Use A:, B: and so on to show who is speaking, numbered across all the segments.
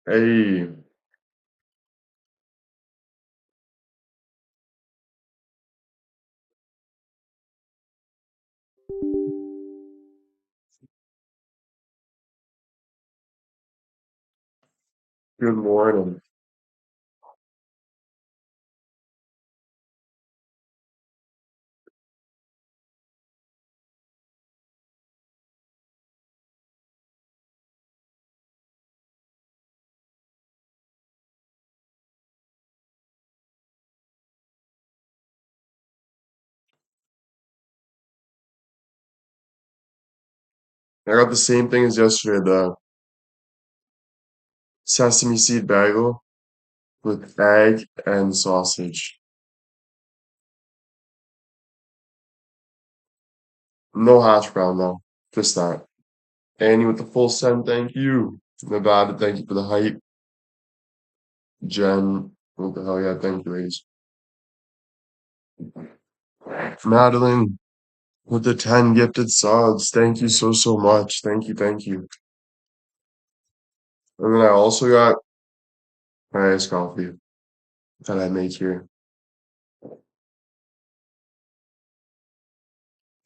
A: Hey, good morning. I got the same thing as yesterday, the sesame seed bagel with egg and sausage. No hash brown though, just that. Annie with the full send, thank you. Nevada, thank you for the hype. Jen, what the hell, yeah, thank you, ladies. Madeline with the 10 gifted subs, thank you so much. Thank you, thank you. And then I also got my iced coffee that I make here.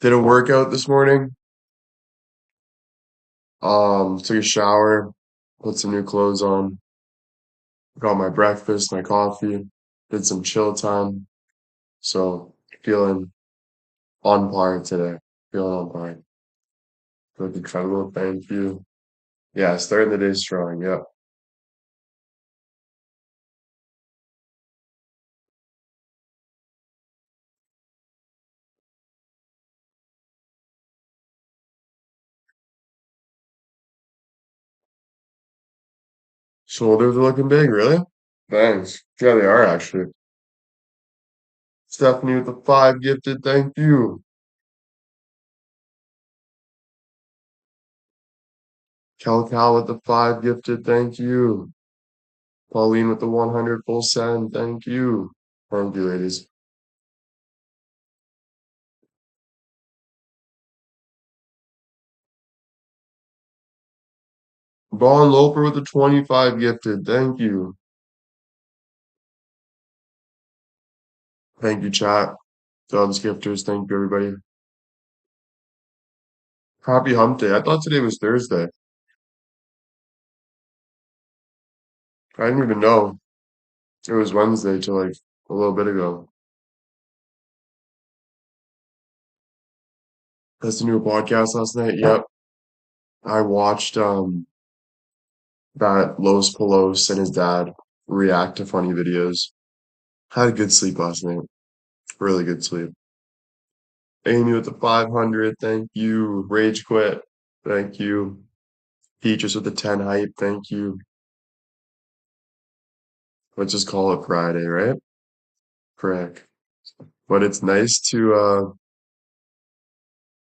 A: Did a workout this morning. Took a shower, put some new clothes on, got my breakfast, my coffee, did some chill time. So feeling on par today. Feeling on par. Look incredible. Thank you. Yeah, starting the day strong. Yep. Shoulders are looking big, really? Thanks. Yeah, they are actually. Stephanie with the 5 gifted. Thank you. Cal with the 5 gifted. Thank you. Pauline with the 100 full send. Thank you. Thank you, ladies. Vaughn Loper with the 25 gifted. Thank you. Thank you, chat. Subs, gifters. Thank you, everybody. Happy hump day. I thought today was Thursday. I didn't even know it was Wednesday till like a little bit ago. Listened to a podcast last night. Yep. I watched that Los Polos and his dad react to funny videos. Had a good sleep last night. Really good sleep. Amy with the 500. Thank you. Rage quit. Thank you. Peaches with the 10 hype. Thank you. Let's just call it Friday, right? Frick. But it's nice to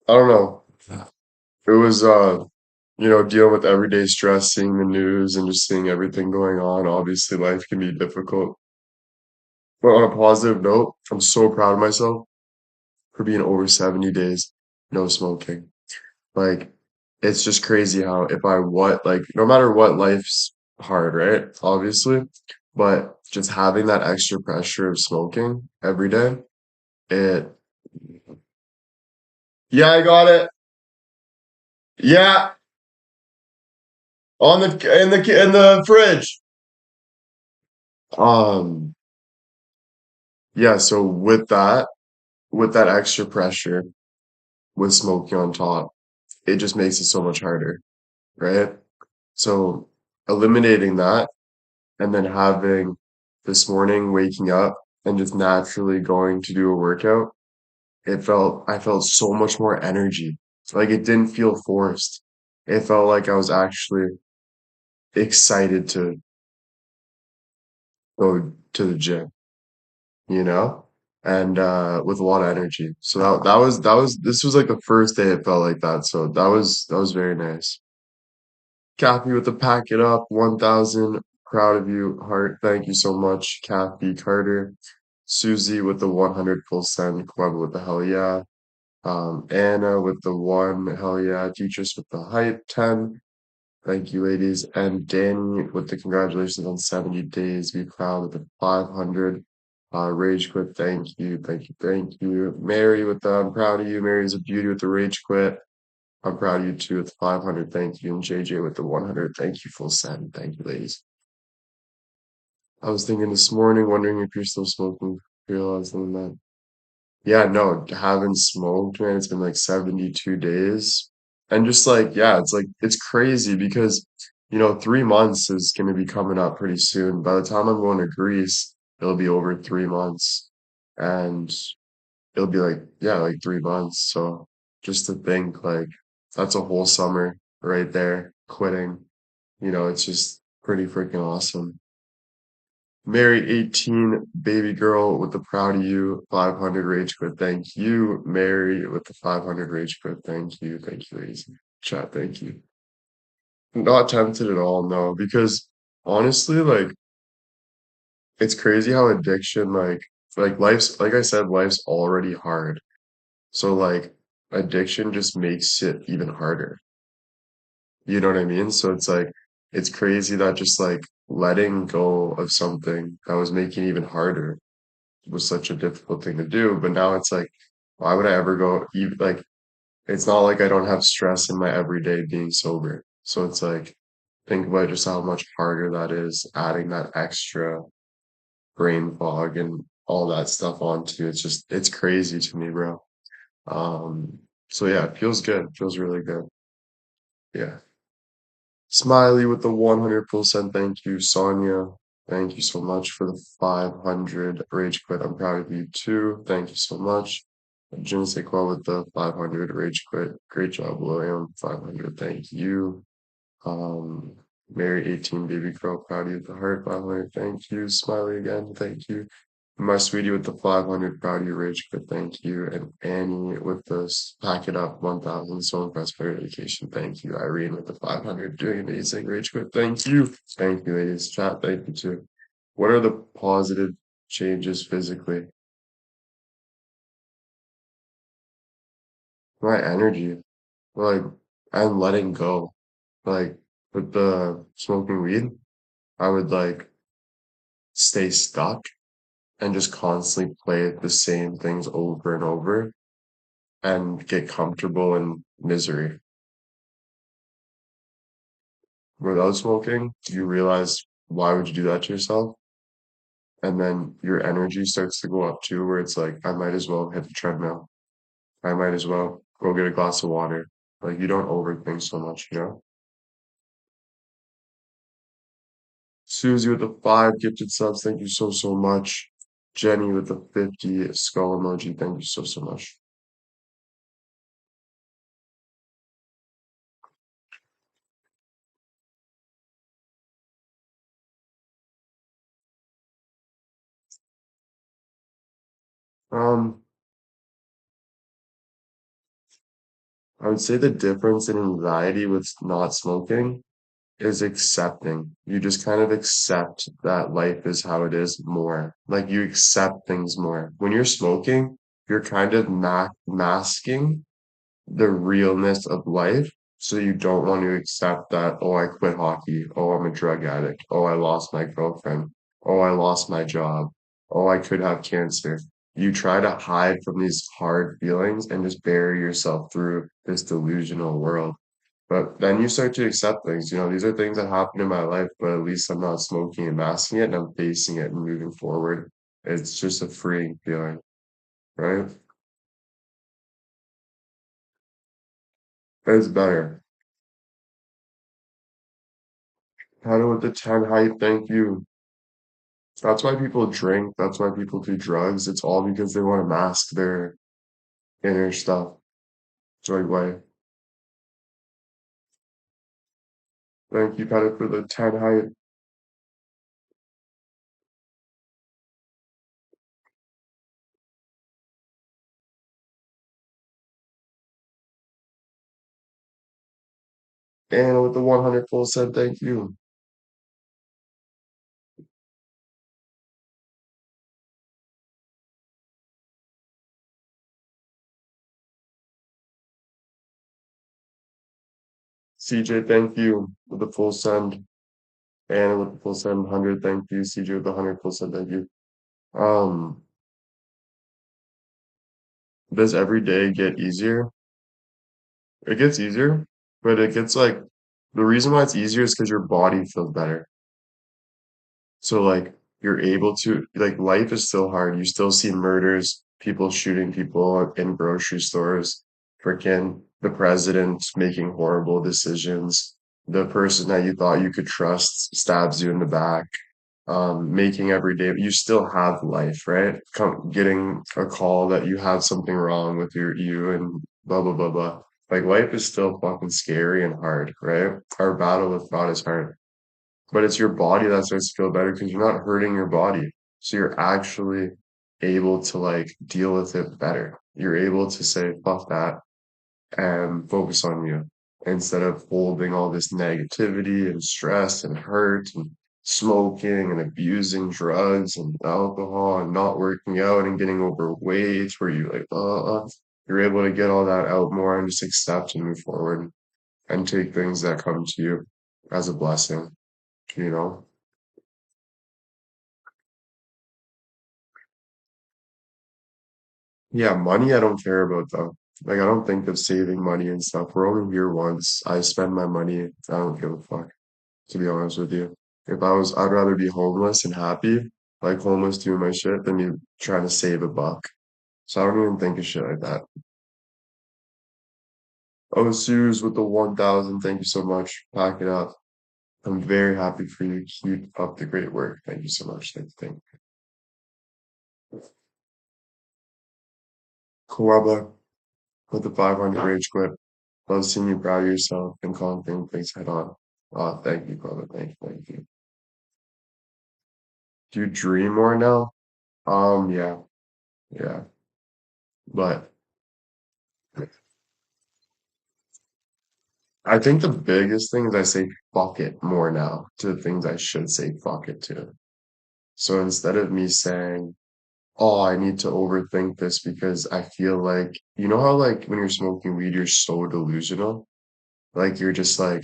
A: I don't know. It was dealing with everyday stress, seeing the news and just seeing everything going on. Obviously, life can be difficult. But on a positive note, I'm so proud of myself for being over 70 days, no smoking. Like, it's just crazy how if I what, like, no matter what, life's hard, right? Obviously. But just having that extra pressure of smoking every day, it, yeah, I got it. Yeah, on the, in the fridge. Um, yeah, so with that extra pressure, with smoking on top, it just makes it so much harder, right? So eliminating that and then having this morning waking up and just naturally going to do a workout, I felt so much more energy. Like it didn't feel forced. It felt like I was actually excited to go to the gym, you know? And with a lot of energy. So that was this was like the first day it felt like that. So that was very nice. Kathy with the pack it up, 1,000. Proud of you, heart. Thank you so much, Kathy Carter. Susie with the 100 full send. Queb with the hell yeah. Anna with the 1 hell yeah. Teachers with the hype 10. Thank you, ladies. And Danny with the congratulations on 70 days. Be proud of the 500. Rage quit. Thank you. Thank you. Thank you. Mary with the I'm proud of you. Mary's a beauty with the rage quit. I'm proud of you too with the 500. Thank you. And JJ with the 100. Thank you. Full send. Thank you, ladies. I was thinking this morning, wondering if you're still smoking. Realizing that. Yeah, no, haven't smoked, man. It's been like 72 days. And just like, yeah, it's like, it's crazy because, 3 months is going to be coming up pretty soon. By the time I'm going to Greece, it'll be over 3 months. And it'll be like, yeah, like 3 months. So just to think, like, that's a whole summer right there, quitting. It's just pretty freaking awesome. Mary 18, baby girl with the proud of you, 500 rage quit. Thank you. Mary with the 500 rage quit. Thank you. Thank you, ladies. Chat, thank you. Not tempted at all, no, because honestly, like, it's crazy how addiction, like life's, like I said, life's already hard. So, like, addiction just makes it even harder. You know what I mean? So it's like, it's crazy that just like letting go of something that was making it even harder was such a difficult thing to do. But now it's like, why would I ever go? Even like, it's not like I don't have stress in my everyday being sober. So it's like, think about just how much harder that is, adding that extra brain fog and all that stuff onto. It's crazy to me, bro. So yeah, it feels good. It feels really good. Yeah. Smiley with the 100% thank you. Sonia, thank you so much for the 500 rage quit. I'm proud of you too. Thank you so much. Je ne sais quoi with the 500 rage quit. Great job, William. 500, thank you. Um, Mary 18, baby girl, proud of you with the heart. 500, thank you. Smiley again, thank you. My sweetie with the 500, proud of you, rage quit, thank you. And Annie with the pack it up 1000, so impressed by your dedication, thank you. Irene with the 500, doing amazing, rage quit, thank you. Thank you, ladies. Chat, thank you too. What are the positive changes physically? My energy, like, I'm letting go. Like, with the smoking weed, I would like stay stuck and just constantly play the same things over and over and get comfortable in misery. Without smoking, you realize why would you do that to yourself? And then your energy starts to go up too, where it's like, I might as well hit the treadmill. I might as well go get a glass of water. Like, you don't overthink so much, you know? Susie with the 5 gifted subs, thank you so, so much. Jenny with the 50 skull emoji, thank you so, so much. Um, I would say the difference in anxiety with not smoking is accepting. You just kind of accept that life is how it is more. Like you accept things more. When you're smoking, you're kind of masking the realness of life. So you don't want to accept that, oh, I quit hockey. Oh, I'm a drug addict. Oh, I lost my girlfriend. Oh, I lost my job. Oh, I could have cancer. You try to hide from these hard feelings and just bury yourself through this delusional world. But then you start to accept things. These are things that happen in my life, but at least I'm not smoking and masking it and I'm facing it and moving forward. It's just a freeing feeling, right? It's better. Hannah with the 10 height, thank you. That's why people drink. That's why people do drugs. It's all because they want to mask their inner stuff. Joy way. Thank you, Pettit, for the 10 height. And with the 100 full said thank you. CJ, thank you with the full send. Anna with the full send, 100, thank you. CJ with the 100 full send, thank you. Um, does every day get easier? It gets easier, but it gets like the reason why it's easier is because your body feels better. So like you're able to like life is still hard. You still see murders, people shooting people in grocery stores, freaking the president making horrible decisions, the person that you thought you could trust stabs you in the back, making every day. You still have life, right? Getting a call that you have something wrong with you and blah blah blah blah. Like life is still fucking scary and hard, right? Our battle with God is hard. But it's your body that starts to feel better because you're not hurting your body. So you're actually able to like deal with it better. You're able to say, fuck that and focus on you instead of holding all this negativity and stress and hurt and smoking and abusing drugs and alcohol and not working out and getting overweight where you like, you're able to get all that out more and just accept and move forward and take things that come to you as a blessing, you know? Yeah, money I don't care about though. Like I don't think of saving money and stuff. We're only here once. I spend my money. I don't give a fuck, to be honest with you. If I was, I'd rather be homeless and happy, like homeless doing my shit, than me trying to save a buck. So I don't even think of shit like that. Oh, Suze with the 1,000, thank you so much. Pack it up. I'm very happy for you. Keep up the great work. Thank you so much. Thank you. Kawaba with the 500 rage quit. Love seeing you proud of yourself and calling things head on. Thank you, brother. Thank you, thank you. Do you dream more now? Yeah, yeah. But I think the biggest thing is I say fuck it more now to the things I should say fuck it to. So instead of me saying, oh, I need to overthink this because I feel like, you know how like when you're smoking weed, you're so delusional? Like you're just like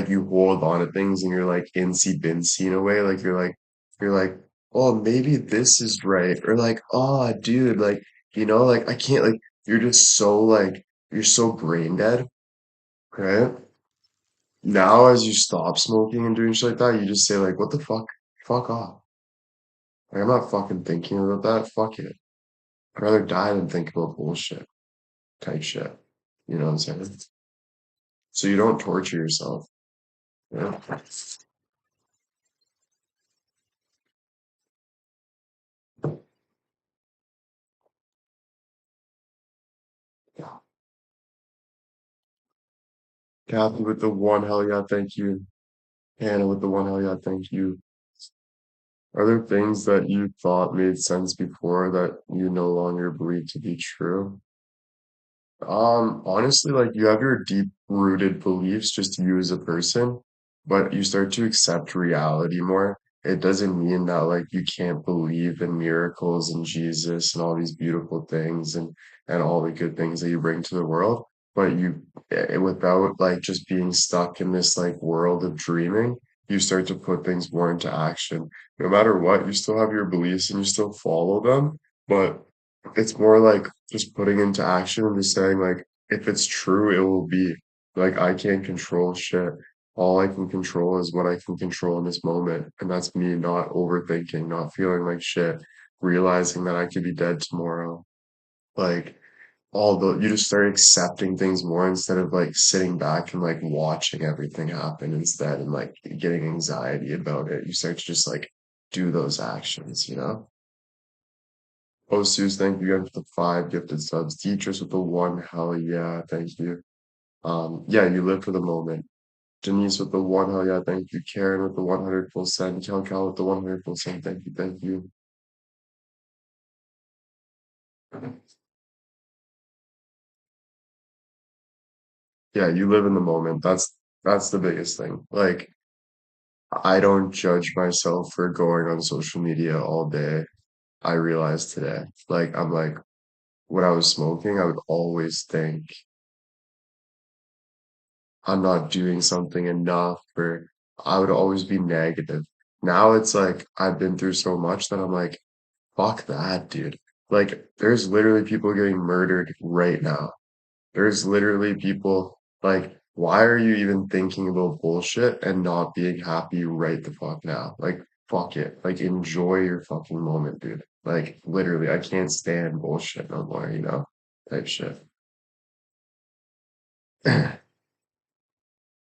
A: you hold on to things and you're like incy bincy in a way. Like you're like, oh maybe this is right. Or like, oh dude, like, like I can't like you're just so like you're so brain dead, right? Now as you stop smoking and doing shit like that, you just say like, what the fuck? Fuck off. Like I'm not fucking thinking about that. Fuck it. I'd rather die than think about bullshit type shit. You know what I'm saying? So you don't torture yourself. Yeah. Kathy with the one, hell yeah, thank you. Hannah with the one, hell yeah, thank you. Are there things that you thought made sense before that you no longer believe to be true? Honestly, like you have your deep rooted beliefs, just you as a person, but you start to accept reality more. It doesn't mean that like you can't believe in miracles and Jesus and all these beautiful things and all the good things that you bring to the world, but without like just being stuck in this like world of dreaming, you start to put things more into action. No matter what, you still have your beliefs and you still follow them, but it's more like just putting into action and just saying like if it's true, it will be. Like I can't control shit. All I can control is what I can control in this moment. And that's me not overthinking, not feeling like shit, realizing that I could be dead tomorrow. Like you just start accepting things more instead of like sitting back and like watching everything happen instead and like getting anxiety about it. You start to just like do those actions, you know? Oh, Suze, thank you again for the 5 gifted subs. Teachers with the one, hell yeah, thank you. Yeah, you live for the moment. Denise with the one, hell yeah, thank you. Karen with the 100 full send. Cal with the 100 full send, thank you, thank you. Yeah, you live in the moment. That's the biggest thing. Like, I don't judge myself for going on social media all day. I realized today. Like, I'm like, when I was smoking, I would always think I'm not doing something enough, or I would always be negative. Now it's like I've been through so much that I'm like, fuck that, dude. Like, there's literally people getting murdered right now. There's literally people like, why are you even thinking about bullshit and not being happy right the fuck now? Like, fuck it. Like, enjoy your fucking moment, dude. Like, literally, I can't stand bullshit no more, type shit.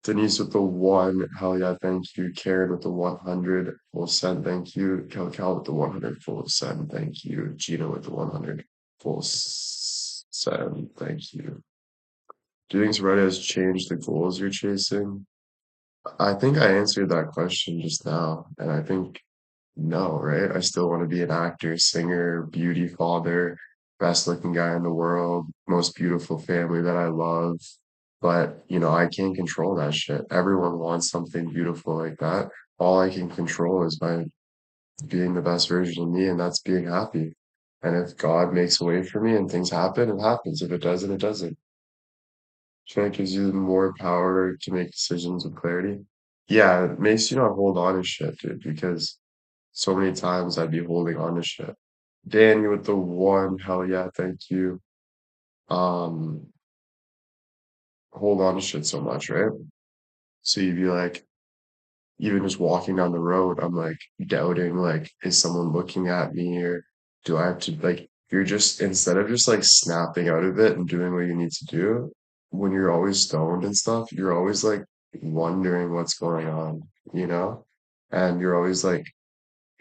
A: Denise with the one, hell yeah, thank you. Karen with the 100, full send, thank you. Cal with the 100, full send, thank you. Gina with the 100, send, thank you. Doing sobriety has changed the goals you're chasing? I think I answered that question just now, and I think no, right? I still want to be an actor, singer, beauty father, best looking guy in the world, most beautiful family that I love. But, I can't control that shit. Everyone wants something beautiful like that. All I can control is by being the best version of me, and that's being happy. And if God makes a way for me and things happen, it happens. If it doesn't, it doesn't. I feel like it gives you more power to make decisions with clarity. Yeah, it makes you not hold on to shit, dude, because so many times I'd be holding on to shit. Danny with the one, hell yeah, thank you. Um, hold on to shit so much, right? So you'd be like, even just walking down the road, I'm like doubting, like, is someone looking at me, or do I have to, like, you're just, instead of just like snapping out of it and doing what you need to do, when you're always stoned and stuff, you're always like wondering what's going on, you know? And you're always like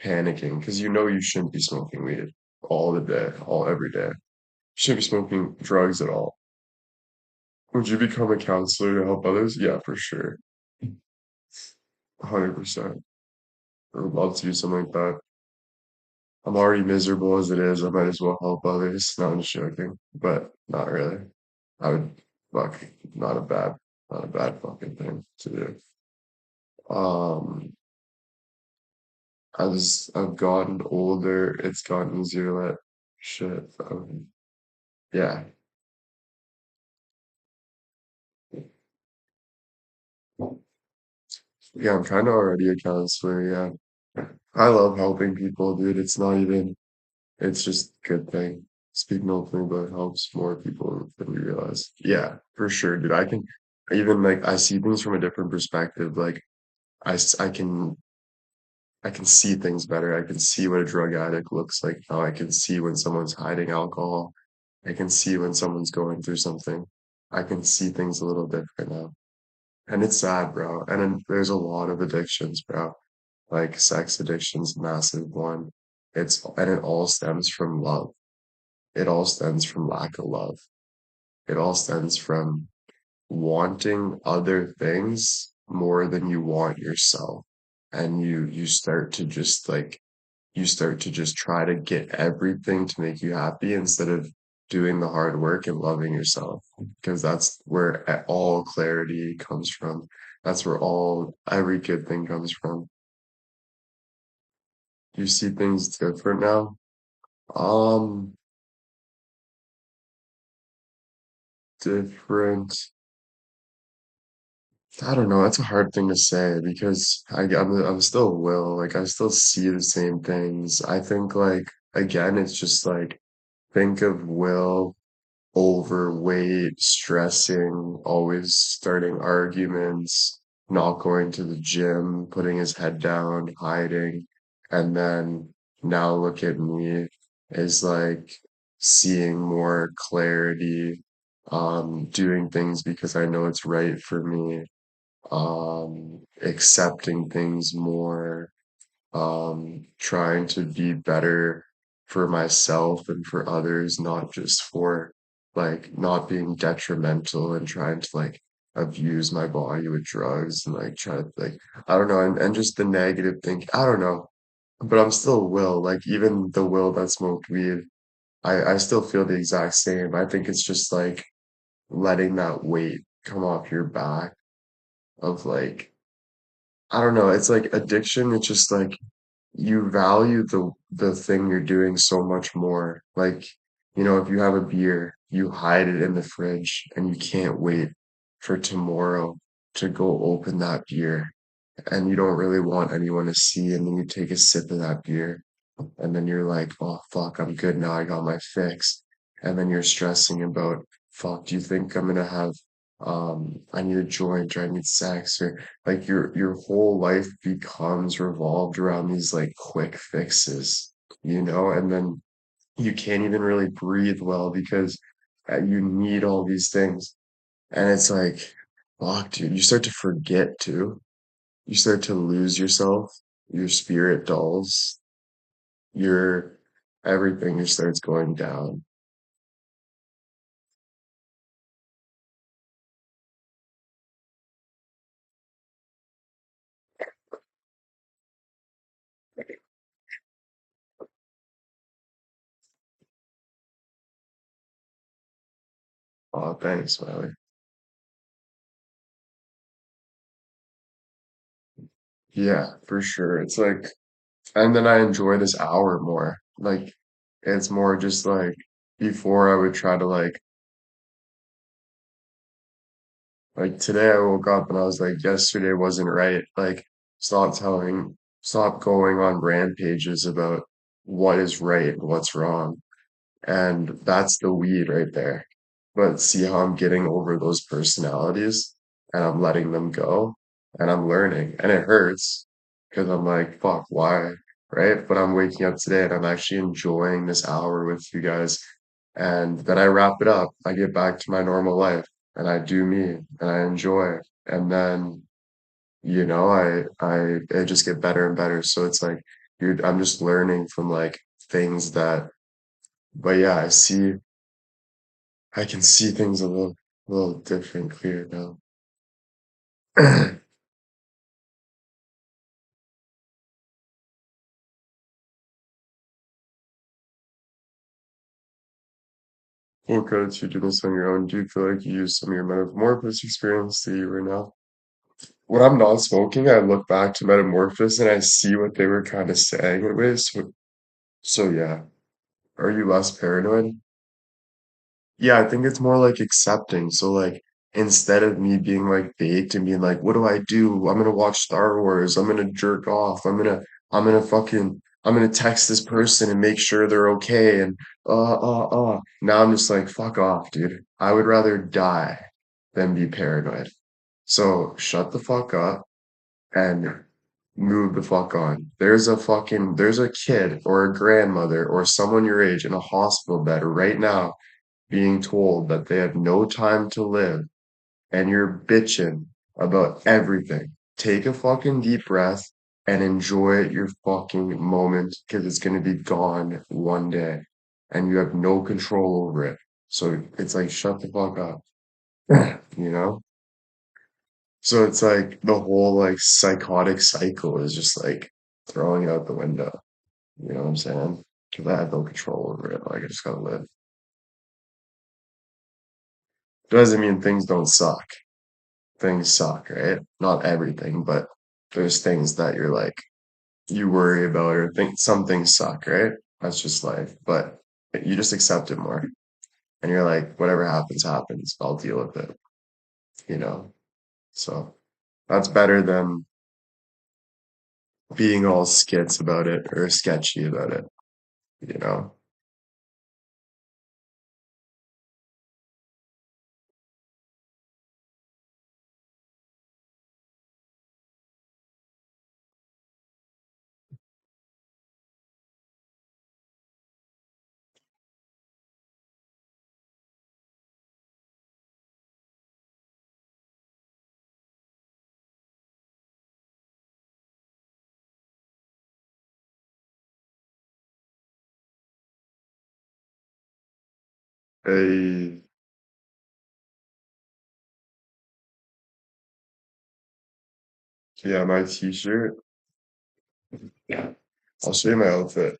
A: panicking because you shouldn't be smoking weed all the day, all every day. You shouldn't be smoking drugs at all. Would you become a counselor to help others? Yeah, for sure. 100%. I would love to do something like that. I'm already miserable as it is. I might as well help others. No, I'm just joking, but not really. I would fuck, not a bad, not a bad fucking thing to do. Um, as I've gotten older, it's gotten easier to let shit. Yeah, yeah, I'm kind of already a counselor. Yeah, I love helping people, dude. It's not even. It's just a good thing. Speaking openly but helps more people than we realize. Yeah, for sure, dude. I can even like I see things from a different perspective. Like I can see things better. I can see what a drug addict looks like now. I can see when someone's hiding alcohol. I can see when someone's going through something. I can see things a little different now. And it's sad, bro. And then there's a lot of addictions, bro. Like sex addiction's a massive one. It all stems from love. It all stems from lack of love. It all stems from wanting other things more than you want yourself. And you start to just try to get everything to make you happy instead of doing the hard work and loving yourself. Because that's where all clarity comes from. That's where every good thing comes from. You see things different now. Um, different. I don't know. That's a hard thing to say because I'm still Will. Like I still see the same things. I think like again, it's just like think of Will overweight, stressing, always starting arguments, not going to the gym, putting his head down, hiding, and then now look at me as like seeing more clarity, doing things because I know it's right for me, accepting things more, trying to be better for myself and for others, not just for like not being detrimental and trying to like abuse my body with drugs and like try to like I don't know and just the negative thing. I don't know. But I'm still Will. Like even the Will that smoked weed, I still feel the exact same. I think it's just like letting that weight come off your back of like I don't know, it's like addiction, it's just like you value the thing you're doing so much more. Like, if you have a beer, you hide it in the fridge and you can't wait for tomorrow to go open that beer and you don't really want anyone to see, and then you take a sip of that beer and then you're like, oh fuck, I'm good now, I got my fix. And then you're stressing about, fuck, do you think I'm gonna have I need a joint or I need sex, or like your whole life becomes revolved around these like quick fixes, and then you can't even really breathe well because you need all these things. And it's like, fuck, dude, you start to forget too. You start to lose yourself. Your spirit dulls. Your everything just starts going down. Oh, thanks, Smiley. Yeah, for sure. It's like, and then I enjoy this hour more. Like, it's more just like before I would try to like today I woke up and I was like, yesterday wasn't right. Like, stop going on rampages about what is right and what's wrong. And that's the weed right there. But see how I'm getting over those personalities and I'm letting them go and I'm learning. And it hurts because I'm like, fuck, why? Right? But I'm waking up today and I'm actually enjoying this hour with you guys. And then I wrap it up. I get back to my normal life and I do me and I enjoy. And then, I just get better and better. So it's like, I'm just learning from like things that, but yeah, I can see things a little different, clear now. What credits you do this on your own? Do you feel like you use some of your metamorphosis experience that you were now? When I'm not smoking, I look back to metamorphosis and I see what they were kind of saying in ways. So yeah. Are you less paranoid? Yeah, I think it's more like accepting. So like instead of me being like baked and being like, what do I do? I'm gonna watch Star Wars. I'm gonna jerk off. I'm gonna text this person and make sure they're okay. And now I'm just like, fuck off, dude. I would rather die than be paranoid. So shut the fuck up and move the fuck on. There's a kid or a grandmother or someone your age in a hospital bed right now being told that they have no time to live and you're bitching about everything. Take a fucking deep breath and enjoy your fucking moment because it's going to be gone one day and you have no control over it. So it's like, shut the fuck up, you know? So it's like the whole like psychotic cycle is just like throwing it out the window. You know what I'm saying? Because I have no control over it. Like I just gotta live. Doesn't mean things don't suck. Things suck, right? Not everything, but there's things that you're like you worry about or think some things suck, right? That's just life. But you just accept it more. And you're like, whatever happens, happens. I'll deal with it, you know? So that's better than being all skits about it or sketchy about it, you know? Hey, yeah, my t-shirt. Yeah. I'll show you my outfit.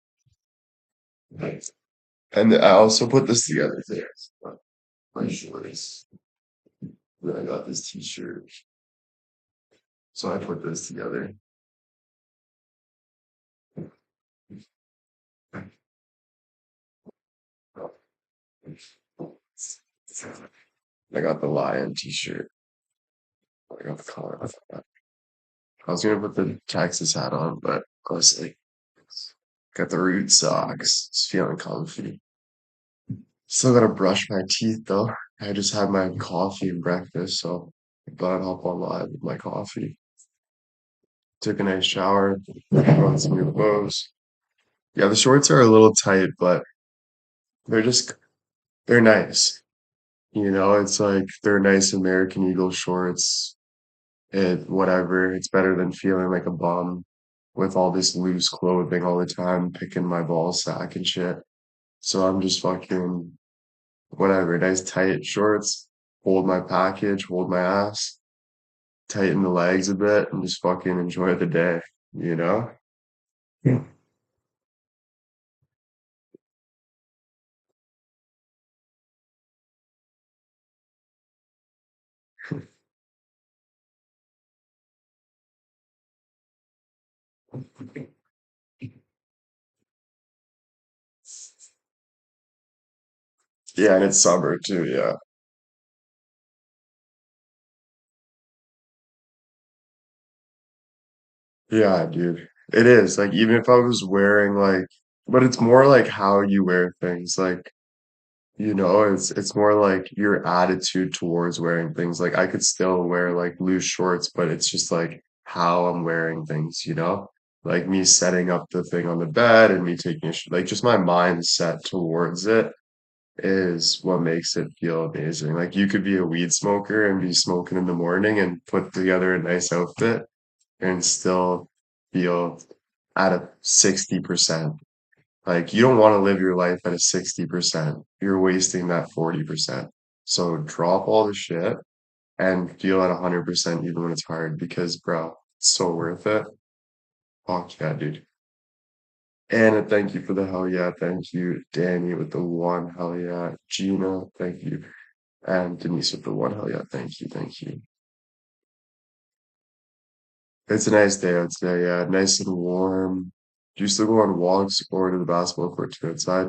A: And I also put this together there. My shorts. Then I got this t-shirt. So I put this together. I got the lion t-shirt. I got the collar. I was gonna put the Texas hat on, but honestly, got the root socks. It's feeling comfy. Still gotta brush my teeth though. I just had my coffee and breakfast, so I thought I'd hop on live with my coffee. Took a nice shower, put on some new clothes. Yeah, the shorts are a little tight, but they're just they're nice. You know, it's like they're nice American Eagle shorts. It whatever. It's better than feeling like a bum with all this loose clothing all the time, picking my ball sack and shit. So I'm just fucking whatever. Nice tight shorts, hold my package, hold my ass, tighten the legs a bit, and just fucking enjoy the day, you know? Yeah. Yeah, and it's summer too, yeah. Yeah, dude. It is. Like even if I was wearing like but it's more like how you wear things. Like, you know, it's more like your attitude towards wearing things. Like I could still wear like loose shorts, but it's just like how I'm wearing things, you know? Like me setting up the thing on the bed and me taking a like just my mindset towards it is what makes it feel amazing. Like you could be a weed smoker and be smoking in the morning and put together a nice outfit and still feel at a 60%. Like you don't want to live your life at a 60%. You're wasting that 40%. So drop all the shit and feel at 100% even when it's hard because bro, it's so worth it. Fuck yeah, dude. Anna, thank you for the hell yeah. Thank you. Danny with the one hell yeah. Gina, thank you. And Denise with the one hell yeah. Thank you. Thank you. It's a nice day out today, yeah. Nice and warm. Do you still go on walks or to the basketball court too outside?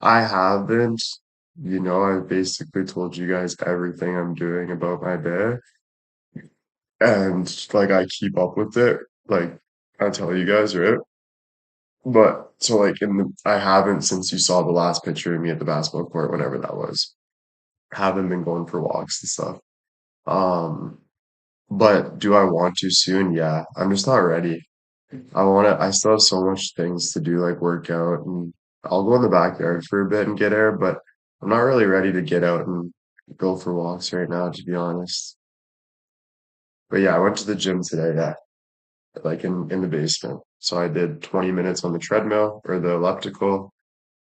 A: I haven't. You know, I basically told you guys everything I'm doing about my day. And like I keep up with it. Like I tell you guys, right? But so like I haven't since you saw the last picture of me at the basketball court, whenever that was. Haven't been going for walks and stuff. Um, but do I want to soon? Yeah. I'm just not ready. I still have so much things to do, like work out, and I'll go in the backyard for a bit and get air, but I'm not really ready to get out and go for walks right now, to be honest. But yeah, I went to the gym today, yeah, like in the basement. So I did 20 minutes on the treadmill or the elliptical,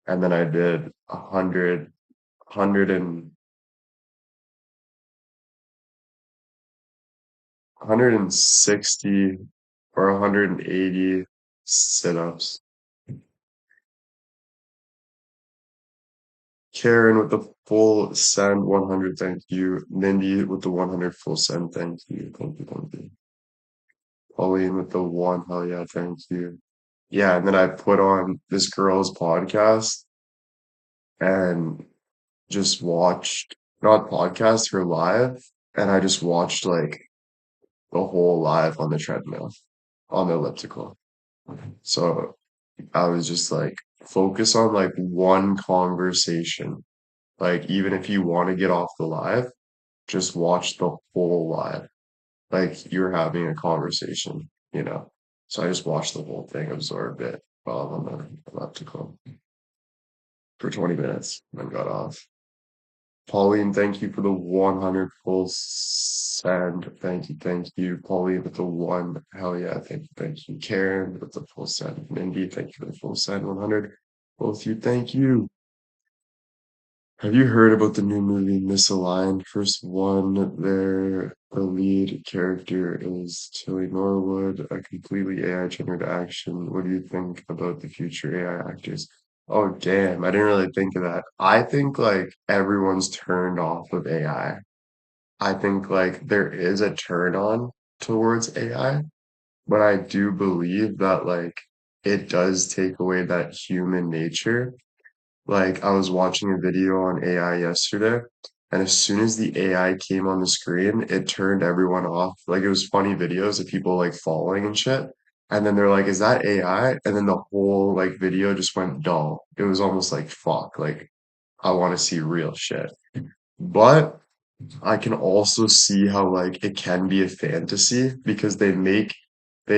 A: and then I did 160 or 180 sit-ups. Karen with the full send 100, thank you. Mindy with the 100 full send, thank you. Thank you, thank you. Pauline with the one, hell yeah, thank you. Yeah, and then I put on this girl's podcast and just watched, not podcast, her live, and I just watched like the whole live on the treadmill, on the elliptical. So I was just like, focus on like one conversation. Like, even if you want to get off the live, just watch the whole live, like you're having a conversation, you know. So I just watched the whole thing, absorbed it while I'm on the elliptical for 20 minutes and got off. Pauline, thank you for the 100 full send. Thank you, thank you. Pauline with the one, hell yeah, thank you, thank you. Karen with the full send. Mindy, thank you for the full send, 100. Both you, thank you. Have you heard about the new movie Misaligned? First one, there, the lead character is Tilly Norwood, a completely AI generated action. What do you think about the future AI actors? Oh, damn, I didn't really think of that. I think like everyone's turned off of AI. I think like there is a turn on towards AI, but I do believe that like it does take away that human nature. Like I was watching a video on AI yesterday And as soon as the AI came on the screen, it turned everyone off. Like it was funny videos of people like falling and shit. And then they're like, is that AI? And then the whole like video just went dull. It was almost like fuck, like I want to see real shit. But I can also see how like it can be a fantasy because they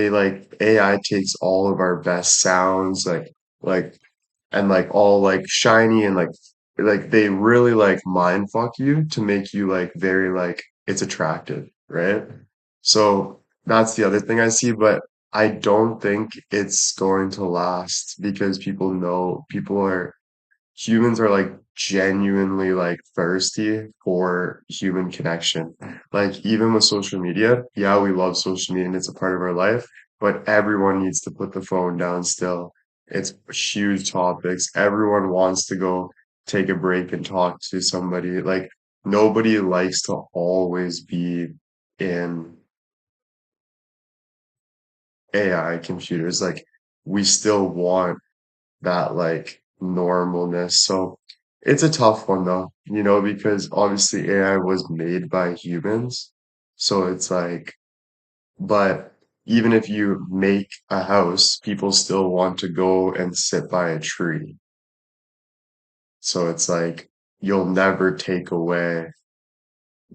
A: like AI takes all of our best sounds like and like all like shiny and like they really like mind fuck you to make you like very like it's attractive, right? So that's the other thing I see, but I don't think it's going to last because people know people are humans are like genuinely like thirsty for human connection. Like even with social media, yeah, we love social media and it's a part of our life, but everyone needs to put the phone down still. It's huge topics. Everyone wants to go take a break and talk to somebody. Like nobody likes to always be in AI computers. Like we still want that like normalness. So it's a tough one though, because obviously AI was made by humans. So it's like, but even if you make a house, people still want to go and sit by a tree. So it's like you'll never take away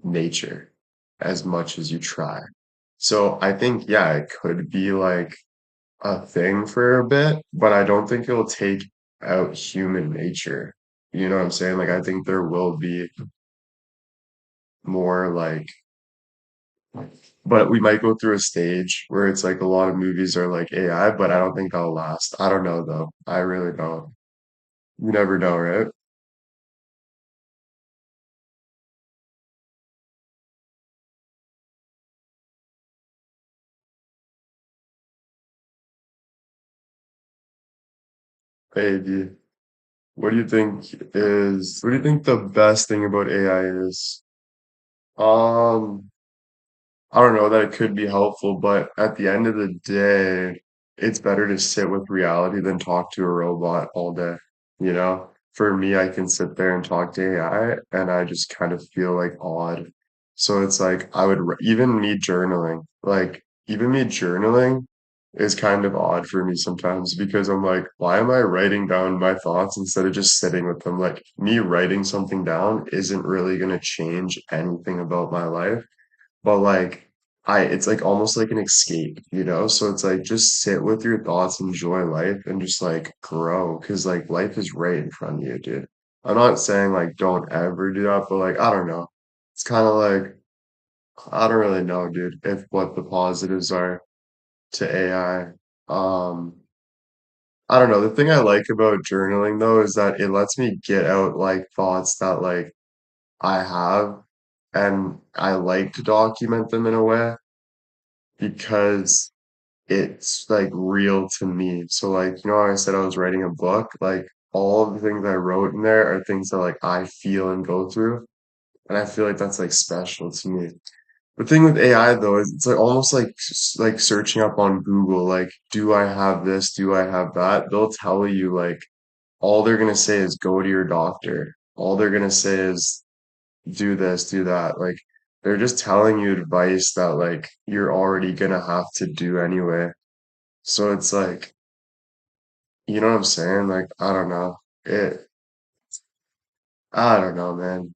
A: nature as much as you try. So I think, yeah, it could be like a thing for a bit, but I don't think it'll take out human nature. You know what I'm saying? Like, I think there will be more like, but we might go through a stage where it's like a lot of movies are like AI, but I don't think that'll last. I don't know though. I really don't. You never know, right? Maybe. What do you think the best thing about AI is? Um, I don't know that it could be helpful, but at the end of the day, it's better to sit with reality than talk to a robot all day. You know, for me, I can sit there and talk to AI and I just kind of feel like odd. So it's like even me journaling, like even me journaling is kind of odd for me sometimes because I'm like, why am I writing down my thoughts instead of just sitting with them? Like me writing something down isn't really going to change anything about my life, but like it's like almost like an escape. So it's like just sit with your thoughts, enjoy life, and just like grow, because like life is right in front of you, dude. I'm not saying like don't ever do that, but like I don't know. It's kind of like I don't really know, dude, if what the positives are to AI. I don't know. The thing I like about journaling though is that it lets me get out like thoughts that like I have, and I like to document them in a way because it's like real to me. So like, how I said I was writing a book, like all of the things I wrote in there are things that like I feel and go through. And I feel like that's like special to me. The thing with AI though is it's like almost like searching up on Google, like, do I have this? Do I have that? They'll tell you like all they're gonna say is go to your doctor. All they're gonna say is do this, do that. Like they're just telling you advice that like you're already gonna have to do anyway. So it's like, you know what I'm saying? Like, I don't know. I don't know, man.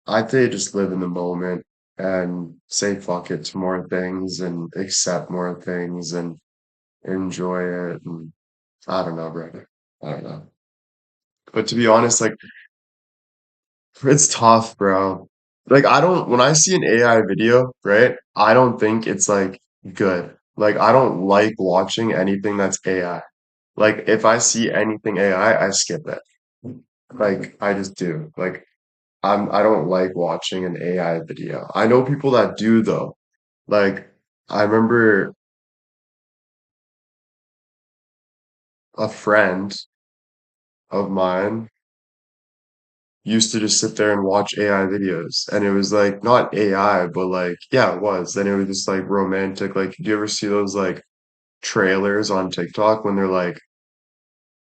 A: I'd say just live in the moment and say fuck it to more things and accept more things and enjoy it. And I don't know, brother. I don't know. But to be honest, like, it's tough, bro. Like, when I see an AI video, right, I don't think it's like good. Like, I don't like watching anything that's AI. Like, if I see anything AI, I skip it. Like I just do. Like I don't like watching an AI video. I know people that do though. Like I remember a friend of mine used to just sit there and watch AI videos, and it was like not AI, but like yeah, it was. And it was just like romantic. Like, do you ever see those like trailers on TikTok when they're like,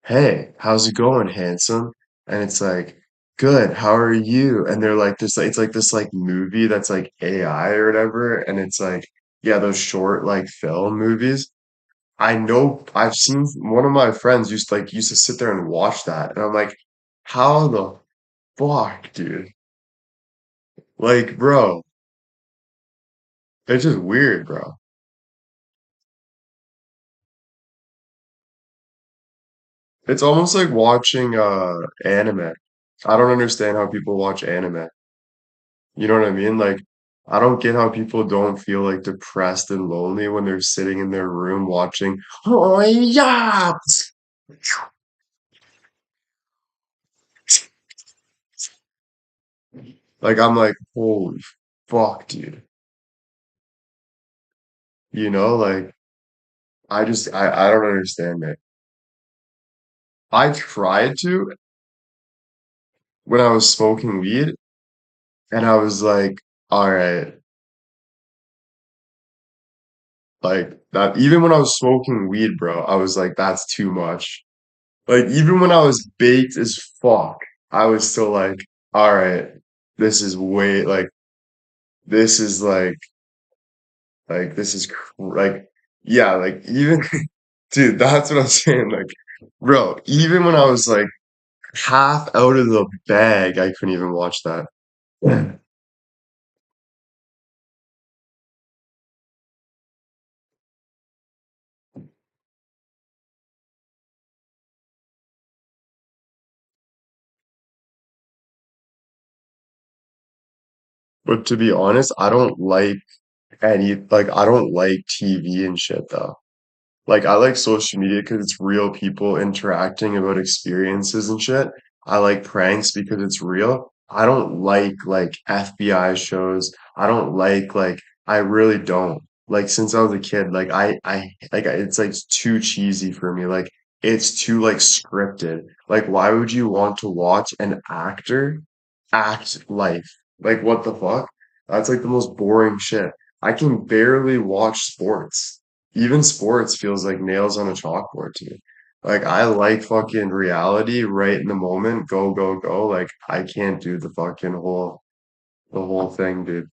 A: "Hey, how's it going, handsome?" And it's like, good. How are you? And they're like this, like, it's like this like movie that's like AI or whatever. And it's like, yeah, those short like film movies. I know I've seen one of my friends used to sit there and watch that. And I'm like, how the fuck, dude? Like, bro, it's just weird, bro. It's almost like watching anime. I don't understand how people watch anime. You know what I mean? Like, I don't get how people don't feel like depressed and lonely when they're sitting in their room watching, oh yeah. Like, I'm like, holy fuck, dude. You know, like, I don't understand it. I tried to when I was smoking weed, and I was like, all right, like that. Even when I was smoking weed, bro, I was like, that's too much. Like, even when I was baked as fuck, I was still like, all right, this is way this is this is like, yeah, like even, dude, that's what I'm saying. Like, bro, even when I was like half out of the bag, I couldn't even watch that. But to be honest, I don't like TV and shit though. Like I like social media because it's real people interacting about experiences and shit. I like pranks because it's real. I don't like FBI shows. I don't I really don't. Like since I was a kid, it's like too cheesy for me. Like it's too like scripted. Like why would you want to watch an actor act life? Like what the fuck? That's like the most boring shit. I can barely watch sports. Even sports feels like nails on a chalkboard to me. Like I like fucking reality right in the moment, go, go, go. Like I can't do the whole thing, dude.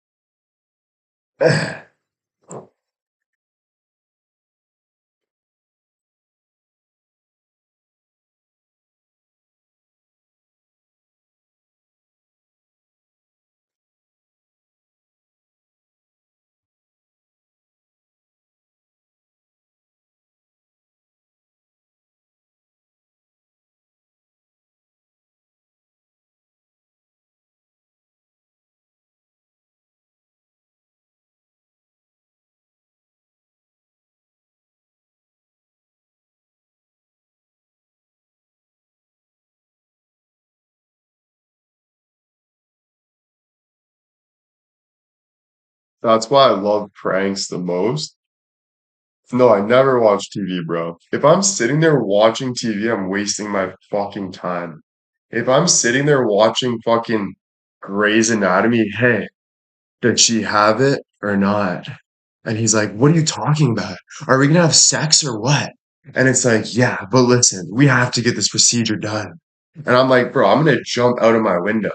A: That's why I love pranks the most. No, I never watch TV, bro. If I'm sitting there watching TV, I'm wasting my fucking time. If I'm sitting there watching fucking Grey's Anatomy, hey, did she have it or not? And he's like, what are you talking about? Are we gonna have sex or what? And it's like, yeah, but listen, we have to get this procedure done. And I'm like, bro, I'm gonna jump out of my window.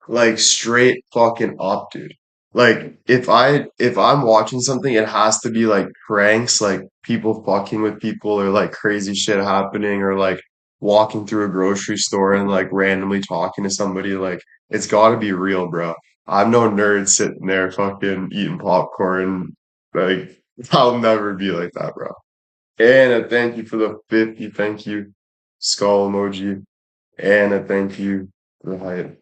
A: Like straight fucking up, dude. Like if I'm watching something, it has to be like pranks, like people fucking with people or like crazy shit happening or like walking through a grocery store and like randomly talking to somebody. Like it's gotta be real, bro. I'm no nerd sitting there fucking eating popcorn. Like I'll never be like that, bro. And a thank you for the 50, thank you, skull emoji, and a thank you for the height.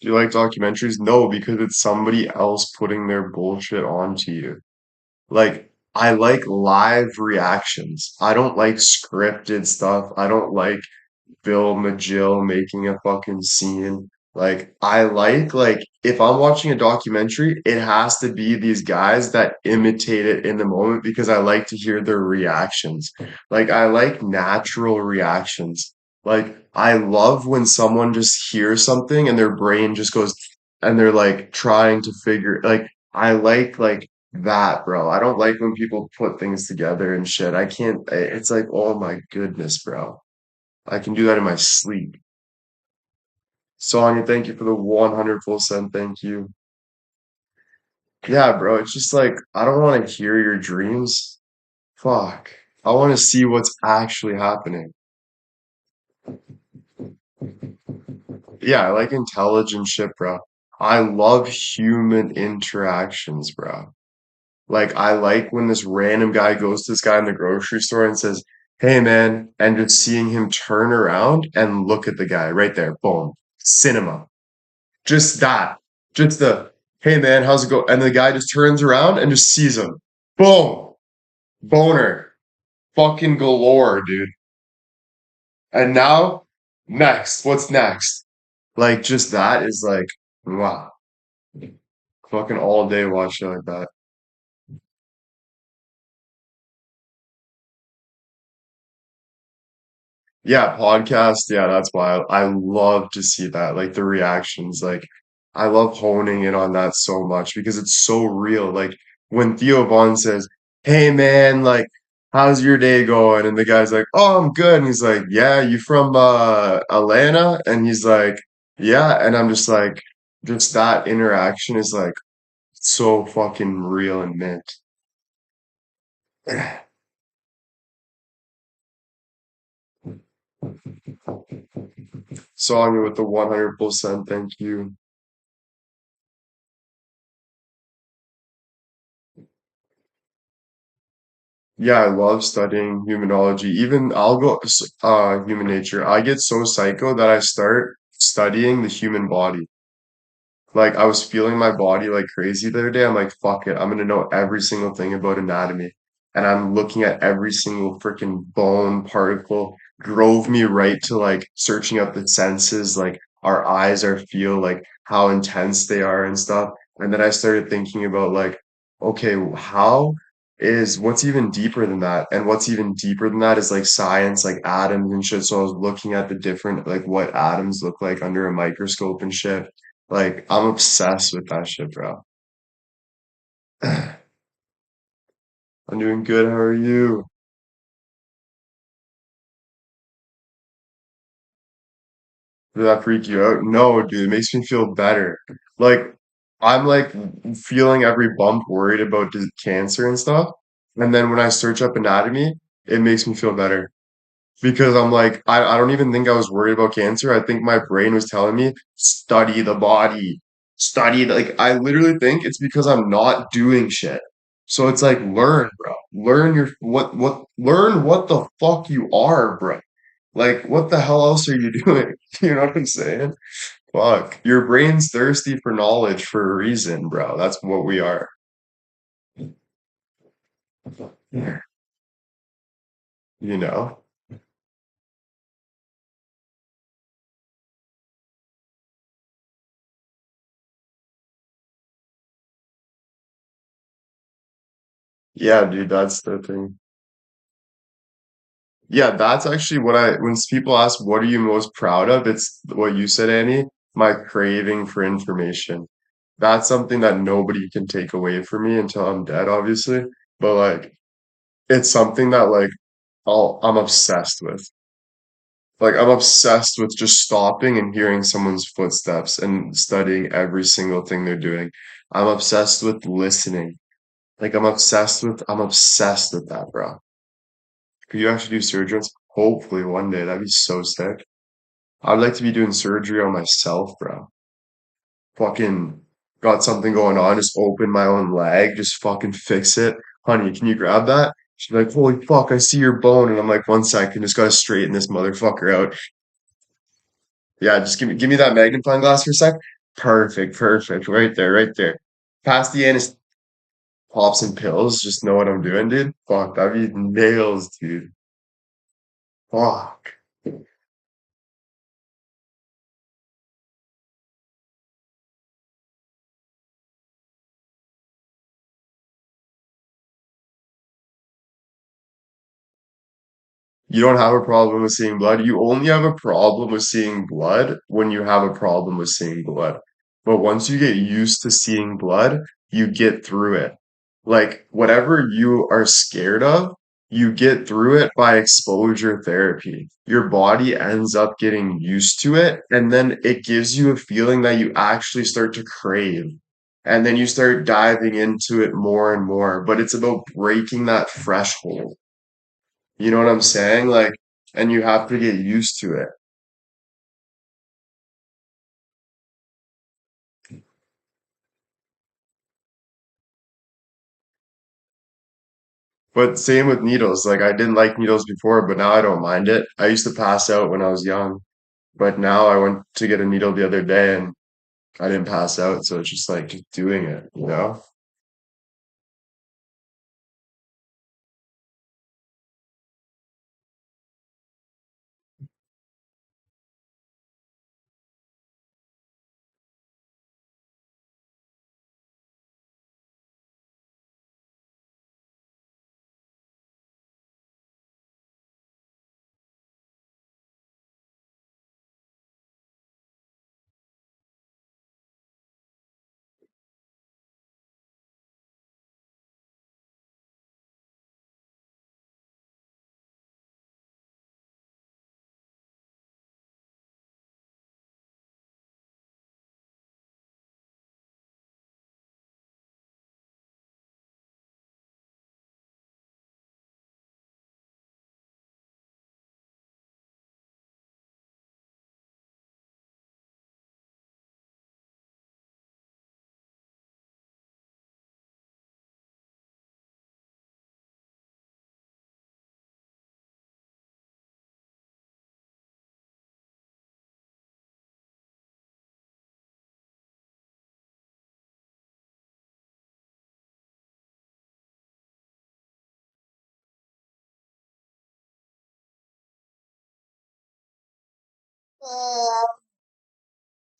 A: Do you like documentaries? No, because it's somebody else putting their bullshit onto you. Like, I like live reactions. I don't like scripted stuff. I don't like Bill Majil making a fucking scene. Like, if I'm watching a documentary, it has to be these guys that imitate it in the moment because I like to hear their reactions. Like, I like natural reactions. Like, I love when someone just hears something and their brain just goes, and they're like trying to figure, like, I like that, bro. I don't like when people put things together and shit. I can't, it's like, oh my goodness, bro. I can do that in my sleep. Sonya, thank you for the 100% thank you. Yeah, bro, it's just like, I don't want to hear your dreams. Fuck. I want to see what's actually happening. Yeah, I like intelligent shit, bro. I love human interactions, bro. Like, I like when this random guy goes to this guy in the grocery store and says, "Hey, man," and just seeing him turn around and look at the guy right there. Boom. Cinema. Just that. Just the, "Hey, man, how's it go?" And the guy just turns around and just sees him. Boom. Boner. Fucking galore, dude. And now, next. What's next? Like, just that is like, wow. Fucking all day watch shit like that. Yeah, podcast. Yeah, that's why I love to see that. Like the reactions. Like I love honing in on that so much because it's so real. Like when Theo Vaughn says, "Hey man, like how's your day going?" And the guy's like, "Oh, I'm good." And he's like, "Yeah, you from Atlanta?" And he's like, "Yeah." And I'm just like, just that interaction is like so fucking real and mint. Sonya with the 100% thank you. Yeah, I love studying humanology. Even I'll go human nature. I get so psycho that I start studying the human body. Like I was feeling my body like crazy the other day. I'm like, fuck it. I'm gonna know every single thing about anatomy. And I'm looking at every single freaking bone particle. Drove me right to like searching up the senses, like our eyes, our feel, like how intense they are and stuff. And then I started thinking about like, okay, how is what's even deeper than that? And what's even deeper than that is like science, like atoms and shit. So I was looking at the different, like what atoms look like under a microscope and shit. Like, I'm obsessed with that shit, bro. I'm doing good. How are you? Did that freak you out? No, dude, it makes me feel better. Like, I'm like feeling every bump worried about cancer and stuff. And then when I search up anatomy, it makes me feel better. Because I'm like, I don't even think I was worried about cancer. I think my brain was telling me, study the body. Study, like, I literally think it's because I'm not doing shit. So it's like, learn, bro. Learn learn what the fuck you are, bro. Like, what the hell else are you doing? You know what I'm saying? Fuck. Your brain's thirsty for knowledge for a reason, bro. That's what we are. Yeah. You know? Yeah, dude, that's the thing. Yeah, that's actually what when people ask, what are you most proud of? It's what you said, Annie, my craving for information. That's something that nobody can take away from me until I'm dead, obviously. But like, it's something that like I'm obsessed with. Like, I'm obsessed with just stopping and hearing someone's footsteps and studying every single thing they're doing. I'm obsessed with listening. Like, I'm obsessed with that, bro. Could you actually do surgery? Hopefully one day. That'd be so sick. I'd like to be doing surgery on myself, bro. Fucking got something going on, just open my own leg, just fucking fix it. Honey, can you grab that? She's like, holy fuck, I see your bone. And I'm like, 1 second, just gotta straighten this motherfucker out. Yeah, just give me that magnifying glass for a sec. Perfect, perfect. Right there, right there. Pass the anus pops and pills, just know what I'm doing, dude. Fuck, that'd be nails, dude. Fuck. You don't have a problem with seeing blood. You only have a problem with seeing blood when you have a problem with seeing blood. But once you get used to seeing blood, you get through it. Like whatever you are scared of, you get through it by exposure therapy. Your body ends up getting used to it, and then it gives you a feeling that you actually start to crave. And then you start diving into it more and more. But it's about breaking that threshold. You know what I'm saying? Like, and you have to get used to it. But same with needles. Like, I didn't like needles before, but now I don't mind it. I used to pass out when I was young, but now I went to get a needle the other day and I didn't pass out. So it's just like just doing it, you know?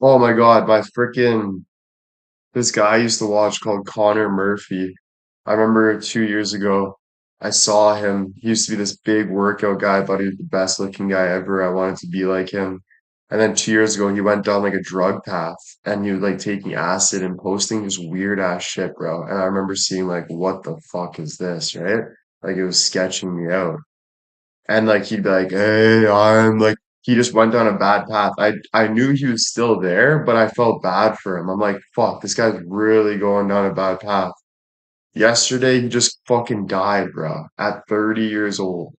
A: Oh my God, my freaking this guy I used to watch called Connor Murphy. I remember 2 years ago, I saw him. He used to be this big workout guy. I thought he was the best looking guy ever. I wanted to be like him. And then 2 years ago, he went down like a drug path and he was like taking acid and posting just weird ass shit, bro. And I remember seeing like, what the fuck is this, right? Like it was sketching me out. And like he'd be like, "Hey, I'm like," he just went down a bad path. I knew he was still there, but I felt bad for him. I'm like, fuck, this guy's really going down a bad path. Yesterday, he just fucking died, bro, at 30 years old.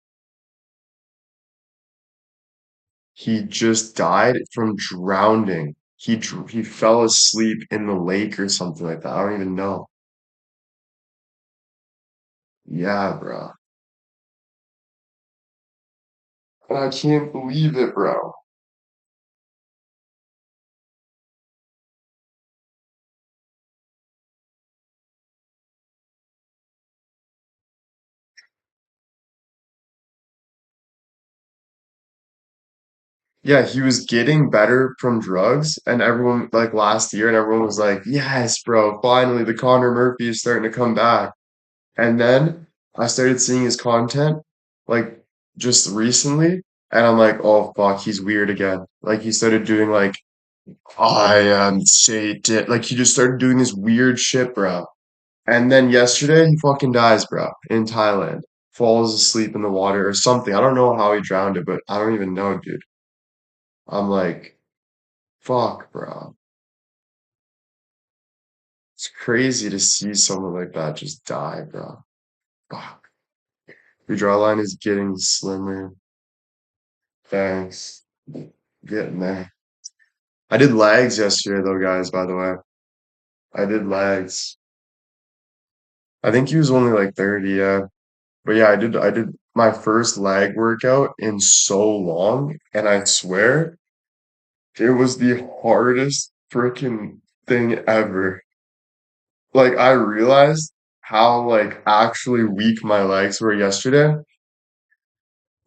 A: He just died from drowning. He fell asleep in the lake or something like that. I don't even know. Yeah, bro. I can't believe it, bro. Yeah, he was getting better from drugs, and everyone like last year, and everyone was like, "Yes, bro, finally the Connor Murphy is starting to come back." And then I started seeing his content like just recently, and I'm like, "Oh fuck, he's weird again." Like he started doing like, "I am Satan." Like he just started doing this weird shit, bro. And then yesterday, he fucking dies, bro, in Thailand. Falls asleep in the water or something. I don't know how he drowned it, but I don't even know, dude. I'm like, fuck, bro. It's crazy to see someone like that just die, bro. Fuck. Your jawline is getting slimmer. Thanks. Getting there. I did legs yesterday, though, guys, by the way. I did legs. I think he was only like 30, yeah. But yeah, I did my first leg workout in so long, and I swear it was the hardest freaking thing ever. Like I realized how like actually weak my legs were yesterday.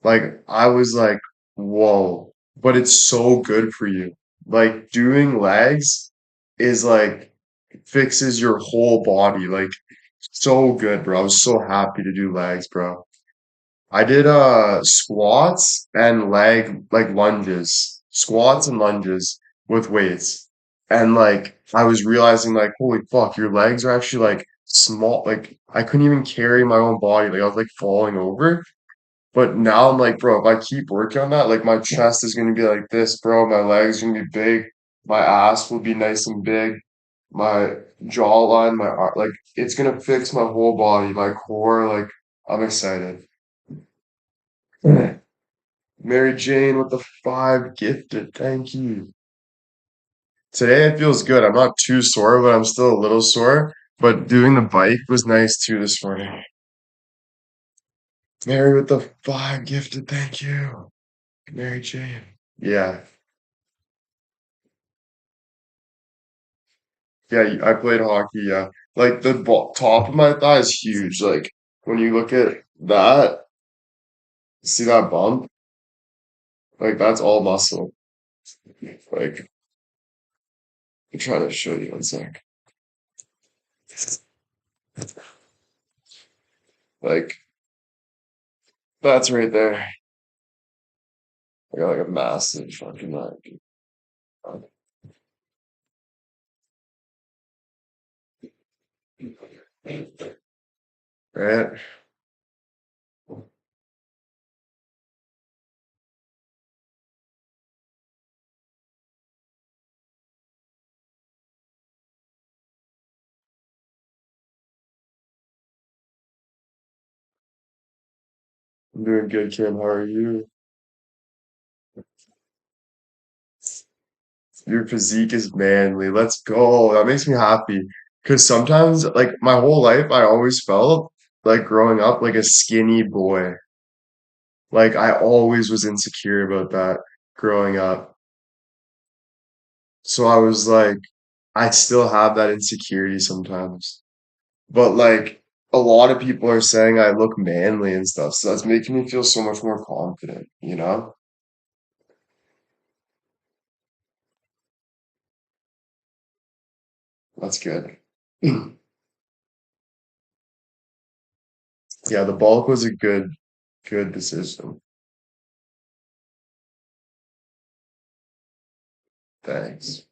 A: Like I was like, whoa, but it's so good for you. Like doing legs is like fixes your whole body. Like so good, bro. I was so happy to do legs, bro. I did squats and squats and lunges with weights. And like I was realizing like holy fuck, your legs are actually like small. Like I couldn't even carry my own body. Like I was like falling over. But now I'm like, bro, if I keep working on that, like my chest is gonna be like this, bro. My legs are gonna be big. My ass will be nice and big. My jawline, like it's gonna fix my whole body, my core. Like I'm excited. Mary Jane with the 5 gifted. Thank you. Today it feels good. I'm not too sore, but I'm still a little sore. But doing the bike was nice too this morning. Mary with the 5 gifted. Thank you. Mary Jane. Yeah. Yeah, I played hockey, yeah. Like the top of my thigh is huge. Like when you look at that, see that bump? Like that's all muscle. Like I'm trying to show you one sec. Like that's right there. I got like a massive fucking neck. Right? I'm doing good, Kim. How are you? Your physique is manly. Let's go. That makes me happy. Because sometimes, like my whole life, I always felt like growing up like a skinny boy. Like I always was insecure about that growing up. So I was like, I still have that insecurity sometimes. But like a lot of people are saying I look manly and stuff. So that's making me feel so much more confident, you know? That's good. Yeah, the bulk was a good decision. Thanks.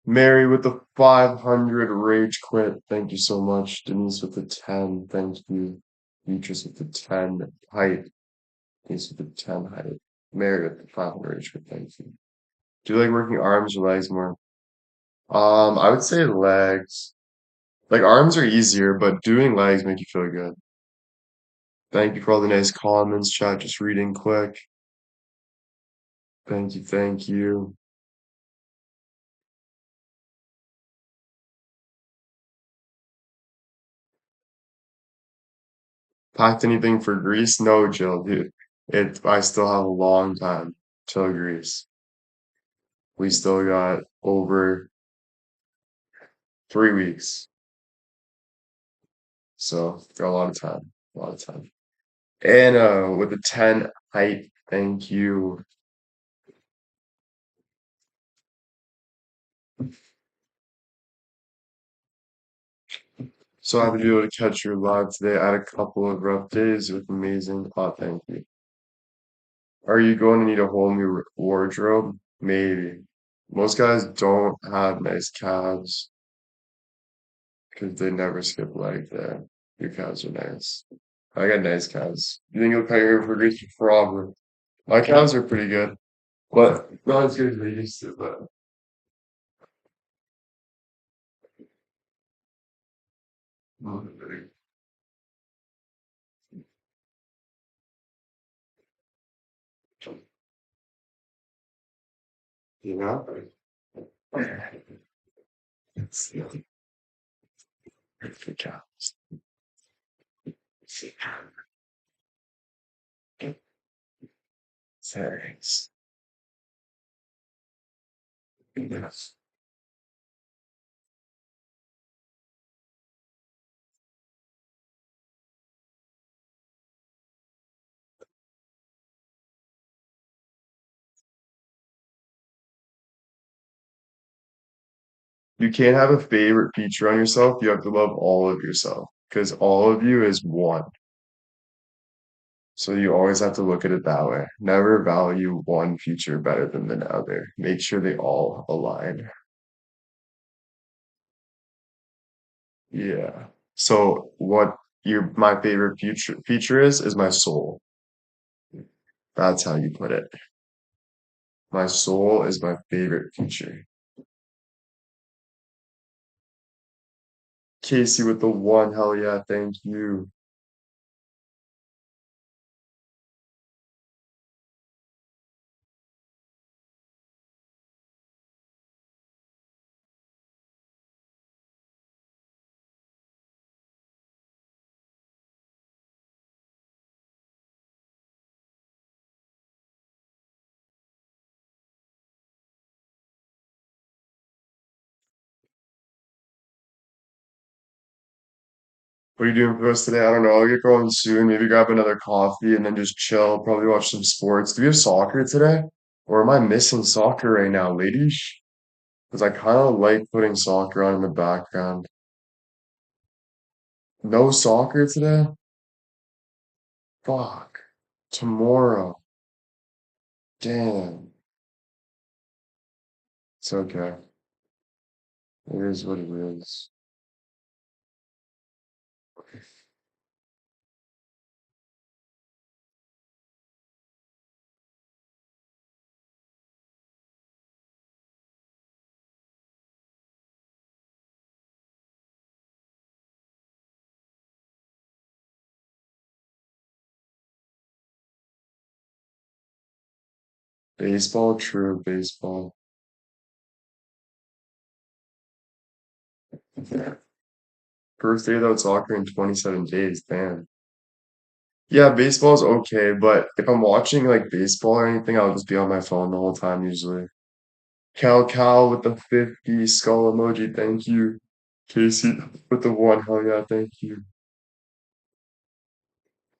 A: Mary with the 500 rage quit. Thank you so much. Denise with the 10. Thank you. Beatrice with the 10 height. Denise with the 10 height. Mary with the 500 rage quit. Thank you. Do you like working arms or legs more? I would say legs. Like arms are easier, but doing legs make you feel good. Thank you for all the nice comments, chat. Just reading quick. Thank you, thank you. Packed anything for Greece? No, Jill, dude. I still have a long time till Greece. We still got over 3 weeks. So got a lot of time. A lot of time. And with the 10 height, thank you. So happy to be able to catch your live today. I had a couple of rough days with amazing. Oh, thank you. Are you going to need a whole new wardrobe? Maybe. Most guys don't have nice calves. because they never skip leg there. Your cows are nice. I got nice cows. You think you'll cut your hair for grease forever? My cows are pretty good, but not as good as they used to. But you know, it's the cows. Thanks. Yes. You can't have a favorite feature on yourself. You have to love all of yourself because all of you is one. So you always have to look at it that way. Never value one feature better than the other. Make sure they all align. Yeah. So what my favorite feature is my soul. That's how you put it. My soul is my favorite feature. Casey with the one, hell yeah, thank you. What are you doing for us today? I don't know. I'll get going soon. Maybe grab another coffee and then just chill. Probably watch some sports. Do we have soccer today? Or am I missing soccer right now, ladies? Because I kind of like putting soccer on in the background. No soccer today? Fuck. Tomorrow. Damn. It's okay. It is what it is. Baseball, true, baseball. First day without soccer in 27 days, damn. Yeah, baseball's okay, but if I'm watching like baseball or anything, I'll just be on my phone the whole time usually. Cal with the 50 skull emoji, thank you. Casey with the one, hell yeah, thank you.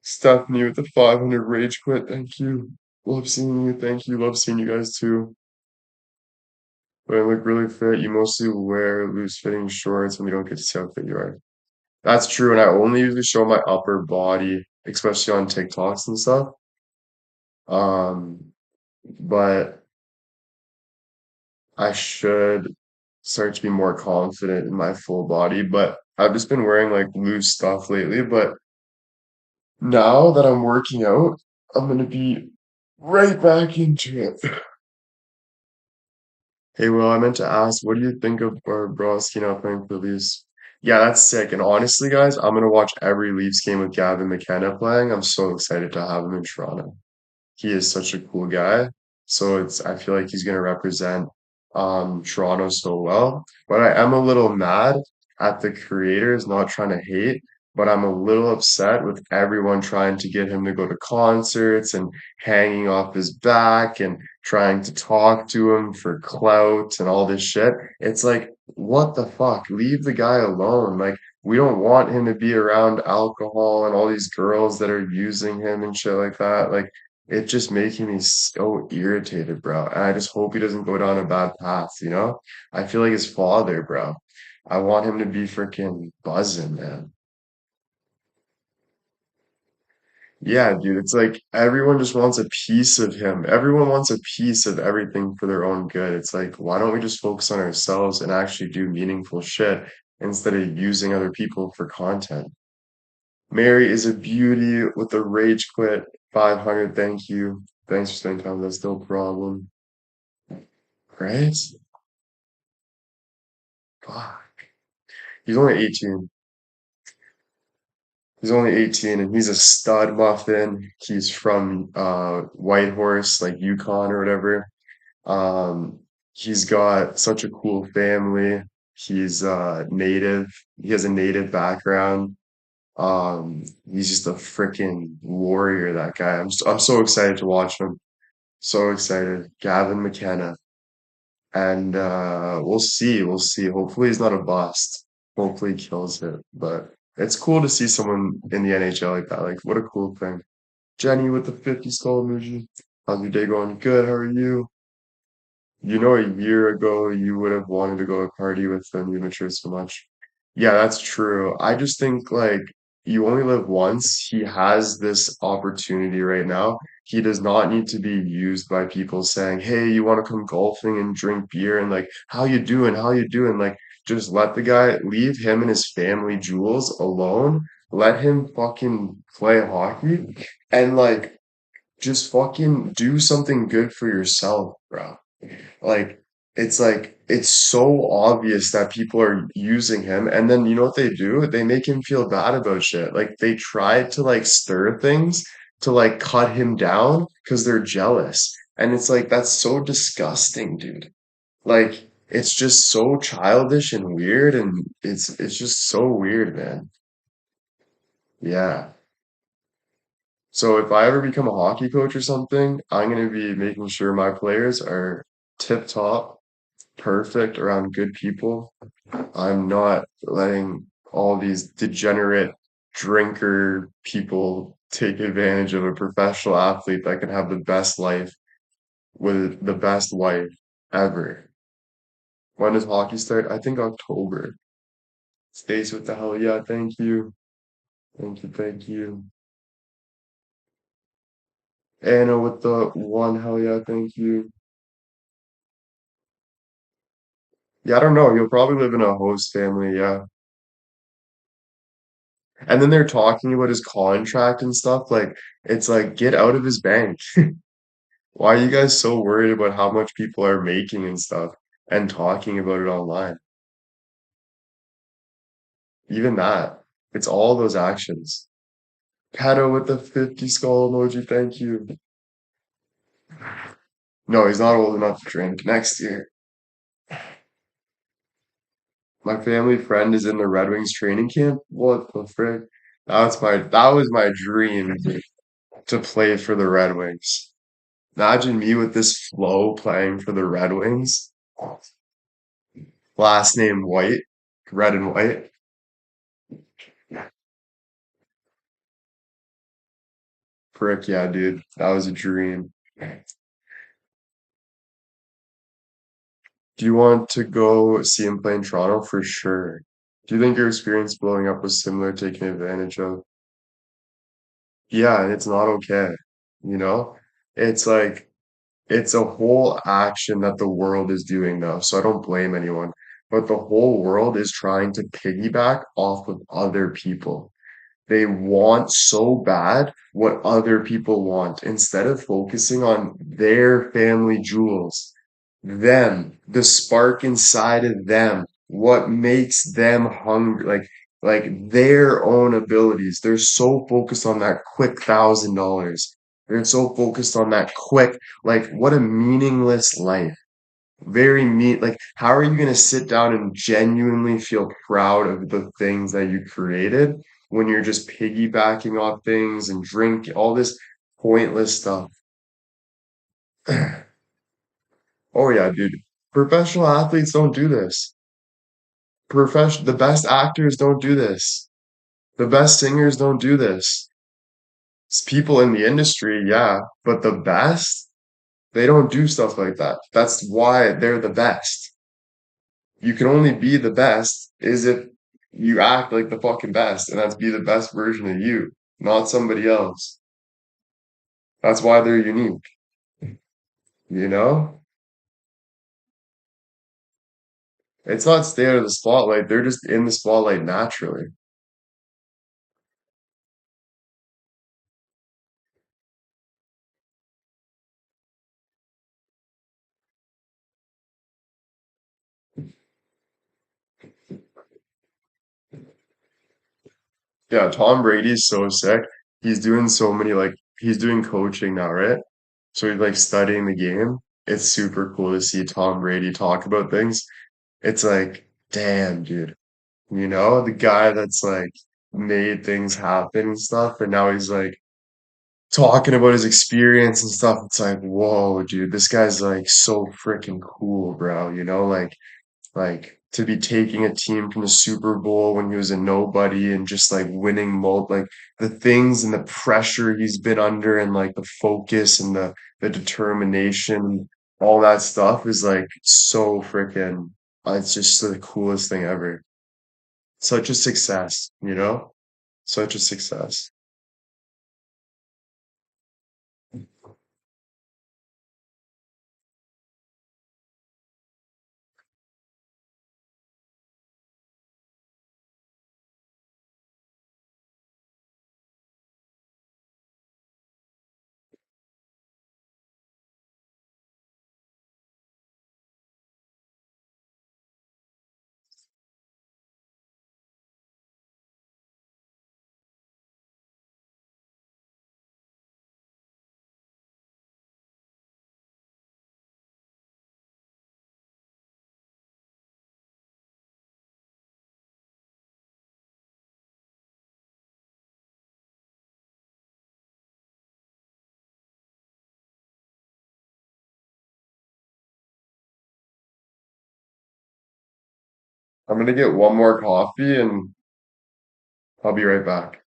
A: Stephanie with the 500 rage quit, thank you. Love seeing you, thank you. Love seeing you guys too. But I look really fit. You mostly wear loose fitting shorts when we don't get to see how fit you are. That's true, and I only usually show my upper body, especially on TikToks and stuff. But I should start to be more confident in my full body. But I've just been wearing like loose stuff lately. But now that I'm working out, I'm gonna be right back into it. Hey, well, I meant to ask, what do you think of Broski now playing for the Leafs? Yeah, that's sick. And honestly, guys, I'm gonna watch every Leafs game with Gavin McKenna playing. I'm so excited to have him in Toronto. He is such a cool guy. So I feel like he's gonna represent Toronto so well. But I am a little mad at the creators not trying to hate, but I'm a little upset with everyone trying to get him to go to concerts and hanging off his back and trying to talk to him for clout and all this shit. It's like, what the fuck? Leave the guy alone. Like, we don't want him to be around alcohol and all these girls that are using him and shit like that. Like, it's just making me so irritated, bro. And I just hope he doesn't go down a bad path, you know? I feel like his father, bro. I want him to be freaking buzzing, man. Yeah, dude, it's like everyone just wants a piece of him. Everyone wants a piece of everything for their own good. It's like, why don't we just focus on ourselves and actually do meaningful shit? instead of using other people for content. Mary is a beauty with a rage quit. 500, thank you. Thanks for spending time with us, no problem. Right? Fuck. He's only 18. He's only 18 and he's a stud muffin. He's from Whitehorse, like Yukon or whatever. Um, he's got such a cool family. He's native. He has a native background. He's just a freaking warrior, that guy. I'm so excited to watch him. So excited. Gavin McKenna. And we'll see. We'll see. Hopefully he's not a bust. Hopefully he kills it. But it's cool to see someone in the NHL like that. Like, what a cool thing. Jenny with the 50 skull emoji. How's your day going? Good. How are you? You know, a year ago, you would have wanted to go to a party with them. You matured so much. Yeah, that's true. I just think like you only live once. He has this opportunity right now. He does not need to be used by people saying, "Hey, you want to come golfing and drink beer?" and like, "How you doing? How you doing?" Like, just let the guy leave him and his family jewels alone. Let him fucking play hockey and like just fucking do something good for yourself, bro. Like it's so obvious that people are using him, and then you know what they do? They make him feel bad about shit. Like they try to like stir things to like cut him down because they're jealous. And it's like that's so disgusting, dude. Like it's just so childish and weird, and it's just so weird, man. Yeah. So if I ever become a hockey coach or something, I'm gonna be making sure my players are tip top, perfect around good people. I'm not letting all these degenerate drinker people take advantage of a professional athlete that can have the best life with the best wife ever. When does hockey start? I think October. Stace with the hell yeah, thank you. Thank you, thank you. Anna with the one hell yeah, thank you. Yeah, I don't know. He'll probably live in a host family, yeah. And then they're talking about his contract and stuff. Like, it's like, get out of his bank. Why are you guys so worried about how much people are making and stuff and talking about it online? Even that. It's all those actions. Pato with the 50 skull emoji, thank you. No, he's not old enough to drink. Next year. My family friend is in the Red Wings training camp. What the frick? That was my dream to play for the Red Wings. Imagine me with this flow playing for the Red Wings. Last name White, red and white. Frick yeah, dude. That was a dream. Do you want to go see him play in Toronto? For sure. Do you think your experience blowing up was similar, taking advantage of? Yeah, and it's not okay. You know? It's like it's a whole action that the world is doing now, so I don't blame anyone. But the whole world is trying to piggyback off of other people. They want so bad what other people want instead of focusing on their family jewels, them, the spark inside of them, what makes them hungry, like their own abilities. They're so focused on that quick $1,000. They're so focused on that quick, like what a meaningless life. Very mean. Like, how are you going to sit down and genuinely feel proud of the things that you created when you're just piggybacking off things and drink all this pointless stuff? Oh yeah, dude. Professional athletes don't do this. The best actors don't do this. The best singers don't do this. People in the industry, yeah, but the best, they don't do stuff like that. That's why they're the best. You can only be the best is if you act like the fucking best, and that's be the best version of you, not somebody else. That's why they're unique, you know? It's not stay out of the spotlight. They're just in the spotlight naturally. Yeah, Tom Brady's so sick. He's doing so many like he's doing coaching now, right? So he's like studying the game. It's super cool to see Tom Brady talk about things. It's like, damn, dude. The guy that's like made things happen and stuff, and now he's like talking about his experience and stuff. It's like, whoa, dude, this guy's like so freaking cool, bro. Like to be taking a team from the Super Bowl when he was a nobody and just like winning like the things and the pressure he's been under and like the focus and the determination, all that stuff is like so freaking it's just the coolest thing ever. Such a success, you know? Such a success. I'm gonna get one more coffee and I'll be right back.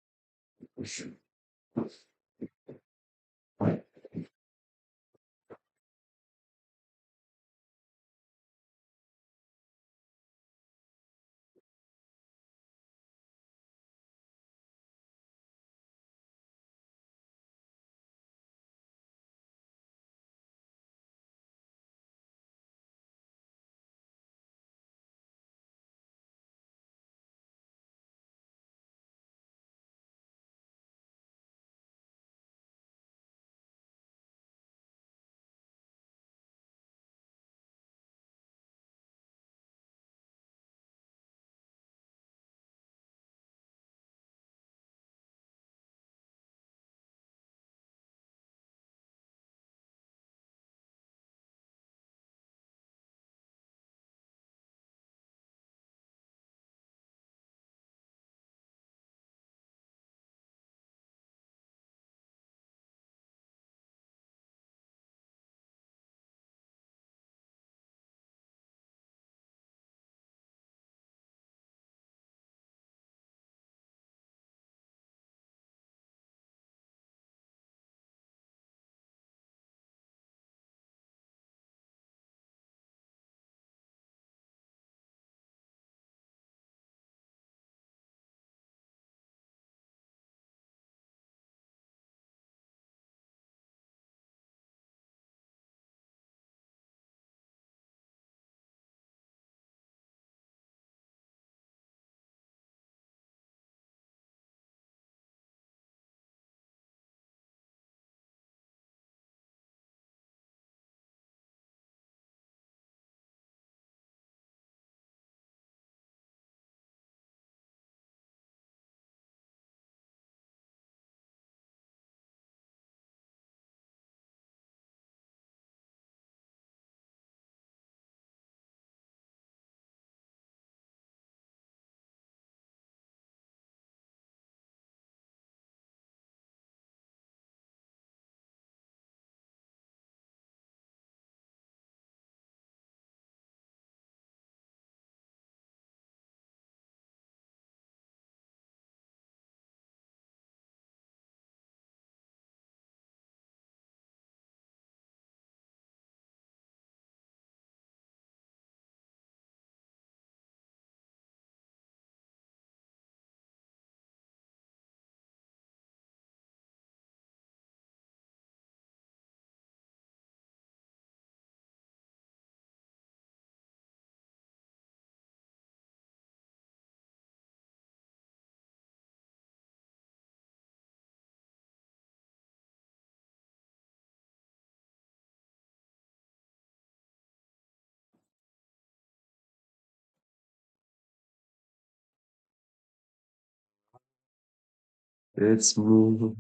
A: It's me.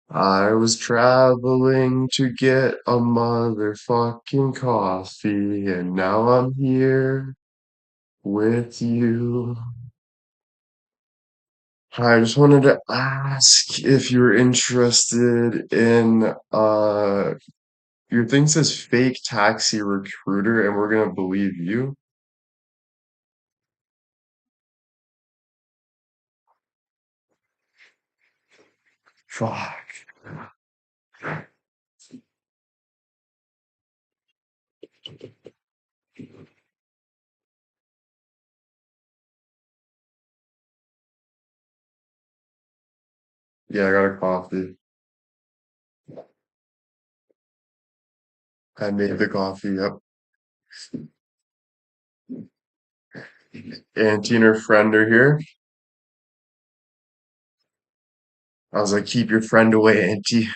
A: I was traveling to get a motherfucking coffee, and now I'm here with you. I just wanted to ask if you're interested in your thing says fake taxi recruiter and we're gonna believe you. Fuck. Yeah, I got a coffee. I made the coffee, yep. Auntie and her friend are here. I was like, keep your friend away, Auntie.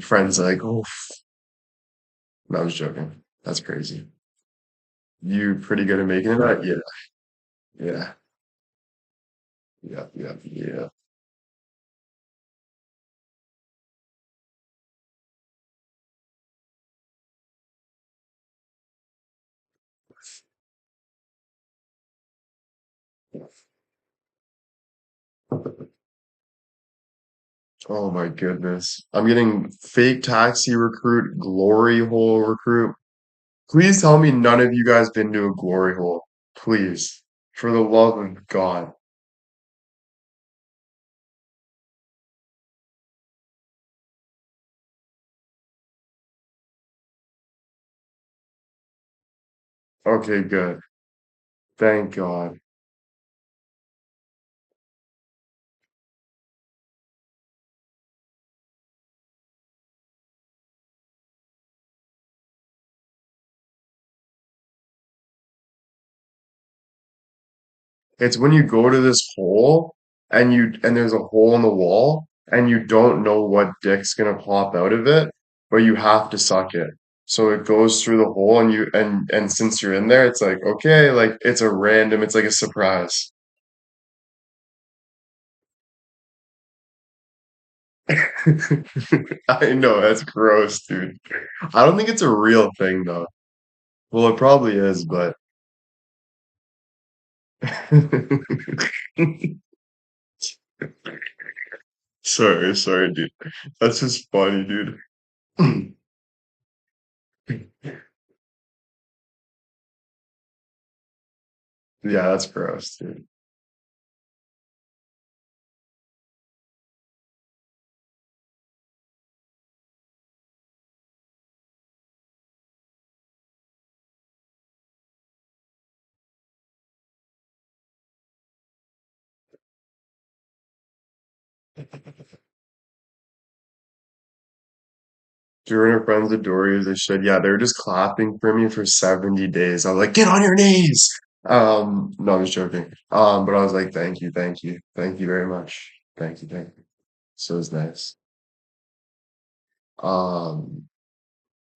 A: Friend's like, oh, no, I was joking. That's crazy. You pretty good at making it up? Yeah, yeah, yeah, yeah, yeah. Oh my goodness. I'm getting fake taxi recruit, glory hole recruit. Please tell me none of you guys been to a glory hole. Please. For the love of God. Okay, good. Thank God. It's when you go to this hole and there's a hole in the wall and you don't know what dick's gonna pop out of it, but you have to suck it. So it goes through the hole and and since you're in there, it's like, okay, like it's a random, it's like a surprise. I know, that's gross, dude. I don't think it's a real thing though. Well, it probably is, but sorry, dude. That's just funny, dude. Yeah, that's gross, dude. During her friends at Dory's, they said, yeah, they were just clapping for me for 70 days. I was like, get on your knees. No, I'm just joking. But I was like, thank you very much. Thank you. So it was nice. Um,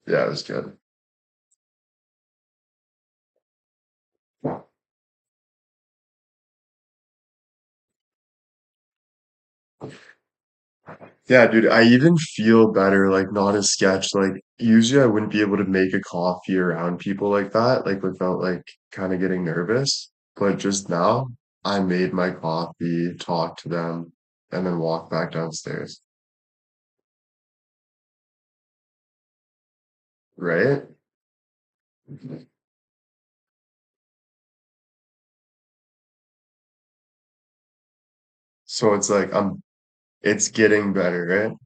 A: yeah, it was good. Yeah, dude, I even feel better, like not as sketch. Like usually I wouldn't be able to make a coffee around people like that, like without like kind of getting nervous. But just now, I made my coffee, talked to them, and then walked back downstairs. Right? So it's like it's getting better, right?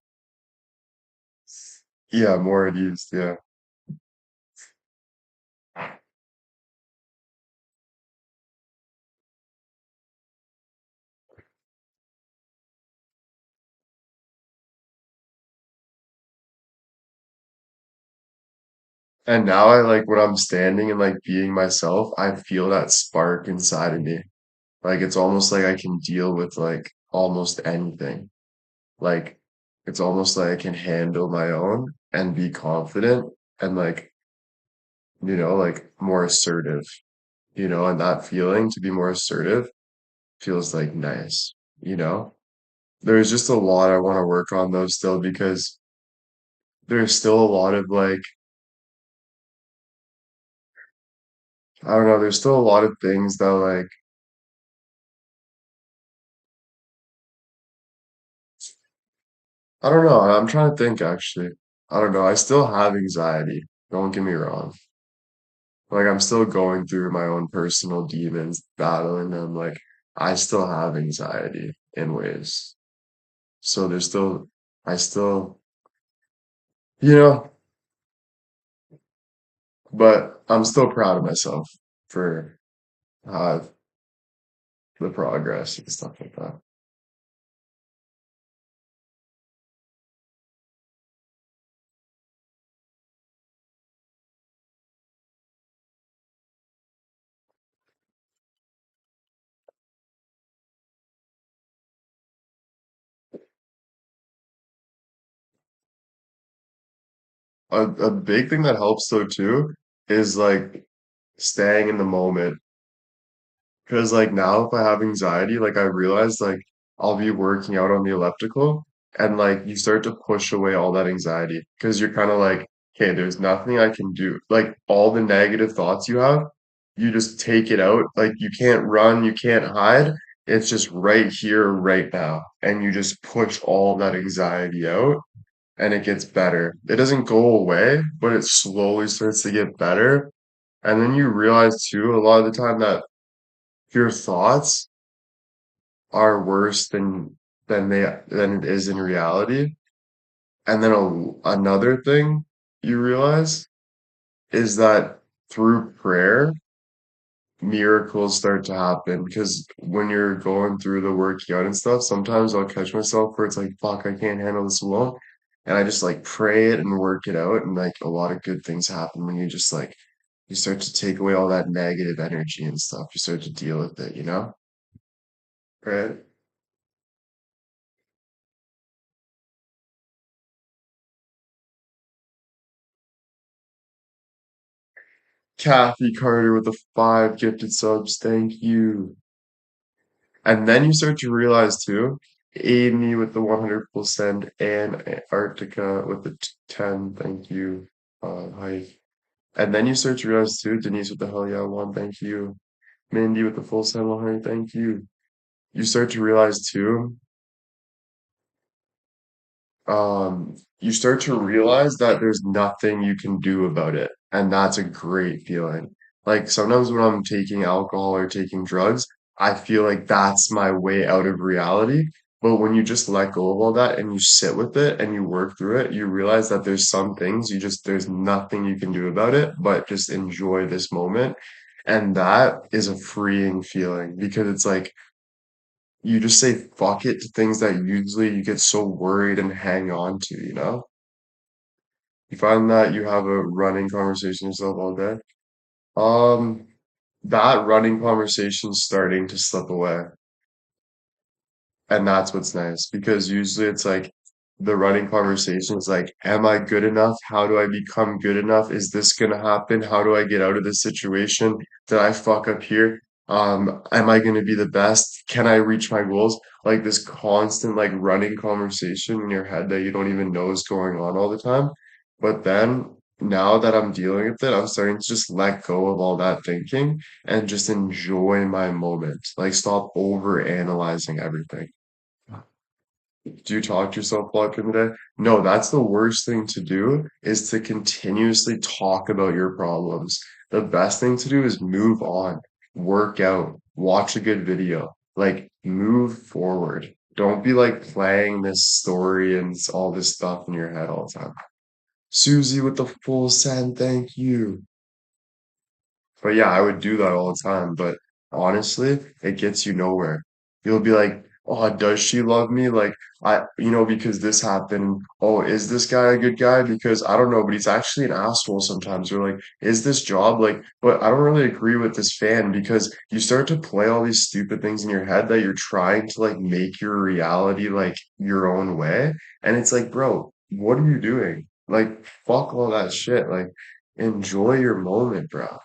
A: Yeah, more at ease, yeah. And now I like when I'm standing and like being myself, I feel that spark inside of me. Like it's almost like I can deal with like almost anything. Like it's almost like I can handle my own and be confident and like, like more assertive, and that feeling to be more assertive feels like nice. you know? There's just a lot I want to work on though still because there's still a lot of like, I don't know, there's still a lot of things that like, I don't know, I'm trying to think actually. I don't know, I still have anxiety. Don't get me wrong. Like I'm still going through my own personal demons, battling them. Like I still have anxiety in ways. So there's still, I still, you know, but I'm still proud of myself for uh, the progress and stuff like that. A big thing that helps though too is like staying in the moment. Because like now if I have anxiety, like I realize like I'll be working out on the elliptical and like you start to push away all that anxiety because you're kind of like, okay, there's nothing I can do. Like all the negative thoughts you have, you just take it out. Like you can't run, you can't hide. It's just right here, right now. And you just push all that anxiety out and it gets better. It doesn't go away, but it slowly starts to get better. And then you realize too, a lot of the time that your thoughts are worse than it is in reality. And then another thing you realize is that through prayer, miracles start to happen because when you're going through the working out and stuff, sometimes I'll catch myself where it's like, fuck, I can't handle this alone. And I just like pray it and work it out. And like a lot of good things happen when you just like, you start to take away all that negative energy and stuff. You start to deal with it, you know? Right? Kathy Carter with the 5 gifted subs. Thank you. And then you start to realize too, Amy with the 100% and Antarctica with the 10. Thank you. Hi. And then you start to realize too, Denise with the hell yeah one. Thank you. Mindy with the full 700. Thank you. You start to realize too you start to realize that there's nothing you can do about it. And that's a great feeling. Like sometimes when I'm taking alcohol or taking drugs, I feel like that's my way out of reality. But when you just let go of all that and you sit with it and you work through it, you realize that there's some things there's nothing you can do about it, but just enjoy this moment. And that is a freeing feeling because it's like, you just say fuck it to things that usually you get so worried and hang on to, you know? You find that you have a running conversation yourself all day? Um, that running conversation's starting to slip away. And that's what's nice because usually it's like the running conversation is like, am I good enough? How do I become good enough? Is this gonna happen? How do I get out of this situation? Did I fuck up here? Am I gonna be the best? Can I reach my goals? Like this constant like running conversation in your head that you don't even know is going on all the time. But then now that I'm dealing with it, I'm starting to just let go of all that thinking and just enjoy my moment. Like stop over analyzing everything. Do you talk to yourself a lot during the day? No, that's the worst thing to do is to continuously talk about your problems. The best thing to do is move on, work out, watch a good video, like move forward. Don't be like playing this story and all this stuff in your head all the time. Susie with the full send, thank you. But yeah, I would do that all the time. But honestly, it gets you nowhere. You'll be like, oh, does she love me? Like, because this happened. Oh, is this guy a good guy? Because I don't know, but he's actually an asshole sometimes. Or like, is this job like, but I don't really agree with this fan because you start to play all these stupid things in your head that you're trying to like make your reality like your own way. And it's like, bro, what are you doing? Like, fuck all that shit. Like, enjoy your moment, bro.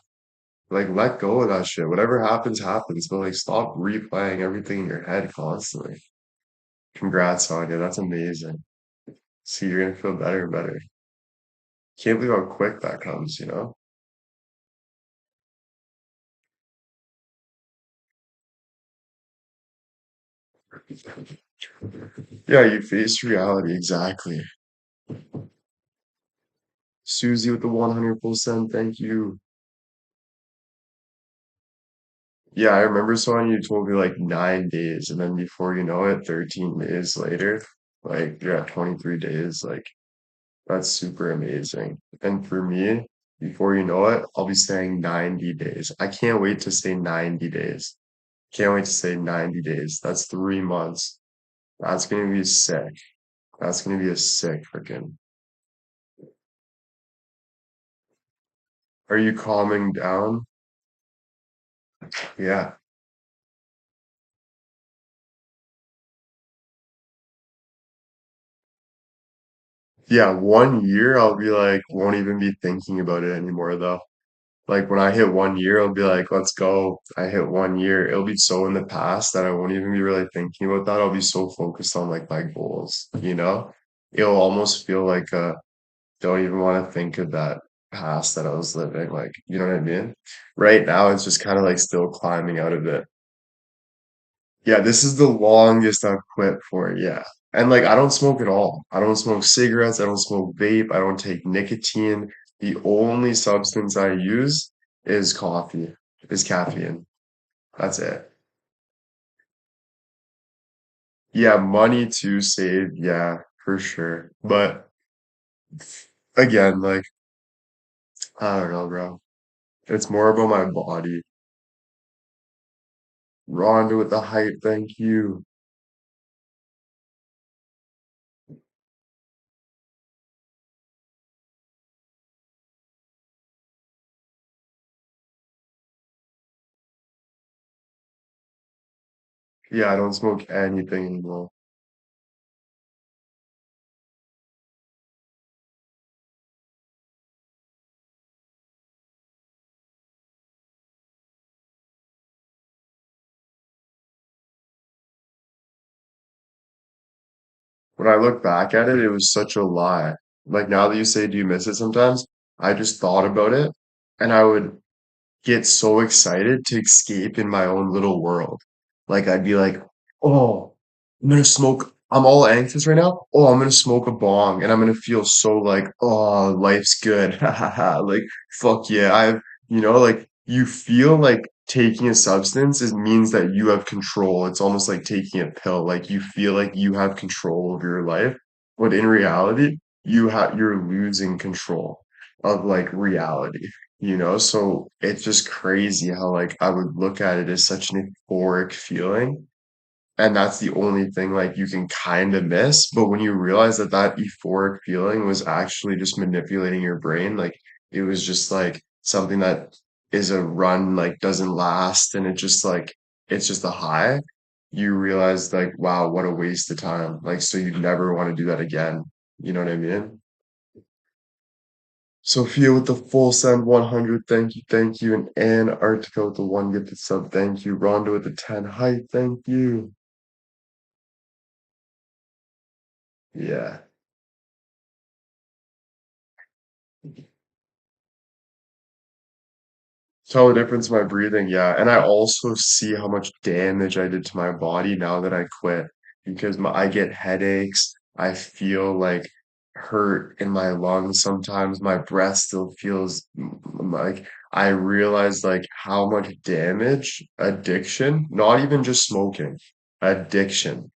A: Like, let go of that shit. Whatever happens, happens. But like, stop replaying everything in your head constantly. Congrats on you. That's amazing. See, you're gonna feel better and better. Can't believe how quick that comes, you know? Yeah, you face reality, exactly. Susie with the 100%, thank you. Yeah, I remember someone you told me like 9 days, and then before you know it, 13 days later, like you're at 23 days. Like, that's super amazing. And for me, before you know it, I'll be saying 90 days. I can't wait to say 90 days. Can't wait to say 90 days. That's 3 months. That's gonna be sick. That's gonna be a sick freaking. Are you calming down? Yeah. Yeah, 1 year I'll be like, won't even be thinking about it anymore though. Like when I hit 1 year, I'll be like, let's go. I hit 1 year. It'll be so in the past that I won't even be really thinking about that. I'll be so focused on like my goals, you know? It'll almost feel like don't even want to think of that past that I was living. Like, you know what I mean? Right now it's just kind of like still climbing out of it. Yeah, this is the longest I've quit for, yeah. And like I don't smoke at all. I don't smoke cigarettes, I don't smoke vape, I don't take nicotine. The only substance I use is coffee, is caffeine. That's it. Yeah, money to save, yeah, for sure. But again, like I don't know, bro. It's more about my body. Rhonda with the hype, thank you. Yeah, I don't smoke anything anymore. When I look back at it, it was such a lie. Like now that you say, do you miss it sometimes? I just thought about it and I would get so excited to escape in my own little world. Like I'd be like, oh, I'm gonna smoke. I'm all anxious right now. Oh, I'm gonna smoke a bong and I'm gonna feel so like, oh, life's good. Ha ha ha. Like, fuck yeah. Like you feel like taking a substance is means that you have control. It's almost like taking a pill. Like you feel like you have control over your life. But in reality, you're losing control of like reality, so it's just crazy how like I would look at it as such an euphoric feeling, and that's the only thing like you can kind of miss. But when you realize that that euphoric feeling was actually just manipulating your brain, like it was just like something that is a run, like doesn't last, and it's just a high. You realize like, wow, what a waste of time. Like, so you'd never want to do that again. You know what I mean? Sophia with the full send 100, thank you, thank you. And Antarctica with the one gifted sub, thank you. Rhonda with the 10, hi, thank you. Yeah. Tell the difference in my breathing, yeah. And I also see how much damage I did to my body now that I quit because I get headaches. I feel like hurt in my lungs sometimes. My breath still feels like I realized like how much damage addiction, not even just smoking, addiction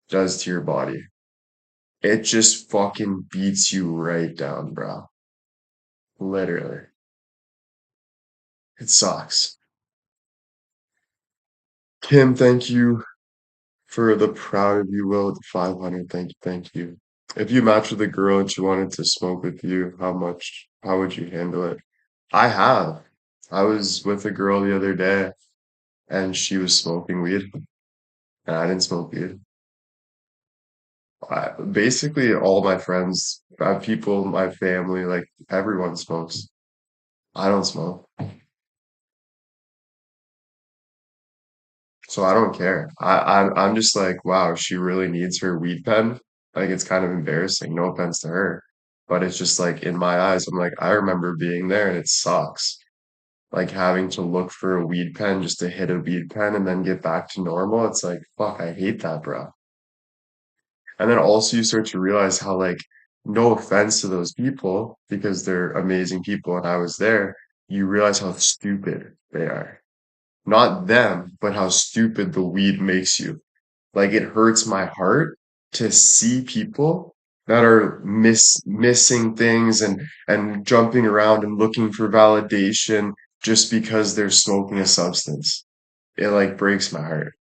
A: does to your body. It just fucking beats you right down, bro. Literally. It sucks. Kim, thank you for the proud of you, Will, the 500. Thank you, thank you. If you matched with a girl and she wanted to smoke with you, how would you handle it? I have. I was with a girl the other day and she was smoking weed and I didn't smoke weed. Basically, all my friends, people, my family, like everyone smokes. I don't smoke. So I don't care. I'm just like, wow, she really needs her weed pen. Like it's kind of embarrassing. No offense to her, but it's just like in my eyes, I'm like, I remember being there and it sucks. Like having to look for a weed pen just to hit a weed pen and then get back to normal. It's like, fuck, I hate that, bro. And then also you start to realize how like, no offense to those people because they're amazing people and I was there, you realize how stupid they are. Not them, but how stupid the weed makes you. Like it hurts my heart to see people that are missing things and jumping around and looking for validation just because they're smoking a substance. It like breaks my heart.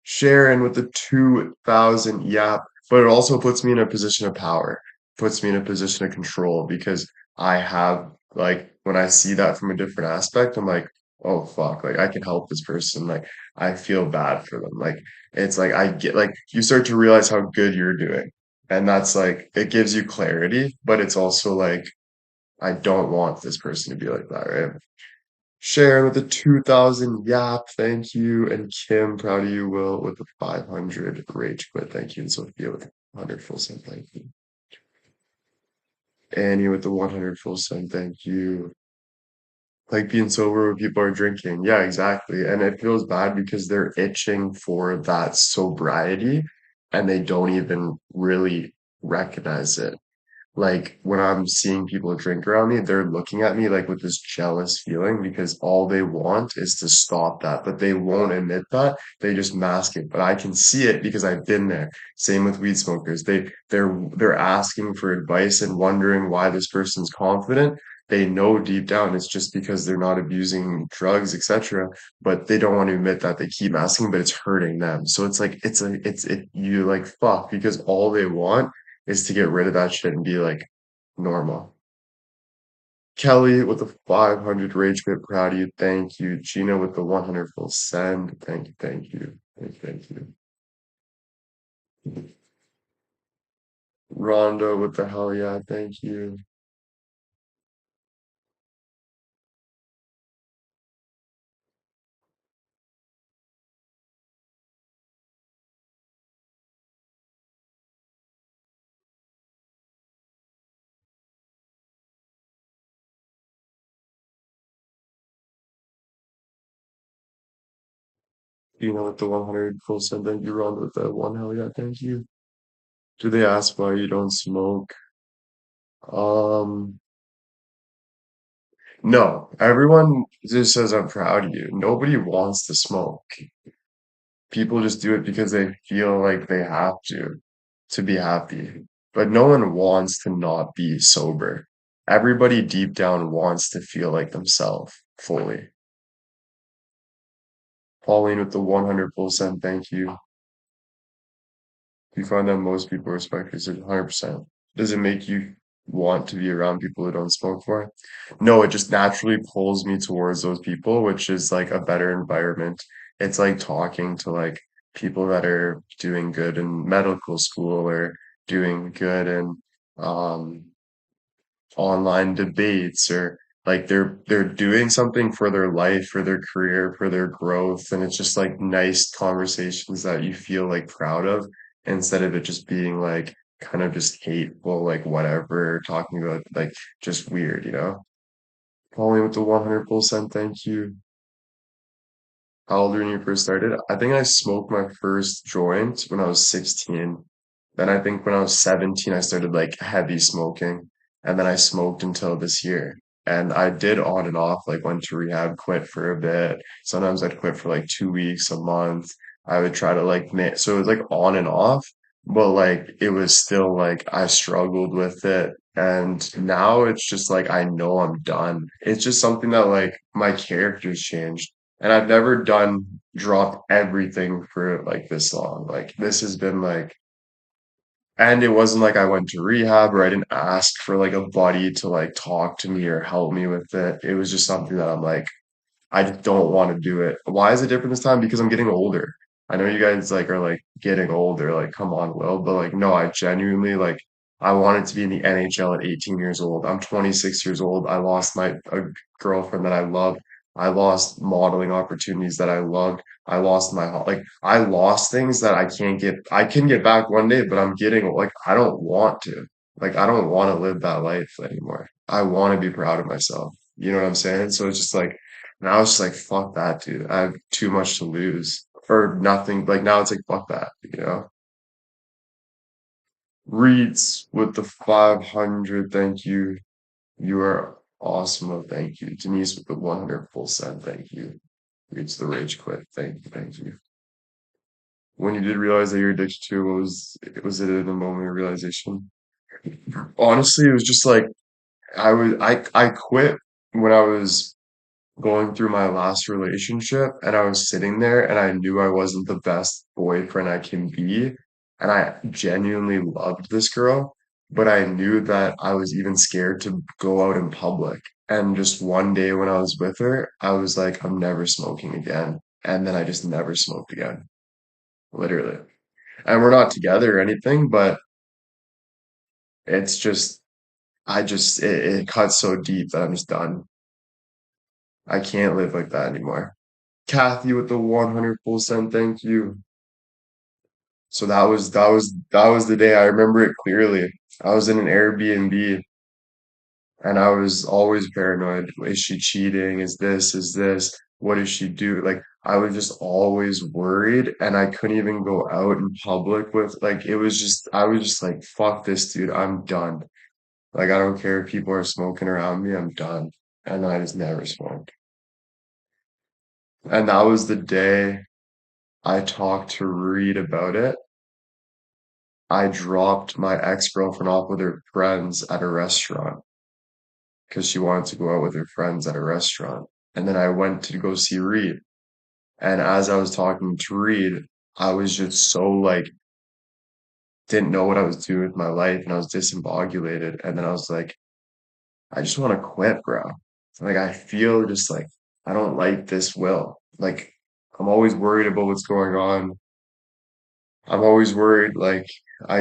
A: Sharon with the 2000, yeah, but it also puts me in a position of power, puts me in a position of control because I have like when I see that from a different aspect, I'm like, oh fuck, like I can help this person. Like I feel bad for them. Like it's like I get like you start to realize how good you're doing. And that's like it gives you clarity, but it's also like I don't want this person to be like that, right? Sharon with the 2000 Yap, thank you. And Kim, proud of you, Will, with the 500 Rage Quit, thank you. And Sophia with the 100 full send, thank you. Annie with the 100 full send, thank you. Like being sober when people are drinking. Yeah, exactly. And it feels bad because they're itching for that sobriety and they don't even really recognize it. Like when I'm seeing people drink around me, they're looking at me like with this jealous feeling because all they want is to stop that, but they won't admit that. They just mask it. But I can see it because I've been there. Same with weed smokers. They're asking for advice and wondering why this person's confident. They know deep down it's just because they're not abusing drugs, etc. But they don't want to admit that. They keep asking, but it's hurting them. So it's like it's it you like fuck because all they want is to get rid of that shit and be like normal. Kelly with the 500 rage quit, proud of you, thank you. Gina with the 100 full send, thank you, thank you, thank you. Rhonda with the hell yeah, thank you. Gina with the 100 full send, thank you. Rhonda with the one hell yeah, thank you. Do they ask why you don't smoke? Um, no, everyone just says I'm proud of you. Nobody wants to smoke. People just do it because they feel like they have to be happy. But no one wants to not be sober. Everybody deep down wants to feel like themselves fully. Pauline with the 100 full send, thank you. You find that most people respect you, so 100%. Does it make you want to be around people who don't smoke for? No, it just naturally pulls me towards those people, which is like a better environment. It's like talking to like people that are doing good in medical school or doing good in um online debates or like they're doing something for their life, for their career, for their growth, and it's just like nice conversations that you feel like proud of instead of it just being like kind of just hateful, like whatever, talking about like just weird, you know? Pauline with the 100%, thank you. How old were you when you first started? I think I smoked my first joint when I was 16. Then I think when I was 17, I started like heavy smoking. And then I smoked until this year. And I did on and off, like went to rehab, quit for a bit. Sometimes I'd quit for like 2 weeks, a month. I would try to like so it was like on and off, but like it was still like I struggled with it. And now it's just like I know I'm done. It's just something that like my character's changed. And I've never done drop everything for like this long. Like this has been like, and it wasn't like I went to rehab or I didn't ask for like a buddy to like talk to me or help me with it. It was just something that I'm like, I just don't want to do it. Why is it different this time? Because I'm getting older. I know you guys like are like getting older, like come on, Will, but like no, I genuinely like I wanted to be in the NHL at 18 years old. I'm 26 years old. I lost my a girlfriend that I love I lost modeling opportunities that I loved. I lost like I lost things that I can get back one day, but I'm getting like I don't want to. Like I don't want to live that life anymore. I want to be proud of myself. You know what I'm saying? So it's just like now it's just like fuck that, dude. I have too much to lose or nothing. Like now it's like fuck that, you know? Reeds with the 500, thank you. You are awesome. Oh, thank you. Denise with the 100 full send, thank you. Reads the rage quit, thank you, thank you. When you did realize that you're addicted to it, was it in a moment of realization? Honestly, it was just like I quit when I was going through my last relationship and I was sitting there and I knew I wasn't the best boyfriend I can be. And I genuinely loved this girl, but I knew that I was even scared to go out in public. And just one day when I was with her, I was like, I'm never smoking again. And then I just never smoked again, literally. And we're not together or anything, but it's just, it cuts so deep that I'm just done. I can't live like that anymore. Kathy with the 100 full send, thank you. So that was the day I remember it clearly. I was in an Airbnb and I was always paranoid. Is she cheating? Is this? What does she do? Like I was just always worried and I couldn't even go out in public with like it was just I was just like, fuck this dude, I'm done. Like I don't care if people are smoking around me, I'm done. And I just never smoked. And that was the day I talked to Reed about it. I dropped my ex-girlfriend off with her friends at a restaurant because she wanted to go out with her friends at a restaurant. And then I went to go see Reed. And as I was talking to Reed, I was just so like, didn't know what I was doing with my life and I was disembobulated. And then I was like, I just want to quit, bro. Like, I feel just like, I don't like this will. Like, I'm always worried about what's going on. I'm always worried, like, I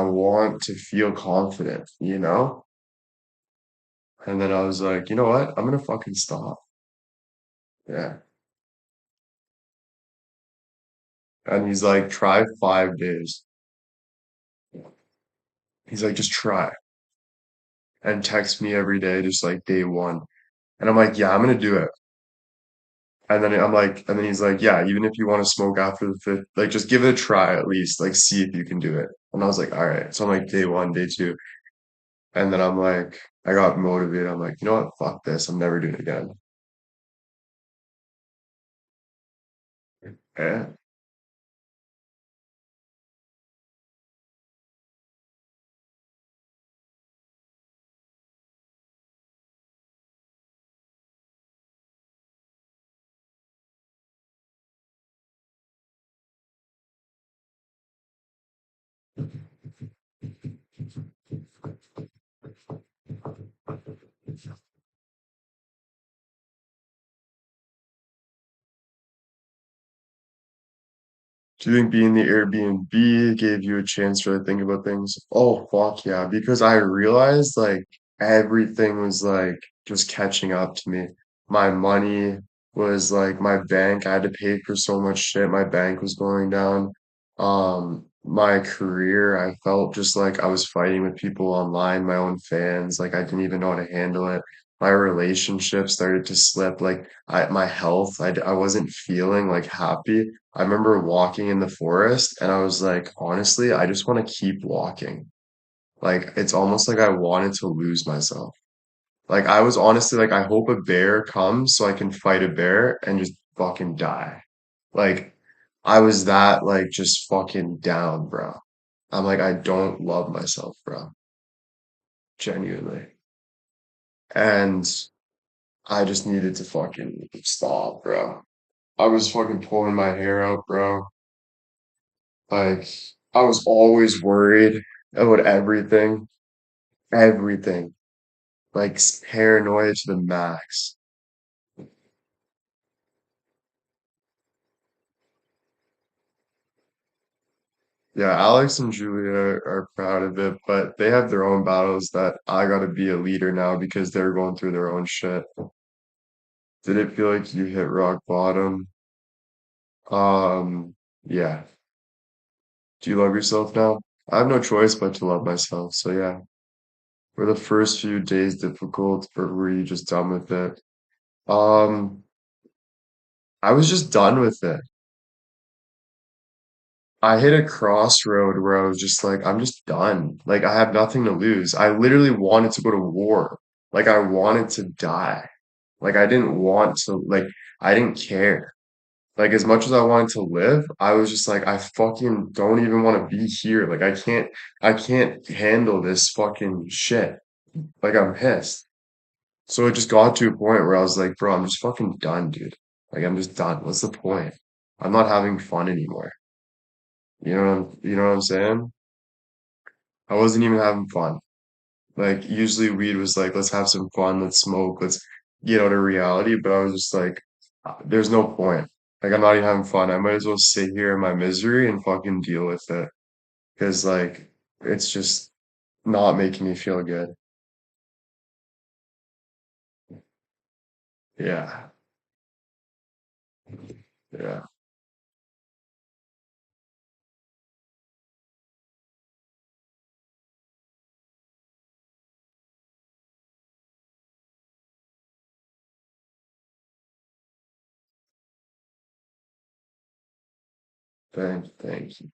A: want to feel confident, you know? And then I was like, you know what? I'm gonna fucking stop. Yeah. And he's like, try 5 days. He's like, just try and text me every day, just like day one. And I'm like, yeah, I'm gonna do it. And then he's like, yeah, even if you want to smoke after the fifth, like just give it a try at least, like see if you can do it. And I was like, all right. So I'm like day one, day two. And then I'm like, I got motivated. I'm like, you know what? Fuck this. I'm never doing it again. Yeah. Do you think being the Airbnb gave you a chance to really think about things? Oh, fuck yeah. Because I realized like everything was like just catching up to me. My money was like my bank, I had to pay for so much shit. My bank was going down. My career, I felt just like I was fighting with people online, my own fans. Like I didn't even know how to handle it. My relationship started to slip. Like my health, I wasn't feeling like happy. I remember walking in the forest and I was like, honestly, I just want to keep walking. Like, it's almost like I wanted to lose myself. Like, I was honestly like, I hope a bear comes so I can fight a bear and just fucking die. Like, I was that, like, just fucking down, bro. I'm like, I don't love myself, bro. Genuinely. And I just needed to fucking stop, bro. I was fucking pulling my hair out, bro. Like, I was always worried about everything, everything, like paranoia to the max. Yeah, Alex and Julia are proud of it, but they have their own battles that I gotta be a leader now because they're going through their own shit. Did it feel like you hit rock bottom? Um, yeah. Do you love yourself now? I have no choice but to love myself. So yeah. Were the first few days difficult or were you just done with it? Um, I was just done with it. I hit a crossroad where I was just like, I'm just done. Like I have nothing to lose. I literally wanted to go to war. Like I wanted to die. Like I didn't want to I didn't care. Like as much as I wanted to live, I was just like, I fucking don't even want to be here. Like I can't handle this fucking shit. Like I'm pissed. So it just got to a point where I was like, bro, I'm just fucking done, dude. Like I'm just done. What's the point? I'm not having fun anymore. You know what I'm saying? I wasn't even having fun. Like usually weed was like, let's have some fun, let's smoke, let's get out of reality. But I was just like, there's no point. Like I'm not even having fun. I might as well sit here in my misery and fucking deal with it. Because like it's just not making me feel good. Yeah. Yeah. Thank you.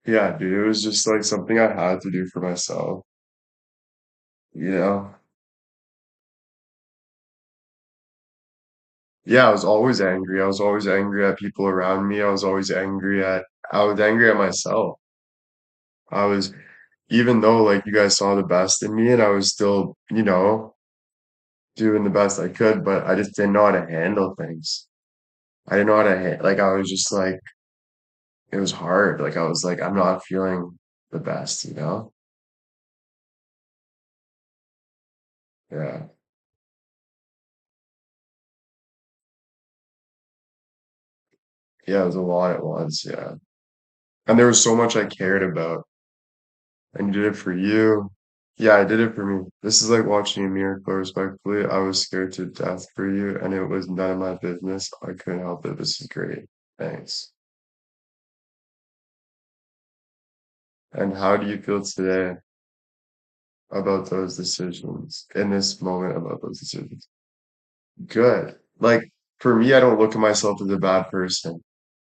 A: Yeah, dude, it was just like something I had to do for myself, you know? Yeah, I was always angry. I was always angry at people around me. I was angry at myself. I was, even though like you guys saw the best in me and I was still, doing the best I could, but I just didn't know how to handle things. I didn't know how to, like, I was just like, it was hard. Like, I was like, I'm not feeling the best, you know? Yeah. Yeah, it was a lot at once. Yeah. And there was so much I cared about. And you did it for you. Yeah, I did it for me. This is like watching a miracle, respectfully. I was scared to death for you, and it was none of my business. I couldn't help it. This is great. Thanks. And how do you feel today about those decisions, in this moment about those decisions? Good. Like, for me, I don't look at myself as a bad person.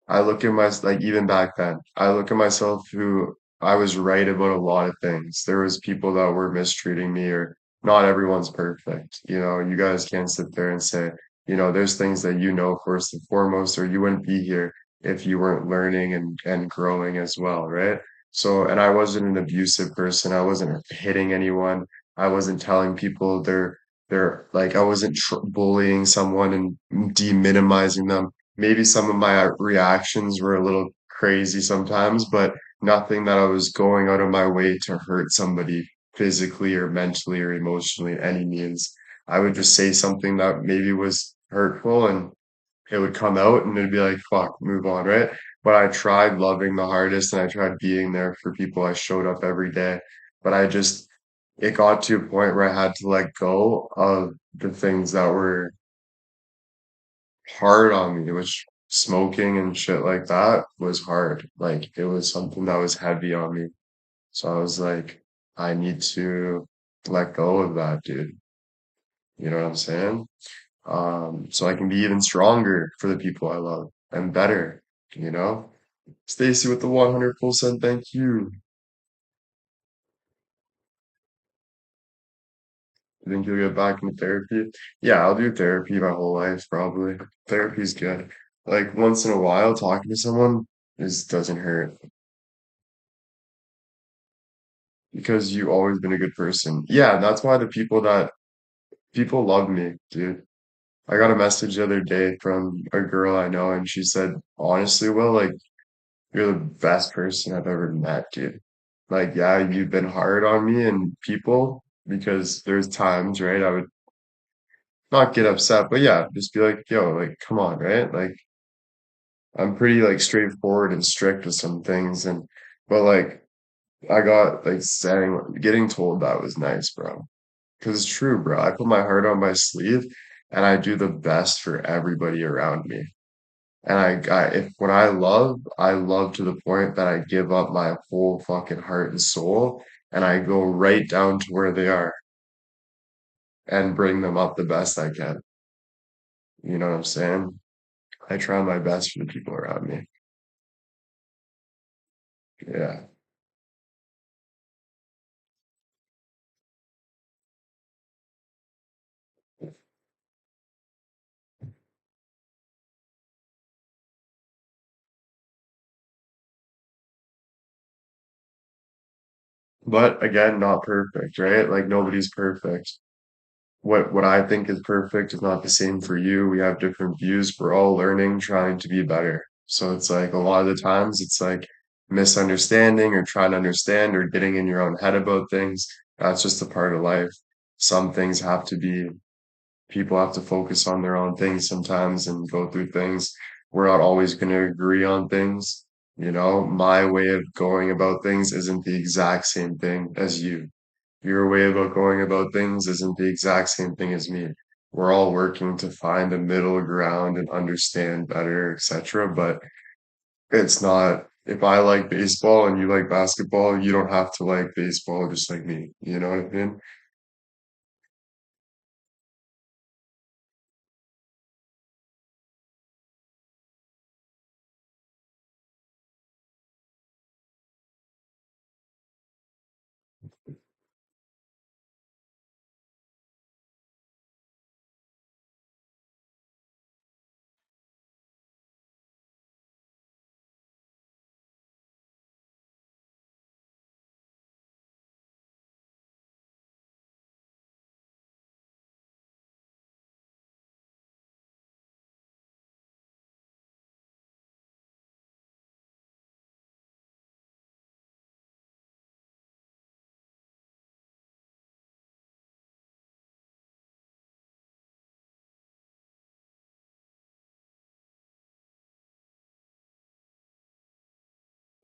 A: I look at my like even back then, I look at myself who I was right about a lot of things. There was people that were mistreating me or not everyone's perfect. You guys can't sit there and say, there's things that first and foremost, or you wouldn't be here if you weren't learning and growing as well, right? So, and I wasn't an abusive person. I wasn't hitting anyone. I wasn't telling people they're like I wasn't bullying someone and deminimizing them. Maybe some of my reactions were a little crazy sometimes, but nothing that I was going out of my way to hurt somebody physically or mentally or emotionally in any means. I would just say something that maybe was hurtful and it would come out and it'd be like, fuck, move on, right? But I tried loving the hardest and I tried being there for people. I showed up every day, but it got to a point where I had to let go of the things that were hard on me, which smoking and shit like that was hard. Like it was something that was heavy on me. So I was like, I need to let go of that, dude. You know what I'm saying? So I can be even stronger for the people I love and better, you know? Stacy with the 100% thank you. You think you'll get back into therapy? Yeah, I'll do therapy my whole life, probably. Therapy's good. Like once in a while, talking to someone is doesn't hurt because you've always been a good person. Yeah, that's why the people love me, dude. I got a message the other day from a girl I know, and she said, honestly, Will, like, you're the best person I've ever met, dude. Like, yeah, you've been hard on me and people because there's times, right? I would not get upset, but yeah, just be like, yo, like, come on, right? Like, I'm pretty like straightforward and strict with some things, and But like I got like saying getting told that was nice, bro. Because it's true, bro. I put my heart on my sleeve and I do the best for everybody around me. And if when I love to the point that I give up my whole fucking heart and soul and I go right down to where they are and bring them up the best I can. You know what I'm saying? I try my best for the people around me. Yeah. But again, not perfect, right? Like nobody's perfect. What I think is perfect is not the same for you. We have different views. We're all learning, trying to be better. So it's like a lot of the times it's like misunderstanding or trying to understand or getting in your own head about things. That's just a part of life. Some things have to be, people have to focus on their own things sometimes and go through things. We're not always going to agree on things. You know, my way of going about things isn't the exact same thing as you. Your way about going about things isn't the exact same thing as me. We're all working to find a middle ground and understand better, etc. But it's not, if I like baseball and you like basketball, you don't have to like baseball just like me. You know what I mean?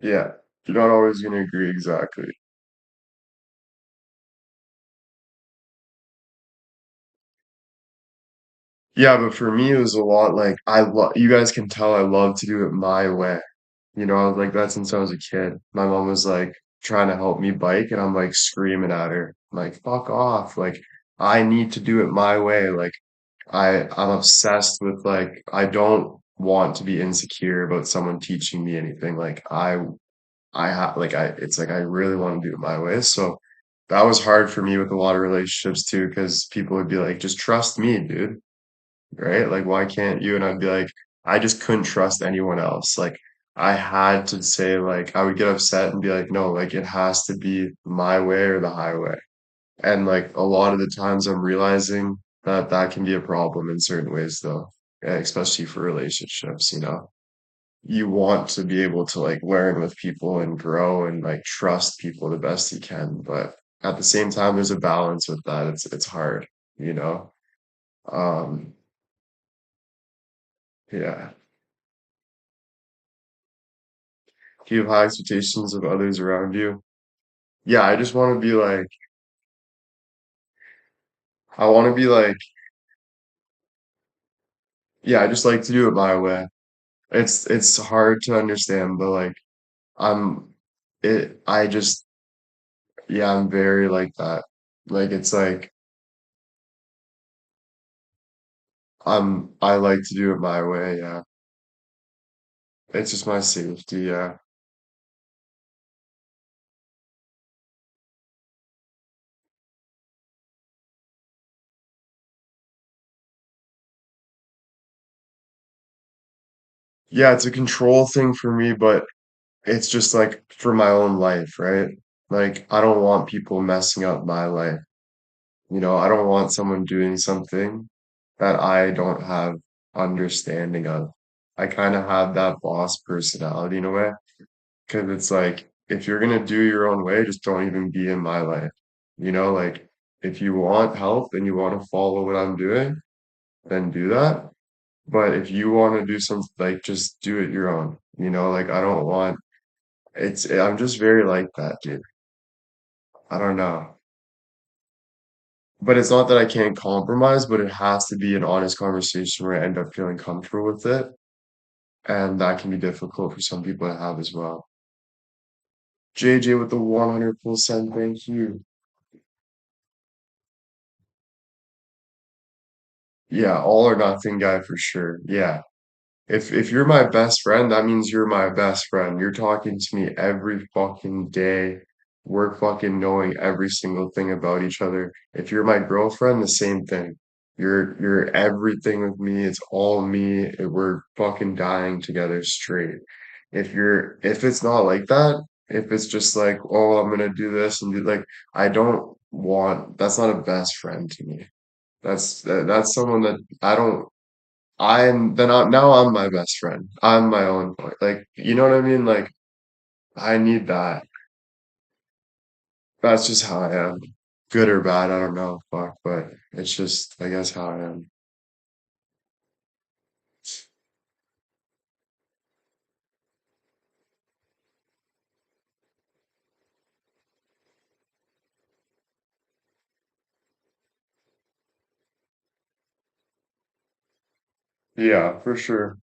A: Yeah. You're not always going to agree exactly. Yeah, but for me, it was a lot like you guys can tell I love to do it my way. You know, I was like that since I was a kid. My mom was like trying to help me bike, and I'm like screaming at her, like, fuck off. Like, I need to do it my way. Like, I'm obsessed with like, I don't want to be insecure about someone teaching me anything. Like, it's like I really want to do it my way. So that was hard for me with a lot of relationships too, because people would be like, just trust me, dude, right? Like, why can't you? And I'd be like, I just couldn't trust anyone else. Like, I had to say, like, I would get upset and be like, no, like, it has to be my way or the highway. And like, a lot of the times I'm realizing that that can be a problem in certain ways, though, especially for relationships, you know? You want to be able to like learn with people and grow and like trust people the best you can. But at the same time, there's a balance with that. It's hard, you know? Um, yeah. Do you have high expectations of others around you? Yeah, I just want to be like, I want to be like, yeah, I just like to do it my way. It's hard to understand, but like I'm I just yeah, I'm very like that. Like it's like I like to do it my way, yeah. It's just my safety, yeah. Yeah, it's a control thing for me, but it's just like for my own life, right? Like I don't want people messing up my life. You know, I don't want someone doing something that I don't have understanding of. I kind of have that boss personality in a way, because it's like if you're gonna do your own way, just don't even be in my life. You know, like if you want help and you want to follow what I'm doing, then do that. But if you want to do something, like just do it your own. You know, like I don't want I'm just very like that, dude. I don't know. But it's not that I can't compromise, but it has to be an honest conversation where I end up feeling comfortable with it. And that can be difficult for some people to have as well. JJ with the 100%, thank you. Yeah, all or nothing guy for sure. Yeah. If you're my best friend, that means you're my best friend. You're talking to me every fucking day. We're fucking knowing every single thing about each other. If you're my girlfriend, the same thing. You're everything with me. It's all me. We're fucking dying together straight. If it's not like that, if it's just like, oh, I'm gonna do this and do like, I don't want, that's not a best friend to me. That's someone that I don't now I'm my best friend. I'm my own boy. Like, you know what I mean? Like, I need that. That's just how I am. Good or bad, I don't know. Fuck, but it's just, I guess, how I am. Yeah, for sure.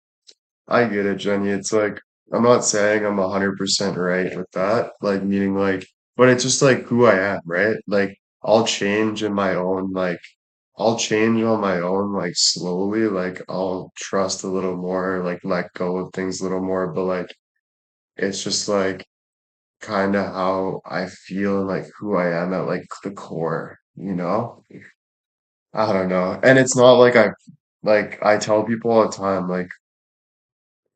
A: I get it, Jenny. It's like, I'm not saying I'm 100% right with that. Like, meaning like, but it's just like who I am, right? Like, I'll change in my own, like, I'll change on my own, like, slowly. Like, I'll trust a little more, like, let go of things a little more. But, like, it's just like kind of how I feel and like who I am at like the core, you know? I don't know. And it's not like I tell people all the time, like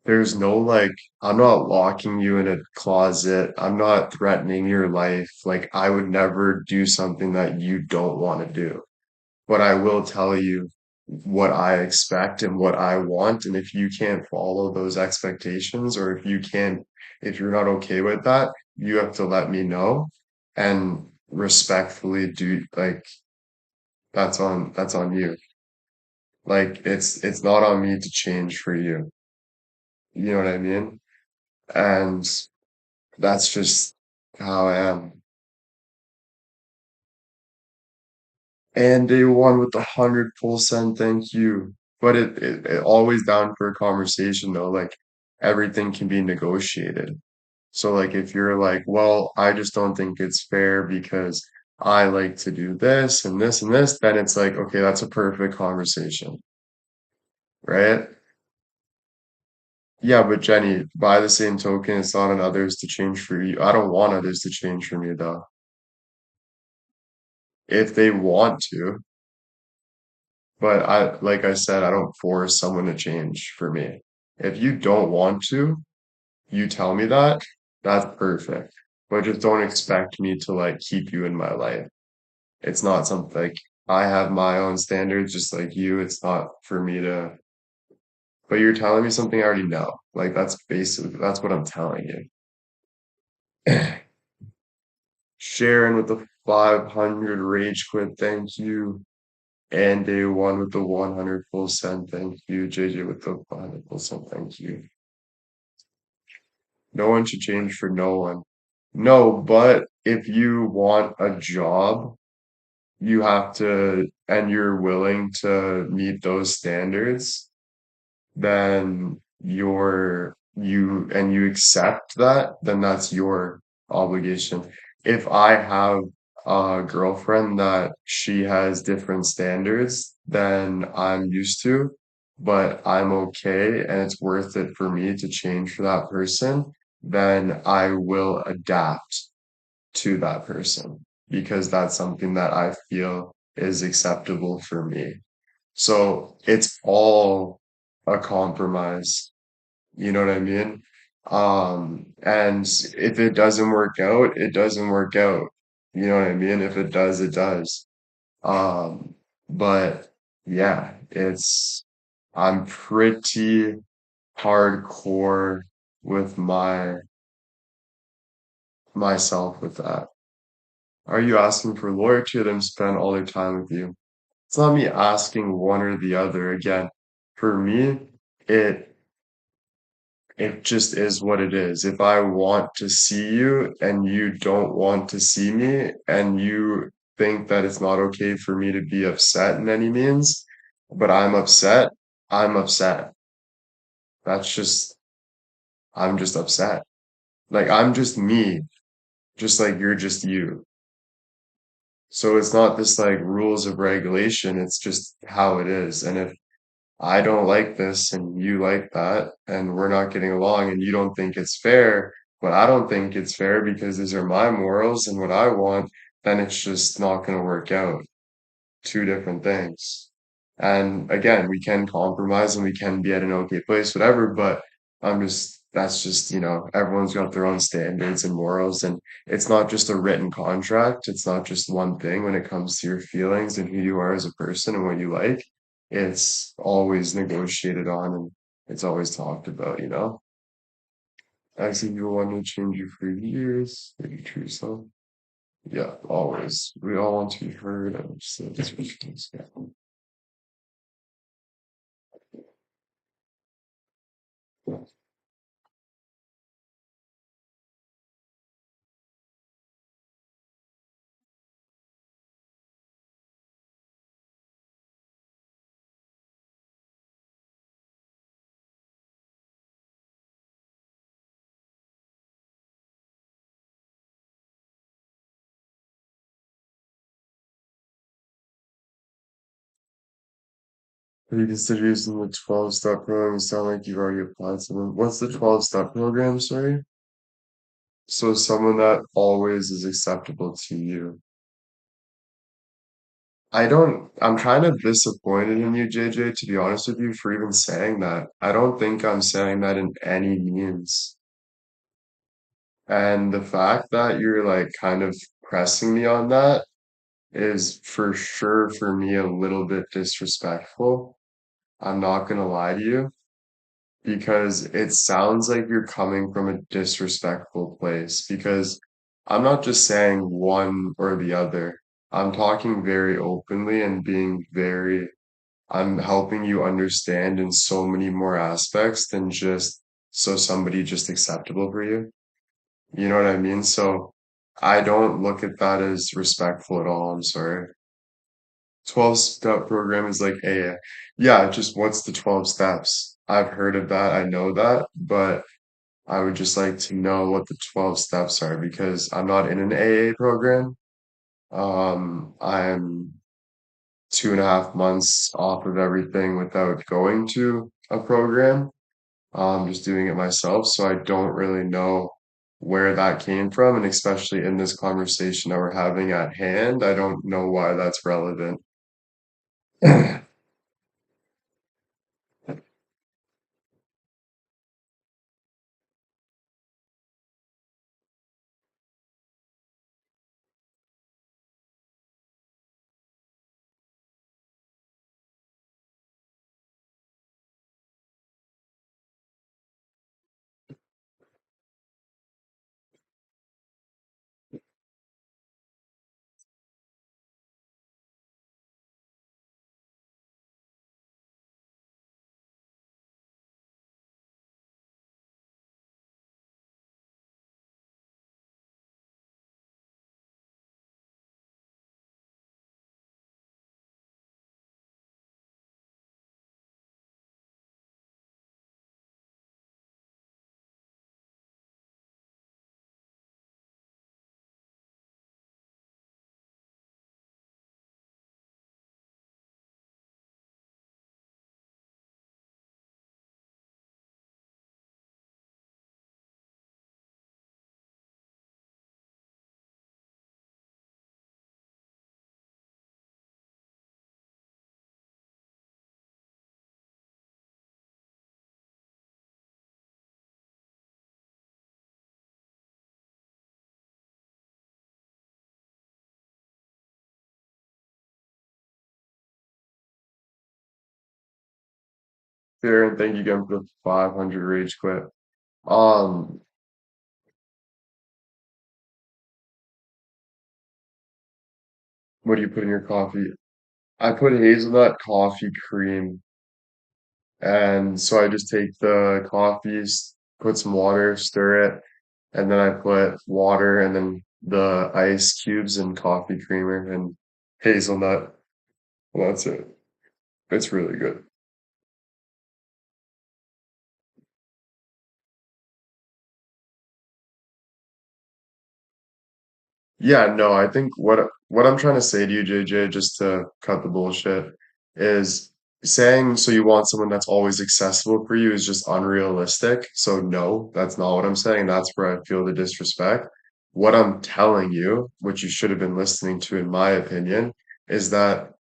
A: there's no like I'm not locking you in a closet. I'm not threatening your life. Like I would never do something that you don't want to do. But I will tell you what I expect and what I want. And if you can't follow those expectations, or if you're not okay with that, you have to let me know and respectfully do like that's on you. Like it's not on me to change for you. You know what I mean? And that's just how I am. And day one with the 100%, thank you. But it always down for a conversation though, like everything can be negotiated. So like if you're like, well, I just don't think it's fair because I like to do this and this and this, then it's like, okay, that's a perfect conversation, right? Yeah, but Jenny, by the same token, it's not on others to change for you. I don't want others to change for me though. If they want to, but like I said, I don't force someone to change for me. If you don't want to, you tell me that, that's perfect. But just don't expect me to like keep you in my life. It's not something like I have my own standards just like you. It's not for me to, but you're telling me something I already know. Like that's what I'm telling you. Sharon with the 500 rage quit, thank you. And day one with the 100 full send, thank you. JJ with the 100 full send, thank you. No one should change for no one. No, but if you want a job, you have to, and you're willing to meet those standards, then you accept that, then that's your obligation. If I have a girlfriend that she has different standards than I'm used to, but I'm okay and it's worth it for me to change for that person, then I will adapt to that person because that's something that I feel is acceptable for me. So it's all a compromise. You know what I mean? And if it doesn't work out, it doesn't work out. You know what I mean? If it does, it does. But yeah, I'm pretty hardcore with myself with that. Are you asking for loyalty or them spend all their time with you? It's not me asking one or the other. Again, for me, it it just is what it is. If I want to see you and you don't want to see me and you think that it's not okay for me to be upset in any means, but I'm upset. That's just, I'm just upset. Like I'm just me, just like you're just you. So it's not this like rules of regulation, it's just how it is. And if I don't like this and you like that, and we're not getting along, and you don't think it's fair, but I don't think it's fair because these are my morals and what I want, then it's just not going to work out. Two different things. And again, we can compromise and we can be at an okay place, whatever, but that's just, everyone's got their own standards and morals, and it's not just a written contract. It's not just one thing when it comes to your feelings and who you are as a person and what you like. It's always negotiated on and it's always talked about. I see people want to change you for years, maybe true yourself. Yeah, always. We all want to be heard and just yeah. Have you considered using the 12-step program? You sound like you've already applied to them. What's the 12-step program, sorry? So someone that always is acceptable to you. I'm kind of disappointed in you, JJ, to be honest with you, for even saying that. I don't think I'm saying that in any means. And the fact that you're like kind of pressing me on that is for sure for me a little bit disrespectful. I'm not gonna lie to you. Because it sounds like you're coming from a disrespectful place. Because I'm not just saying one or the other. I'm talking very openly and I'm helping you understand in so many more aspects than just so somebody just acceptable for you. You know what I mean? So I don't look at that as respectful at all. I'm sorry. 12-step program is like a, yeah, just what's the 12 steps? I've heard of that. I know that, but I would just like to know what the 12 steps are because I'm not in an AA program. I'm 2.5 months off of everything without going to a program. Just doing it myself. So I don't really know where that came from. And especially in this conversation that we're having at hand, I don't know why that's relevant. Fair, and thank you again for the 500 rage quit. Um, what do you put in your coffee? I put hazelnut coffee cream, and so I just take the coffees. put some water, stir it, and then I put water and then the ice cubes and coffee creamer and hazelnut. And that's it. It's really good. Yeah, no, I think what I'm trying to say to you, JJ, just to cut the bullshit, is saying so you want someone that's always accessible for you is just unrealistic. So no, that's not what I'm saying. That's where I feel the disrespect. What I'm telling you, which you should have been listening to, in my opinion, is that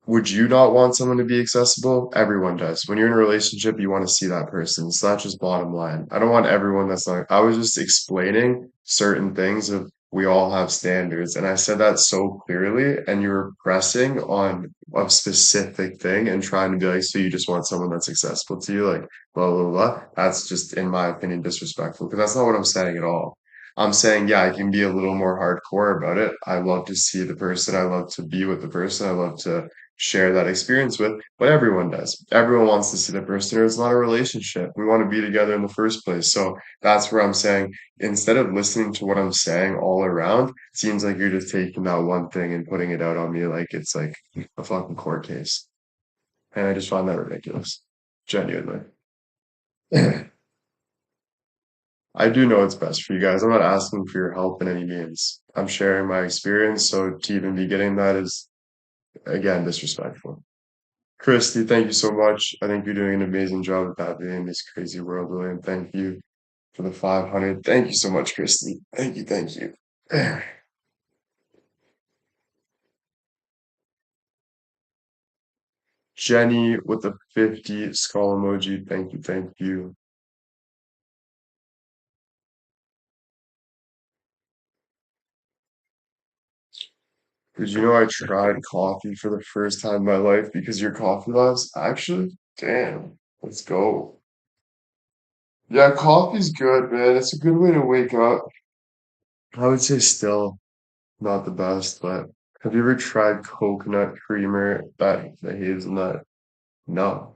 A: would you not want someone to be accessible? Everyone does. When you're in a relationship, you want to see that person. So that's just bottom line. I don't want everyone that's not. I was just explaining certain things of we all have standards. And I said that so clearly, and you were pressing on a specific thing and trying to be like, so you just want someone that's accessible to you, like blah, blah, blah. That's just, in my opinion, disrespectful because that's not what I'm saying at all. I'm saying, yeah, I can be a little more hardcore about it. I love to see the person. I love to be with the person. I love to share that experience with, but everyone does. Everyone wants to see the person, or it's not a relationship. We want to be together in the first place. So that's where I'm saying, instead of listening to what I'm saying all around, it seems like you're just taking that one thing and putting it out on me like it's like a fucking court case. And I just find that ridiculous. Genuinely. I do know what's best for you guys. I'm not asking for your help in any means. I'm sharing my experience, so to even be getting that is, again, disrespectful. Christy, thank you so much. I think you're doing an amazing job of navigating this crazy world, William. Thank you for the 500. Thank you so much, Christy. Thank you, thank you. Jenny with the 50 skull emoji. Thank you, thank you. Did you know I tried coffee for the first time in my life because your coffee loves? Actually, damn. Let's go. Yeah, coffee's good, man. It's a good way to wake up. I would say still not the best, but have you ever tried coconut creamer, that the hazelnut? No.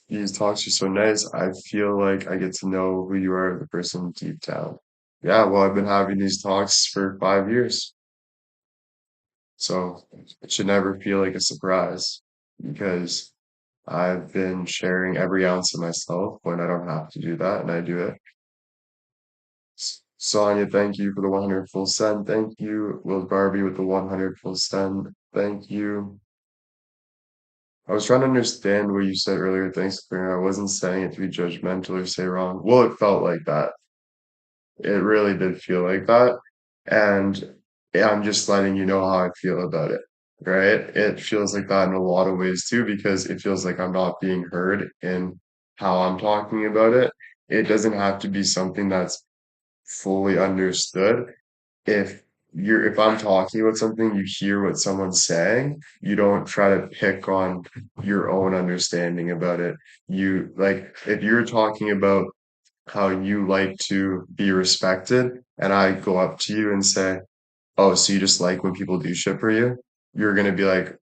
A: These talks are so nice. I feel like I get to know who you are, the person deep down. Yeah, well, I've been having these talks for 5 years, so it should never feel like a surprise because I've been sharing every ounce of myself when I don't have to do that, and I do it. Sonia, thank you for the 100 full send. Thank you. Will Barbie with the 100 full send. Thank you. I was trying to understand what you said earlier. Thanks, Claire. I wasn't saying it to be judgmental or say wrong. Well, it felt like that. It really did feel like that. And I'm just letting you know how I feel about it, right? It feels like that in a lot of ways too, because it feels like I'm not being heard in how I'm talking about it. It doesn't have to be something that's fully understood. If I'm talking about something, you hear what someone's saying, you don't try to pick on your own understanding about it. You like if you're talking about how you like to be respected, and I go up to you and say, "Oh, so you just like when people do shit for you?" You're gonna be like,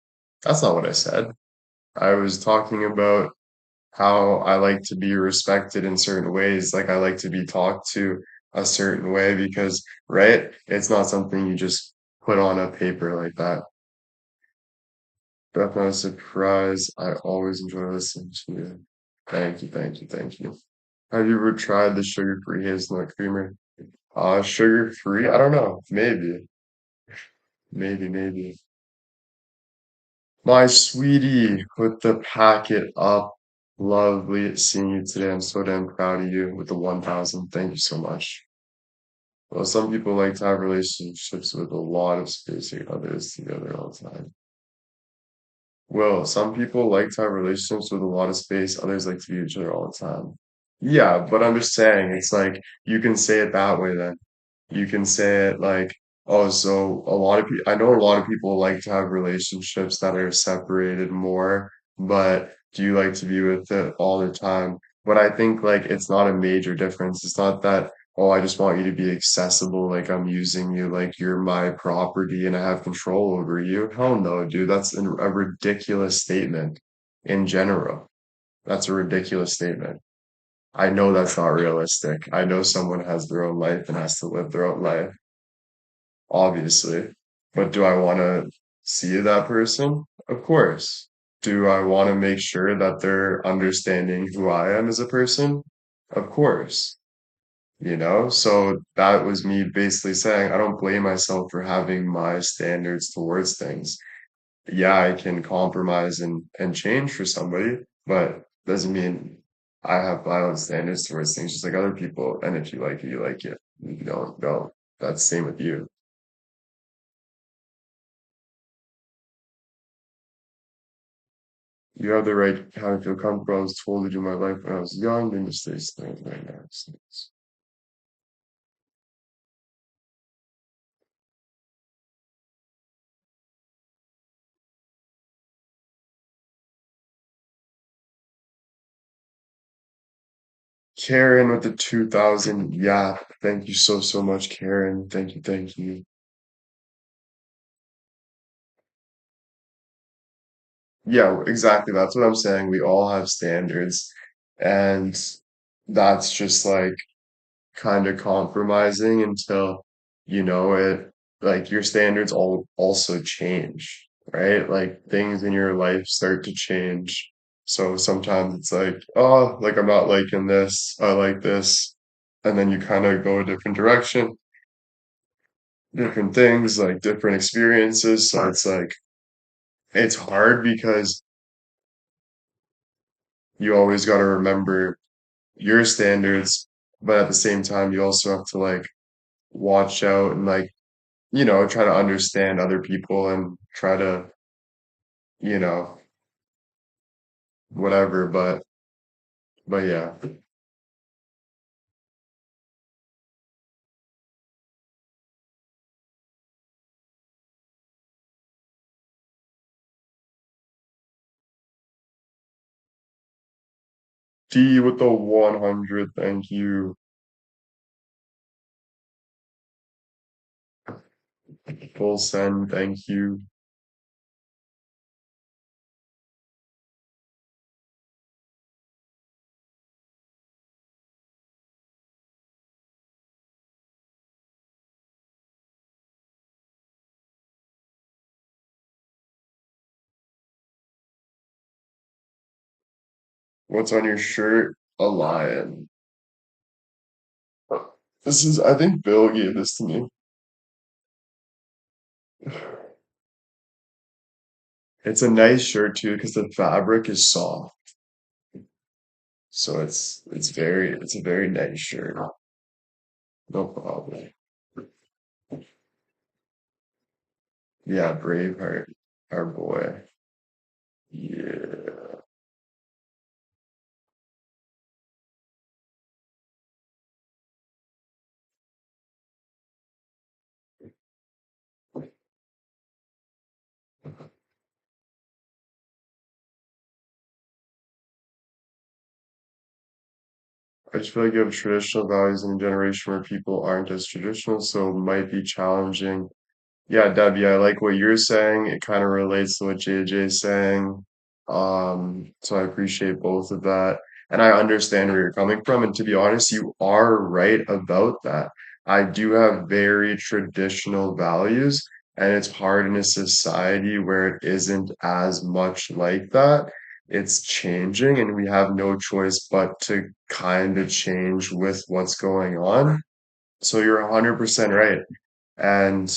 A: "That's not what I said. I was talking about how I like to be respected in certain ways. Like I like to be talked to a certain way because, right? It's not something you just put on a paper like that. Definitely a surprise. I always enjoy listening to you. Thank you, thank you, thank you. Have you ever tried the sugar-free hazelnut creamer? Sugar-free? I don't know. Maybe, maybe. My sweetie, put the packet up. Lovely seeing you today. I'm so damn proud of you with the 1,000. Thank you so much. Well, some people like to have relationships with a lot of spacing, others together all the time. Well, some people like to have relationships with a lot of space, others like to be each other all the time. Yeah, but I'm just saying, it's like you can say it that way then. You can say it like, oh, so a lot of people, I know a lot of people like to have relationships that are separated more, but do you like to be with it all the time? But I think like it's not a major difference. It's not that, oh, I just want you to be accessible, like I'm using you, like you're my property and I have control over you. Hell no, dude. That's a ridiculous statement in general. That's a ridiculous statement. I know that's not realistic. I know someone has their own life and has to live their own life, obviously. But do I want to see that person? Of course. Do I want to make sure that they're understanding who I am as a person? Of course. So that was me basically saying I don't blame myself for having my standards towards things. Yeah, I can compromise and change for somebody, but doesn't mean I have my own standards towards things just like other people. And if you like it, you like it. If you don't. That's the same with you. You have the right how to feel comfortable. I was told to do my life when I was young, and just these things right now. So Karen with the 2000. Yeah, thank you so much, Karen. Thank you, thank you. Yeah, exactly. That's what I'm saying. We all have standards, and that's just like kind of compromising until it like your standards all also change, right? Like things in your life start to change. So sometimes it's like, oh, like I'm not liking this, I like this. And then you kind of go a different direction, different things, like different experiences. So it's like it's hard because you always got to remember your standards, but at the same time you also have to like watch out and like try to understand other people and try to, you know, whatever. But yeah. D with the 100, thank you. Full send, thank you. What's on your shirt? A lion. I think Bill gave this to me. It's a nice shirt too because the fabric is soft. So it's a very nice shirt. No problem. Yeah, Braveheart, our boy. Yeah. I just feel like you have traditional values in a generation where people aren't as traditional, so it might be challenging. Yeah, Debbie, I like what you're saying. It kind of relates to what JJ's saying. So I appreciate both of that. And I understand where you're coming from. And to be honest, you are right about that. I do have very traditional values, and it's hard in a society where it isn't as much like that. It's changing, and we have no choice but to kind of change with what's going on. So you're 100% right. And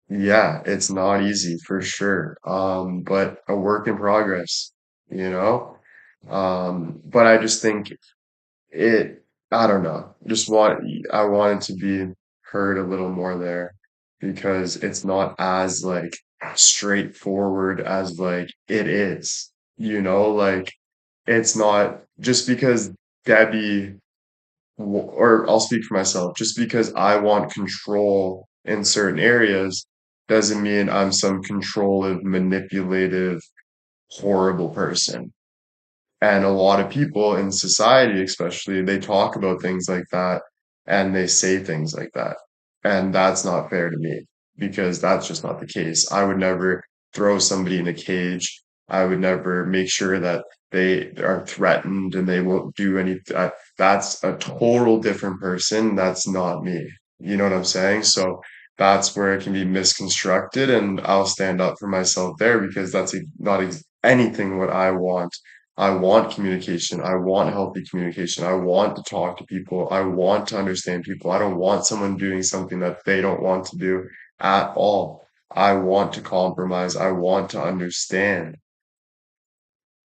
A: yeah, it's not easy for sure. But a work in progress, you know? But I just think it, I don't know, I wanted to be heard a little more there because it's not as like straightforward as like it is, like it's not just because Debbie or I'll speak for myself, just because I want control in certain areas doesn't mean I'm some controlling, manipulative, horrible person. And a lot of people in society, especially, they talk about things like that and they say things like that. And that's not fair to me because that's just not the case. I would never throw somebody in a cage. I would never make sure that they are threatened and they won't do anything. That's a total different person. That's not me. You know what I'm saying? So that's where it can be misconstructed, and I'll stand up for myself there because that's not anything what I want. I want communication. I want healthy communication. I want to talk to people. I want to understand people. I don't want someone doing something that they don't want to do at all. I want to compromise. I want to understand.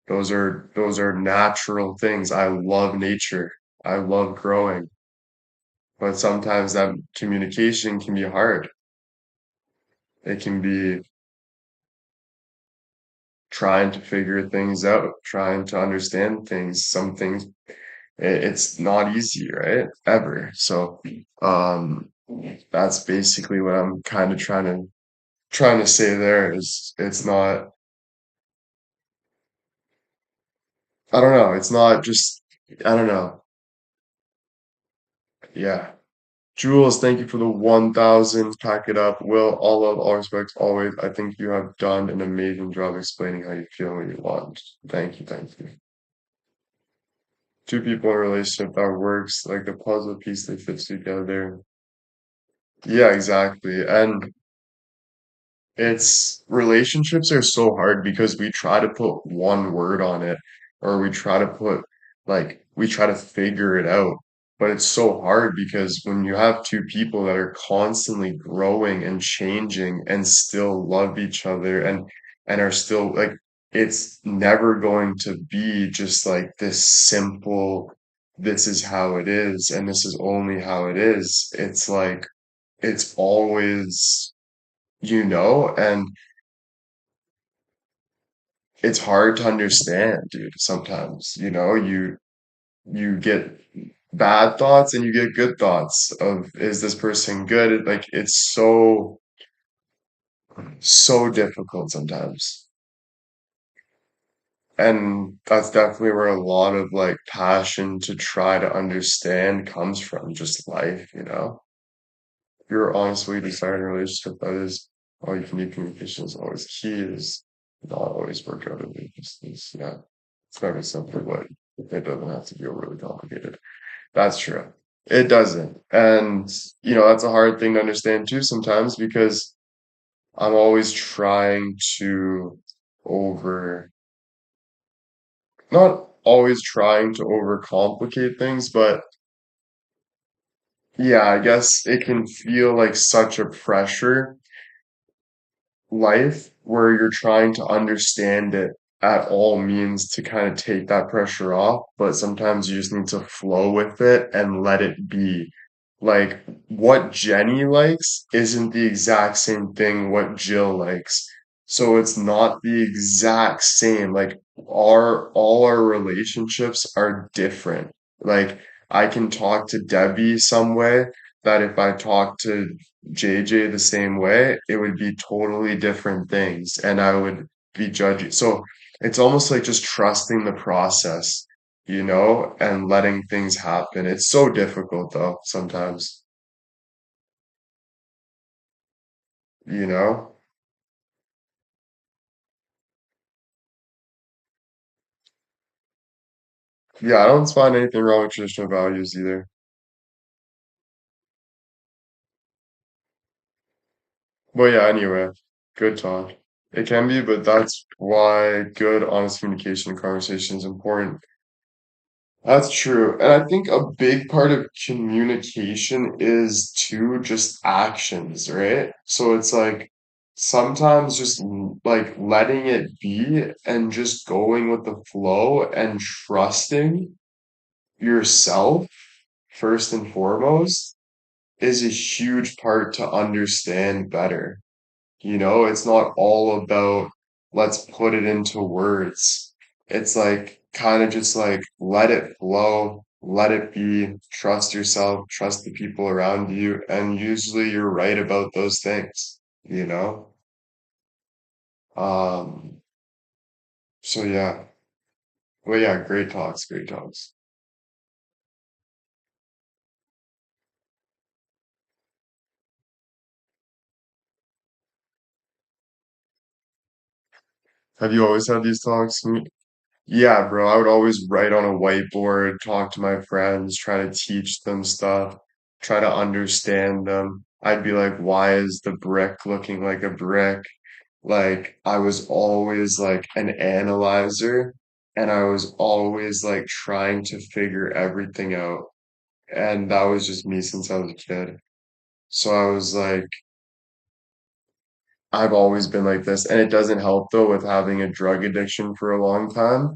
A: Those are natural things. I love nature. I love growing, but sometimes that communication can be hard. It can be trying to figure things out, trying to understand things. Some things it's not easy, right? Ever. So, that's basically what I'm kind of trying to say there is it's not, I don't know, it's not just, I don't know. Yeah. Jules, thank you for the 1,000. Pack it up. Will, all love, all respect, always. I think you have done an amazing job explaining how you feel and what you want. Thank you, thank you. Two people in a relationship that works like the puzzle piece, they fit together. Yeah, exactly. And it's relationships are so hard because we try to put one word on it, or we try to put we try to figure it out. But it's so hard because when you have two people that are constantly growing and changing and still love each other and are still like, it's never going to be just like this simple, this is how it is and this is only how it is. It's like it's always, and it's hard to understand, dude, sometimes, you get bad thoughts and you get good thoughts of, is this person good? Like it's so difficult sometimes. And that's definitely where a lot of like passion to try to understand comes from, just life. If you're honestly desiring a relationship that is all you can need, communication is always key, is not always work out of it. Yeah. It's very simple, but it doesn't have to be overly complicated. That's true. It doesn't. And, that's a hard thing to understand too sometimes because I'm always trying to over, not always trying to overcomplicate things, but yeah, I guess it can feel like such a pressure life where you're trying to understand it at all means to kind of take that pressure off, but sometimes you just need to flow with it and let it be. Like what Jenny likes isn't the exact same thing what Jill likes. So it's not the exact same. Like our all our relationships are different. Like I can talk to Debbie some way that if I talk to JJ the same way, it would be totally different things, and I would be judging. So it's almost like just trusting the process, and letting things happen. It's so difficult though, sometimes, you know? Yeah, I don't find anything wrong with traditional values either. But yeah, anyway, good talk. It can be, but that's why good, honest communication and conversation is important. That's true. And I think a big part of communication is too just actions, right? So it's like sometimes just like letting it be and just going with the flow and trusting yourself first and foremost is a huge part to understand better. It's not all about let's put it into words. It's like kind of just like let it flow, let it be, trust yourself, trust the people around you, and usually you're right about those things, you know? Um, so yeah. Well, yeah, great talks, great talks. Have you always had these talks? Yeah, bro, I would always write on a whiteboard, talk to my friends, try to teach them stuff, try to understand them. I'd be like, why is the brick looking like a brick? Like, I was always like an analyzer, and I was always like trying to figure everything out. And that was just me since I was a kid. So I was like, I've always been like this. And it doesn't help though with having a drug addiction for a long time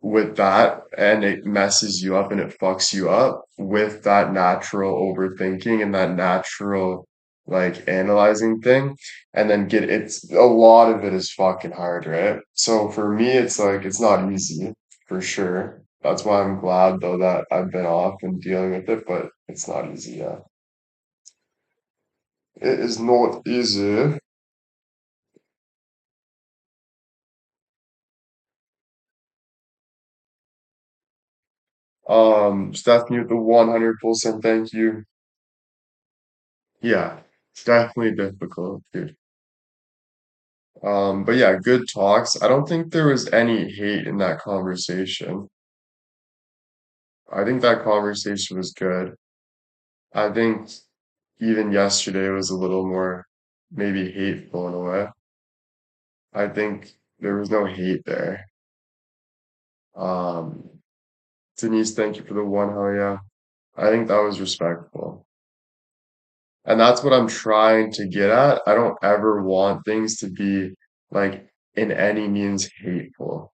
A: with that, and it messes you up and it fucks you up with that natural overthinking and that natural like analyzing thing. And then get it's a lot of it is fucking hard, right? So for me it's like it's not easy for sure. That's why I'm glad though that I've been off and dealing with it, but it's not easy, yeah. It is not easy. Stephanie with the 100% thank you. Yeah, it's definitely difficult, dude. But yeah, good talks. I don't think there was any hate in that conversation. I think that conversation was good. I think even yesterday was a little more maybe hateful in a way. I think there was no hate there. Um, Denise, thank you for the one. Hell yeah. I think that was respectful. And that's what I'm trying to get at. I don't ever want things to be like in any means hateful.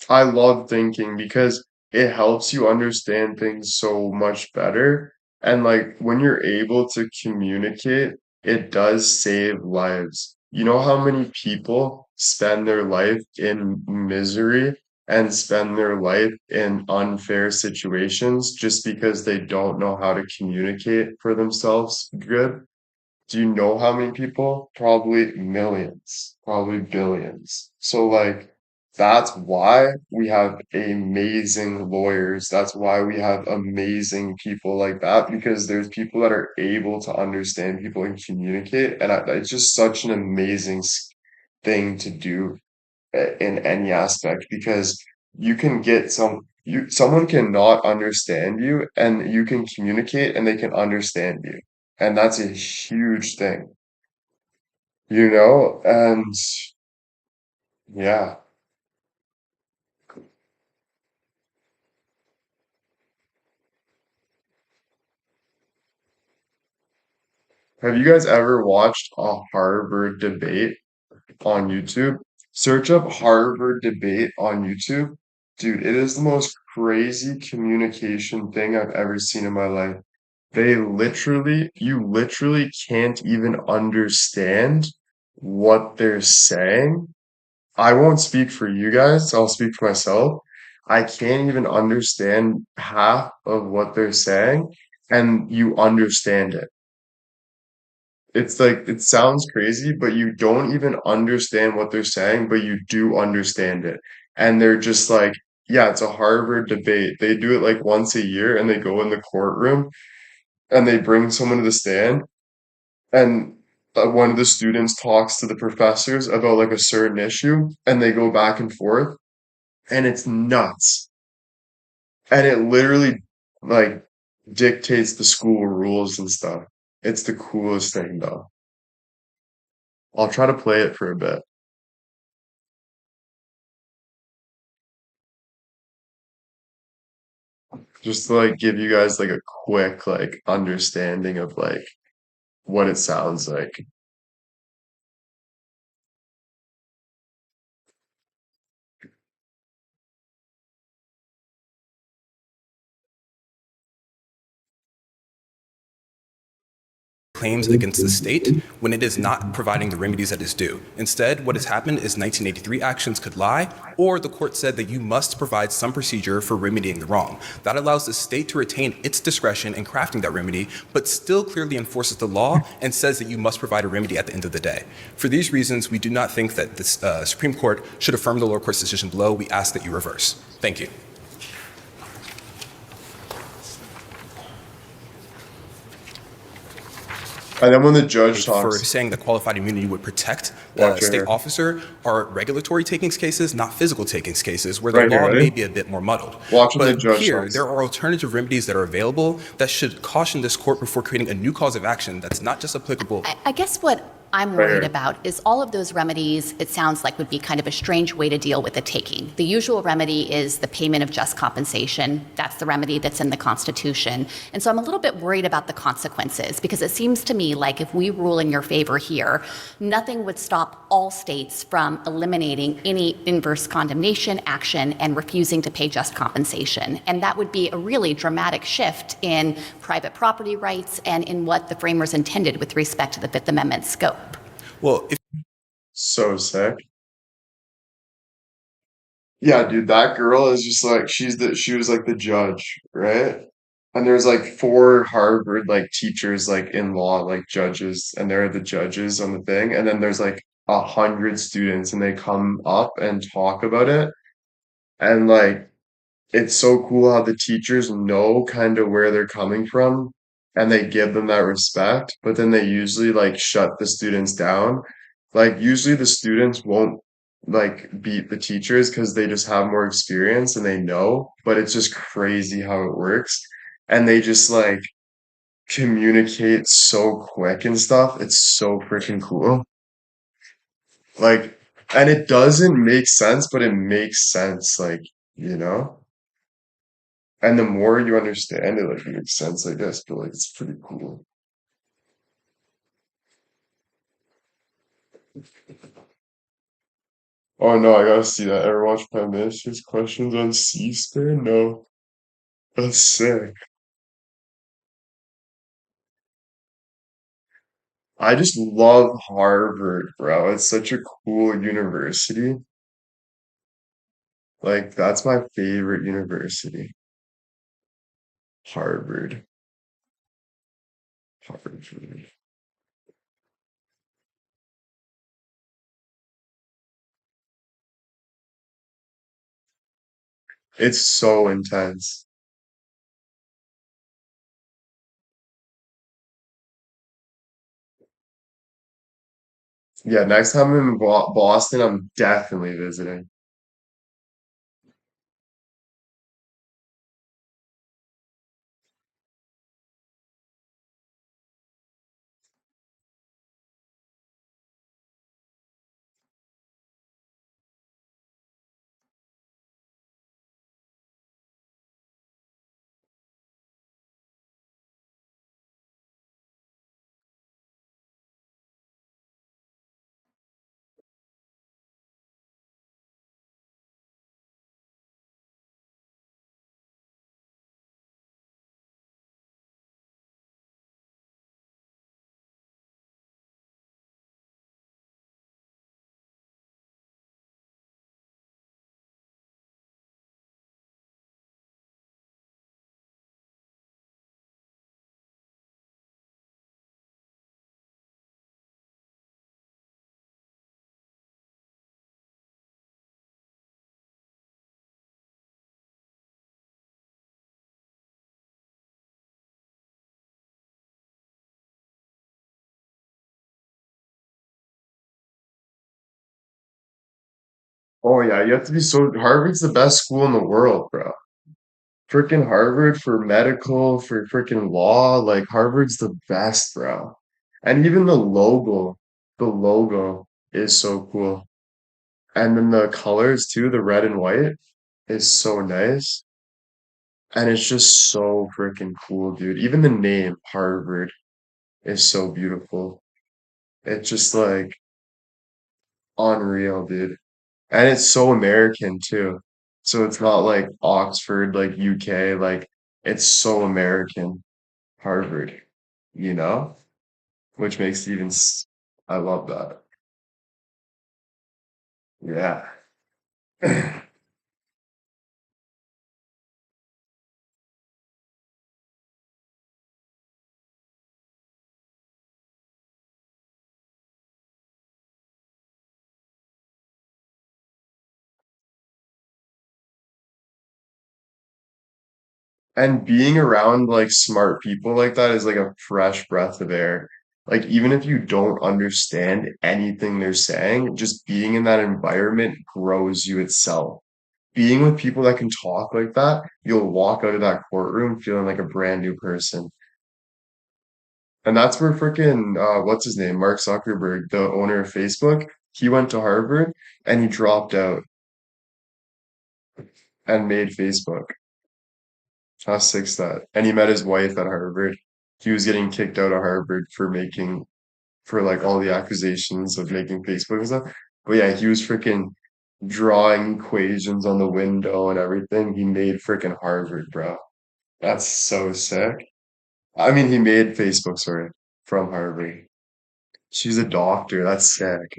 A: I love thinking because it helps you understand things so much better. And like when you're able to communicate, it does save lives. You know how many people spend their life in misery and spend their life in unfair situations just because they don't know how to communicate for themselves good? Do you know how many people? Probably millions, probably billions. So like that's why we have amazing lawyers. That's why we have amazing people like that because there's people that are able to understand people and communicate, and it's just such an amazing thing to do in any aspect because you can get someone can not understand you and you can communicate and they can understand you. And that's a huge thing, you know? And yeah. Have you guys ever watched a Harvard debate on YouTube? Search up Harvard debate on YouTube. Dude, it is the most crazy communication thing I've ever seen in my life. You literally can't even understand what they're saying. I won't speak for you guys, I'll speak for myself. I can't even understand half of what they're saying, and you understand it. It's like, it sounds crazy, but you don't even understand what they're saying, but you do understand it. And they're just like, yeah, it's a Harvard debate. They do it like once a year and they go in the courtroom and they bring someone to the stand and one of the students talks to the professors about like a certain issue and they go back and forth and it's nuts and it literally like dictates the school rules and stuff. It's the coolest thing though. I'll try to play it for a bit just to like give you guys like a quick like understanding of like what it sounds like.
B: claims against the state when it is not providing the remedies that is due. Instead, what has happened is 1983 actions could lie, or the court said that you must provide some procedure for remedying the wrong. That allows the state to retain its discretion in crafting that remedy, but still clearly enforces the law and says that you must provide a remedy at the end of the day. For these reasons, we do not think that the Supreme Court should affirm the lower court's decision below. We ask that you reverse. Thank you.
A: And then when the judge
B: For
A: talks,
B: saying that qualified immunity would protect the
A: watch right
B: state
A: here,
B: officer are regulatory takings cases, not physical takings cases, where the
A: right here,
B: law may
A: ready?
B: be a bit more muddled.
A: Watch when the
B: But
A: judge
B: here,
A: talks.
B: there are alternative remedies that are available that should caution this court before creating a new cause of action that's not just applicable.
C: I guess what I'm
A: Right
C: worried
A: here.
C: about is all of those remedies, it sounds like would be kind of a strange way to deal with a taking. The usual remedy is the payment of just compensation. That's the remedy that's in the Constitution. And so I'm a little bit worried about the consequences because it seems to me like if we rule in your favor here, nothing would stop all states from eliminating any inverse condemnation action and refusing to pay just compensation. And that would be a really dramatic shift in private property rights and in what the framers intended with respect to the Fifth Amendment scope.
B: Well, if
A: So sick. Yeah, dude, that girl is just like she was like the judge, right? And there's like four Harvard like teachers like in law, like judges, and they're the judges on the thing. And then there's like 100 students and they come up and talk about it. And like it's so cool how the teachers know kind of where they're coming from and they give them that respect, but then they usually like shut the students down. Like usually the students won't like beat the teachers because they just have more experience and they know, but it's just crazy how it works. And they just like communicate so quick and stuff. It's so freaking cool. Like, and it doesn't make sense, but it makes sense, like, you know? And the more you understand it, like it makes sense, I guess, but like it's pretty cool. Oh no, I gotta see that. Ever watch Prime Minister's questions on C-SPAN? No. That's sick. I just love Harvard, bro. It's such a cool university. Like that's my favorite university. Harvard. Harvard. It's so intense. Yeah, next time I'm in Boston, I'm definitely visiting. Oh yeah, you have to be so Harvard's the best school in the world, bro. Freaking Harvard for medical, for freaking law, like Harvard's the best, bro. And even the logo is so cool. And then the colors too, the red and white is so nice. And it's just so freaking cool, dude. Even the name Harvard is so beautiful. It's just like unreal, dude. And it's so American too. So it's not like Oxford, like UK, like it's so American, Harvard, you know? which makes it even, I love that. Yeah. And being around like smart people like that is like a fresh breath of air. Like even if you don't understand anything they're saying, just being in that environment grows you itself. Being with people that can talk like that, you'll walk out of that courtroom feeling like a brand new person. And that's where freaking what's his name? Mark Zuckerberg, the owner of Facebook, he went to Harvard and he dropped out and made Facebook. How sick's that? And he met his wife at Harvard. He was getting kicked out of Harvard for making for like all the accusations of making Facebook and stuff. But yeah, he was freaking drawing equations on the window and everything. He made freaking Harvard, bro. That's so sick. I mean, he made Facebook, sorry, from Harvard. She's a doctor. That's sick.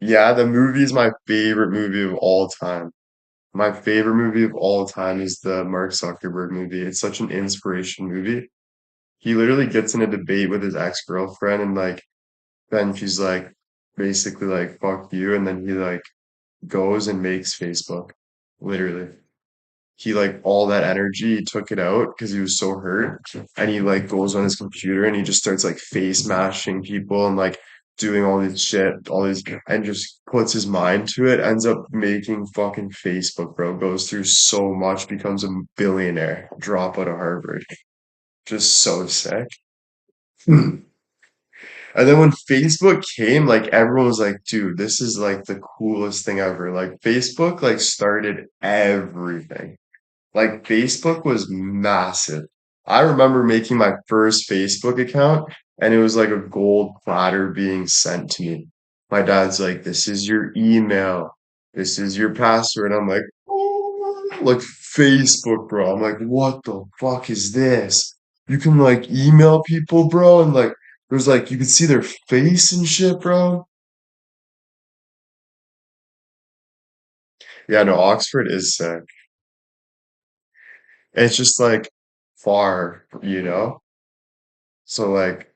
A: Yeah, the movie is my favorite movie of all time. My favorite movie of all time is the Mark Zuckerberg movie. It's such an inspiration movie. He literally gets in a debate with his ex-girlfriend and like then she's like basically like fuck you and then he like goes and makes Facebook. Literally. He like all that energy, he took it out because he was so hurt and he like goes on his computer and he just starts like face mashing people and like doing all this shit, all these and just puts his mind to it, ends up making fucking Facebook, bro. Goes through so much, becomes a billionaire, drop out of Harvard. Just so sick. And then when Facebook came, like everyone was like, dude, this is like the coolest thing ever. Like Facebook like started everything. Like Facebook was massive. I remember making my first Facebook account and it was like a gold platter being sent to me. My dad's like, this is your email. This is your password. I'm like, oh, like Facebook, bro. I'm like, what the fuck is this? You can like email people, bro, and like there's like you can see their face and shit, bro. Yeah, no, Oxford is sick. It's just like far, you know? So like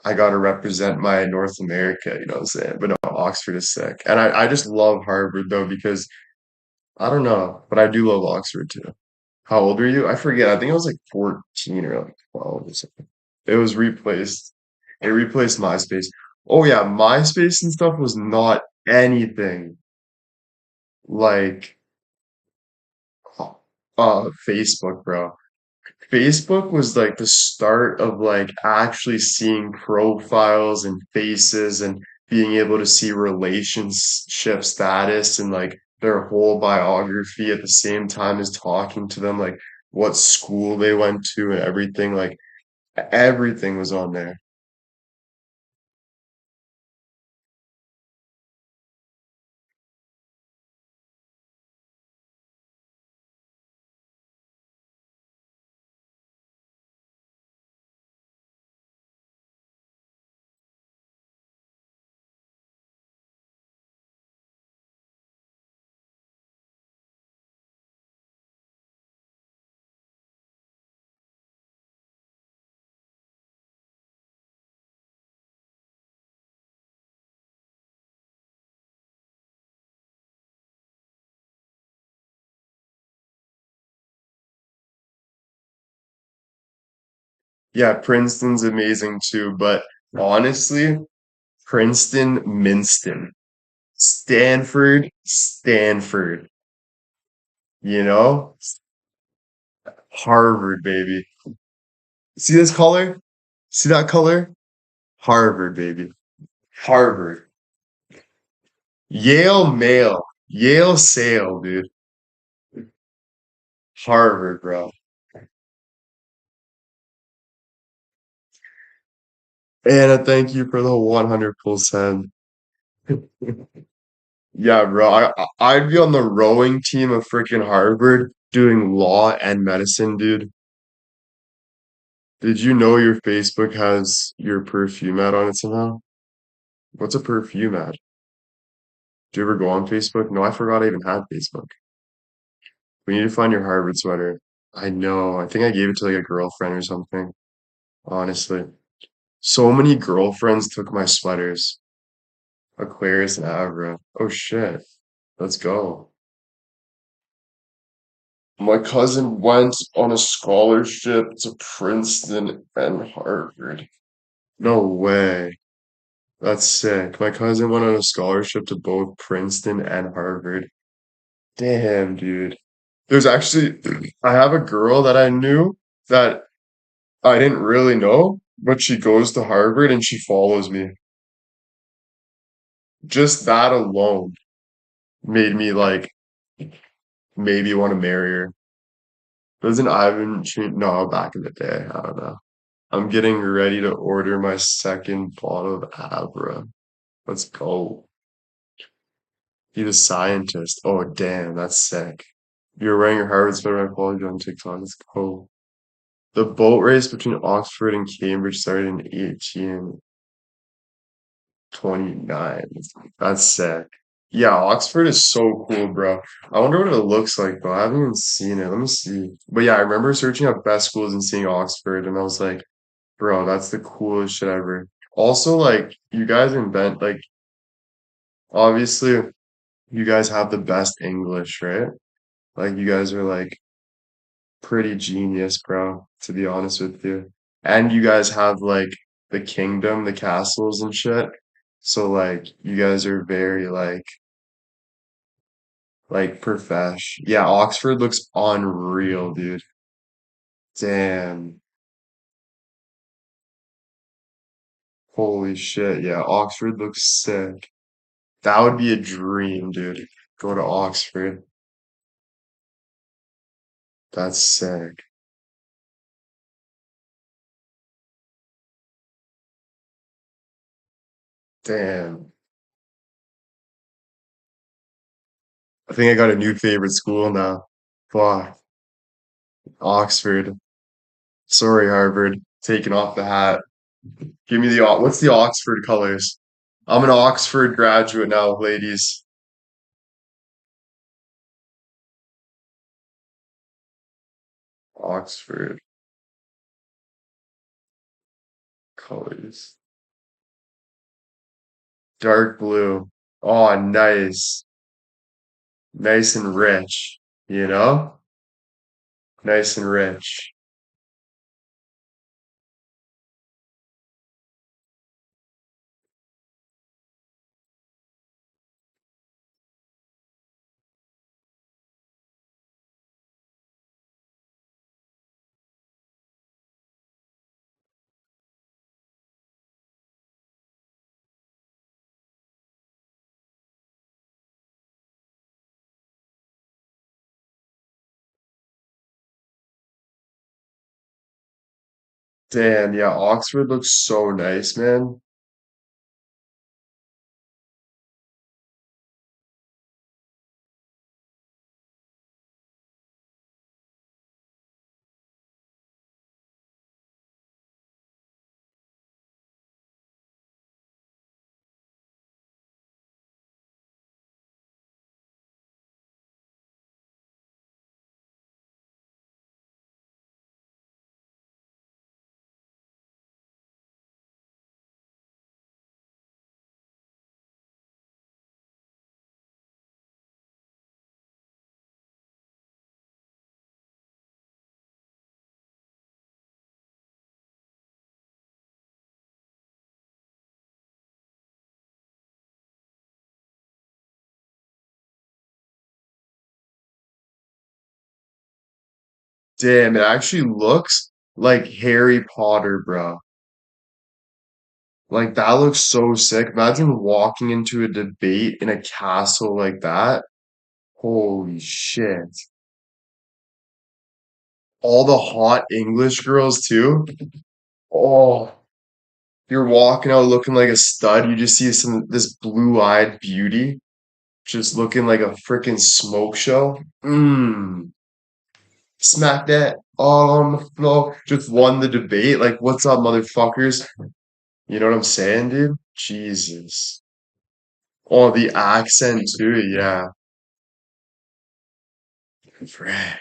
A: I gotta represent my North America, you know what I'm saying? But no, Oxford is sick. And I just love Harvard though because I don't know, but I do love Oxford too. How old are you? I forget. I think I was like 14 or like 12 or something. It was replaced. It replaced MySpace. Oh yeah, MySpace and stuff was not anything like Facebook, bro. Facebook was like the start of like actually seeing profiles and faces and being able to see relationship status and like their whole biography at the same time as talking to them, like what school they went to and everything. Like everything was on there. Yeah, Princeton's amazing too, but honestly, Princeton, Minston, Stanford, Stanford, you know? Harvard, baby. See this color? See that color? Harvard, baby. Harvard. Yale mail. Yale sail, dude. Harvard, bro. Anna, thank you for the 100%. Yeah, bro. I'd be on the rowing team of freaking Harvard doing law and medicine, dude. Did you know your Facebook has your perfume ad on it somehow? What's a perfume ad? Do you ever go on Facebook? No, I forgot I even had Facebook. We need to find your Harvard sweater. I know. I think I gave it to like a girlfriend or something. Honestly. So many girlfriends took my sweaters. Aquarius and Avra. Oh shit. Let's go. My cousin went on a scholarship to Princeton and Harvard. No way. That's sick. My cousin went on a scholarship to both Princeton and Harvard. Damn, dude. There's actually, I have a girl that I knew that I didn't really know, but she goes to Harvard and she follows me. Just that alone made me like maybe want to marry her. Doesn't Ivan treat? No, back in the day, I don't know. I'm getting ready to order my second bottle of Abra. Let's go. He's a scientist. Oh, damn, that's sick. You're wearing your Harvard sweater. I followed you on TikTok. Let's go. The boat race between Oxford and Cambridge started in 1829. That's sick. Yeah, Oxford is so cool, bro. I wonder what it looks like, though. I haven't even seen it. Let me see. But yeah, I remember searching up best schools and seeing Oxford, and I was like, bro, that's the coolest shit ever. Also, like, you guys invent, like, obviously, you guys have the best English, right? Like, you guys are, like, pretty genius, bro, to be honest with you. And you guys have, like, the kingdom, the castles and shit. So, like, you guys are very, like, profesh. Yeah, Oxford looks unreal, dude. Damn. Holy shit. Yeah, Oxford looks sick. That would be a dream, dude. Go to Oxford. That's sick. Damn. I think I got a new favorite school now. Fuck. Oxford. Sorry, Harvard. Taking off the hat. Give me the what's the Oxford colors? I'm an Oxford graduate now, ladies. Oxford colors. Dark blue. Oh, nice. Nice and rich, you know? Nice and rich. Damn, yeah, Oxford looks so nice, man. Damn, it actually looks like Harry Potter, bro. Like that looks so sick. Imagine walking into a debate in a castle like that. Holy shit. All the hot English girls too. Oh, you're walking out looking like a stud. You just see this blue-eyed beauty just looking like a freaking smoke show. Mmm. Smack that. No, just won the debate. Like, what's up, motherfuckers? You know what I'm saying, dude? Jesus. Oh, the accent too, yeah. Frick.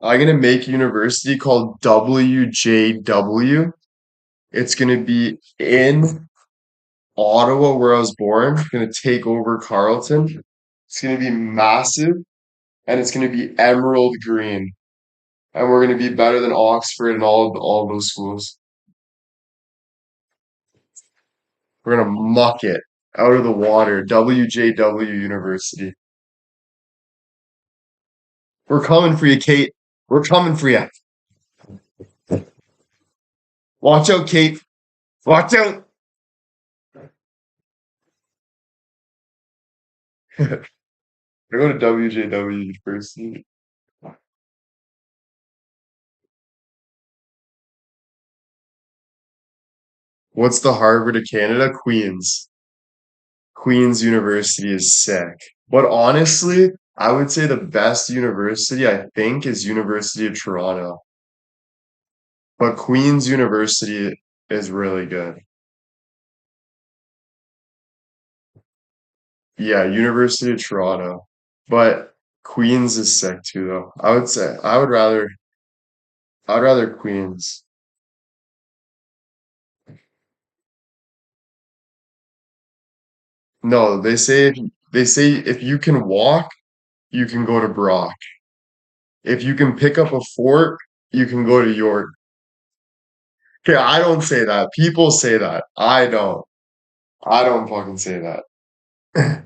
A: I'm gonna make a university called WJW. It's gonna be in Ottawa, where I was born. Gonna take over Carleton. It's gonna be massive, and it's gonna be emerald green. And we're gonna be better than Oxford and all of those schools. We're gonna muck it out of the water. WJW University. We're coming for you, Kate. We're coming for you. Watch out, Kate. Watch out. We're going to WJW University. What's the Harvard of Canada? Queens. Queens University is sick. But honestly, I would say the best university I think is University of Toronto. But Queens University is really good. Yeah, University of Toronto. But Queens is sick too, though. I would say I'd rather Queens. No, they say if you can walk, you can go to Brock. If you can pick up a fork, you can go to York. Okay, I don't say that. People say that. I don't. I don't fucking say that.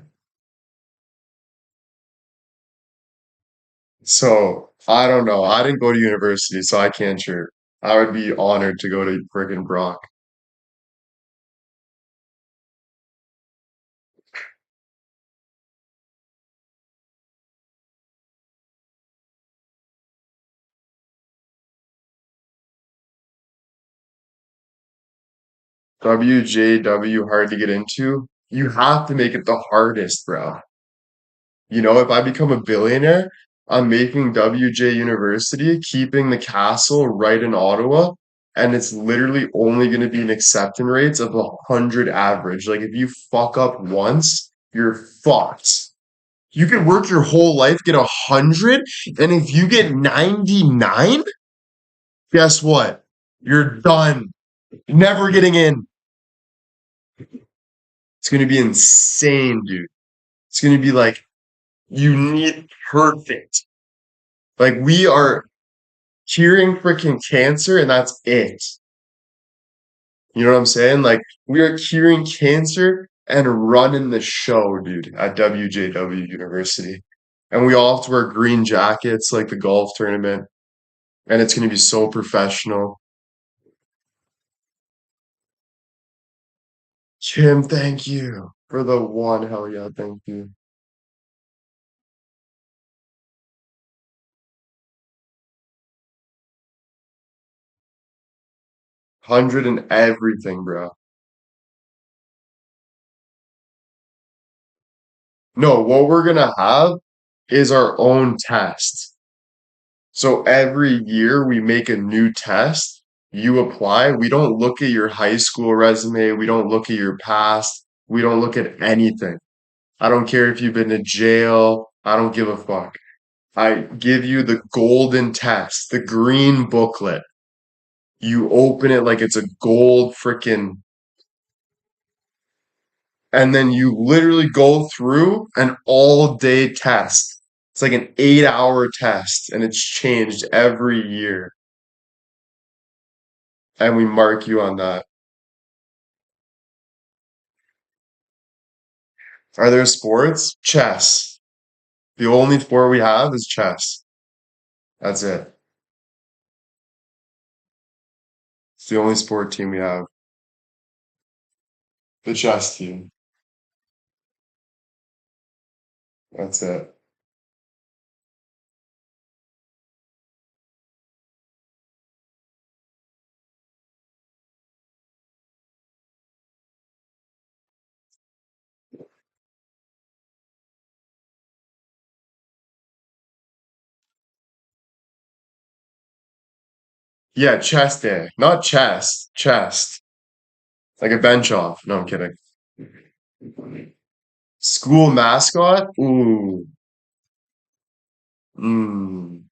A: So I don't know. I didn't go to university, so I can't sure. I would be honored to go to friggin' Brock. WJW hard to get into. You have to make it the hardest, bro. You know, if I become a billionaire, I'm making WJ University, keeping the castle right in Ottawa, and it's literally only going to be an acceptance rates of 100 average. Like if you fuck up once, you're fucked. You can work your whole life, get 100, and if you get 99, guess what? You're done. Never getting in. It's going to be insane, dude. It's going to be like you need perfect. Like we are curing freaking cancer, and that's it. You know what I'm saying? Like we are curing cancer and running the show, dude, at WJW University. And we all have to wear green jackets like the golf tournament, and it's gonna be so professional. Kim, thank you for the one. Hell yeah, thank you. 100 and everything, bro. No, what we're gonna have is our own test. So every year we make a new test, you apply. We don't look at your high school resume. We don't look at your past. We don't look at anything. I don't care if you've been to jail. I don't give a fuck. I give you the golden test, the green booklet. You open it like it's a gold frickin', and then you literally go through an all day test. It's like an 8 hour test, and it's changed every year. And we mark you on that. Are there sports? Chess. The only sport we have is chess. That's it. It's the only sport team we have. The chess team. That's it. Yeah, chest day. Not chest. Chest. Like a bench off. No, I'm kidding. School mascot? Ooh. Mm.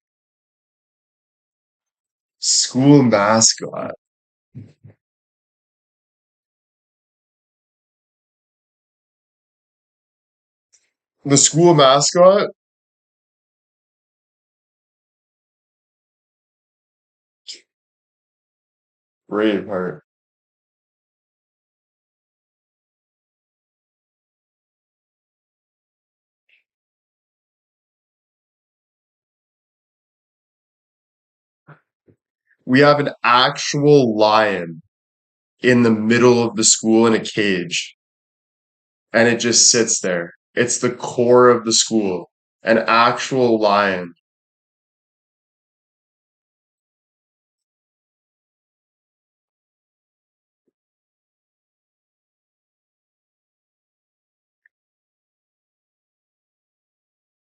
A: School mascot. The school mascot? Braveheart. We have an actual lion in the middle of the school in a cage, and it just sits there. It's the core of the school. An actual lion.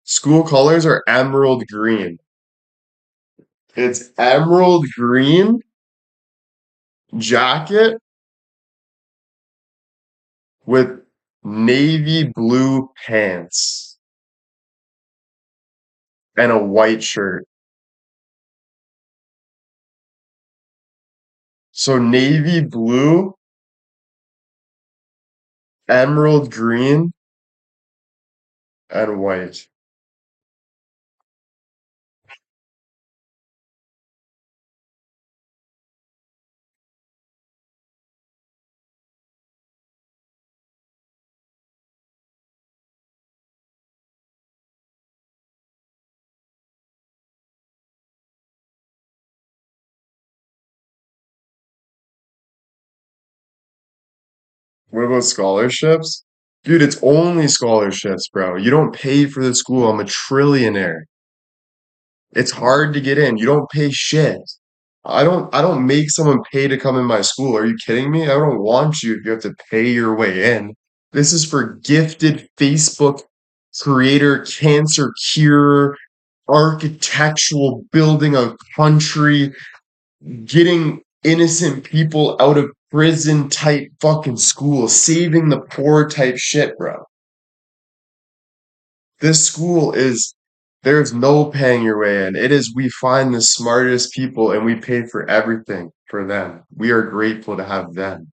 A: School colors are emerald green. It's emerald green jacket with navy blue pants and a white shirt. So navy blue, emerald green, and white. What about scholarships? Dude, it's only scholarships, bro. You don't pay for the school. I'm a trillionaire. It's hard to get in. You don't pay shit. I don't make someone pay to come in my school. Are you kidding me? I don't want you if you have to pay your way in. This is for gifted Facebook creator, cancer cure, architectural building a country, getting innocent people out of prison type fucking school, saving the poor type shit, bro. This school is, there's no paying your way in. It is, we find the smartest people and we pay for everything for them. We are grateful to have them.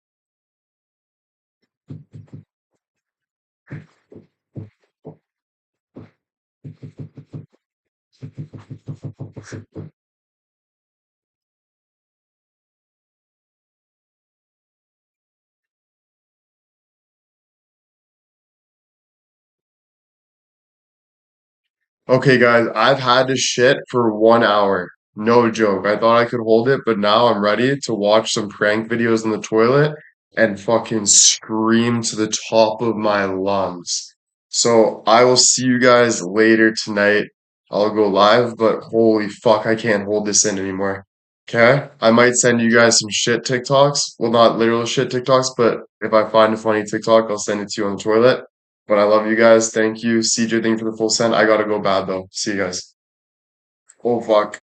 A: Okay, guys, I've had to shit for 1 hour. No joke. I thought I could hold it, but now I'm ready to watch some prank videos in the toilet and fucking scream to the top of my lungs. So I will see you guys later tonight. I'll go live, but holy fuck, I can't hold this in anymore. Okay? I might send you guys some shit TikToks. Well, not literal shit TikToks, but if I find a funny TikTok, I'll send it to you on the toilet. But I love you guys. Thank you. CJ, thank you for the full send. I gotta go bad though. See you guys. Oh fuck.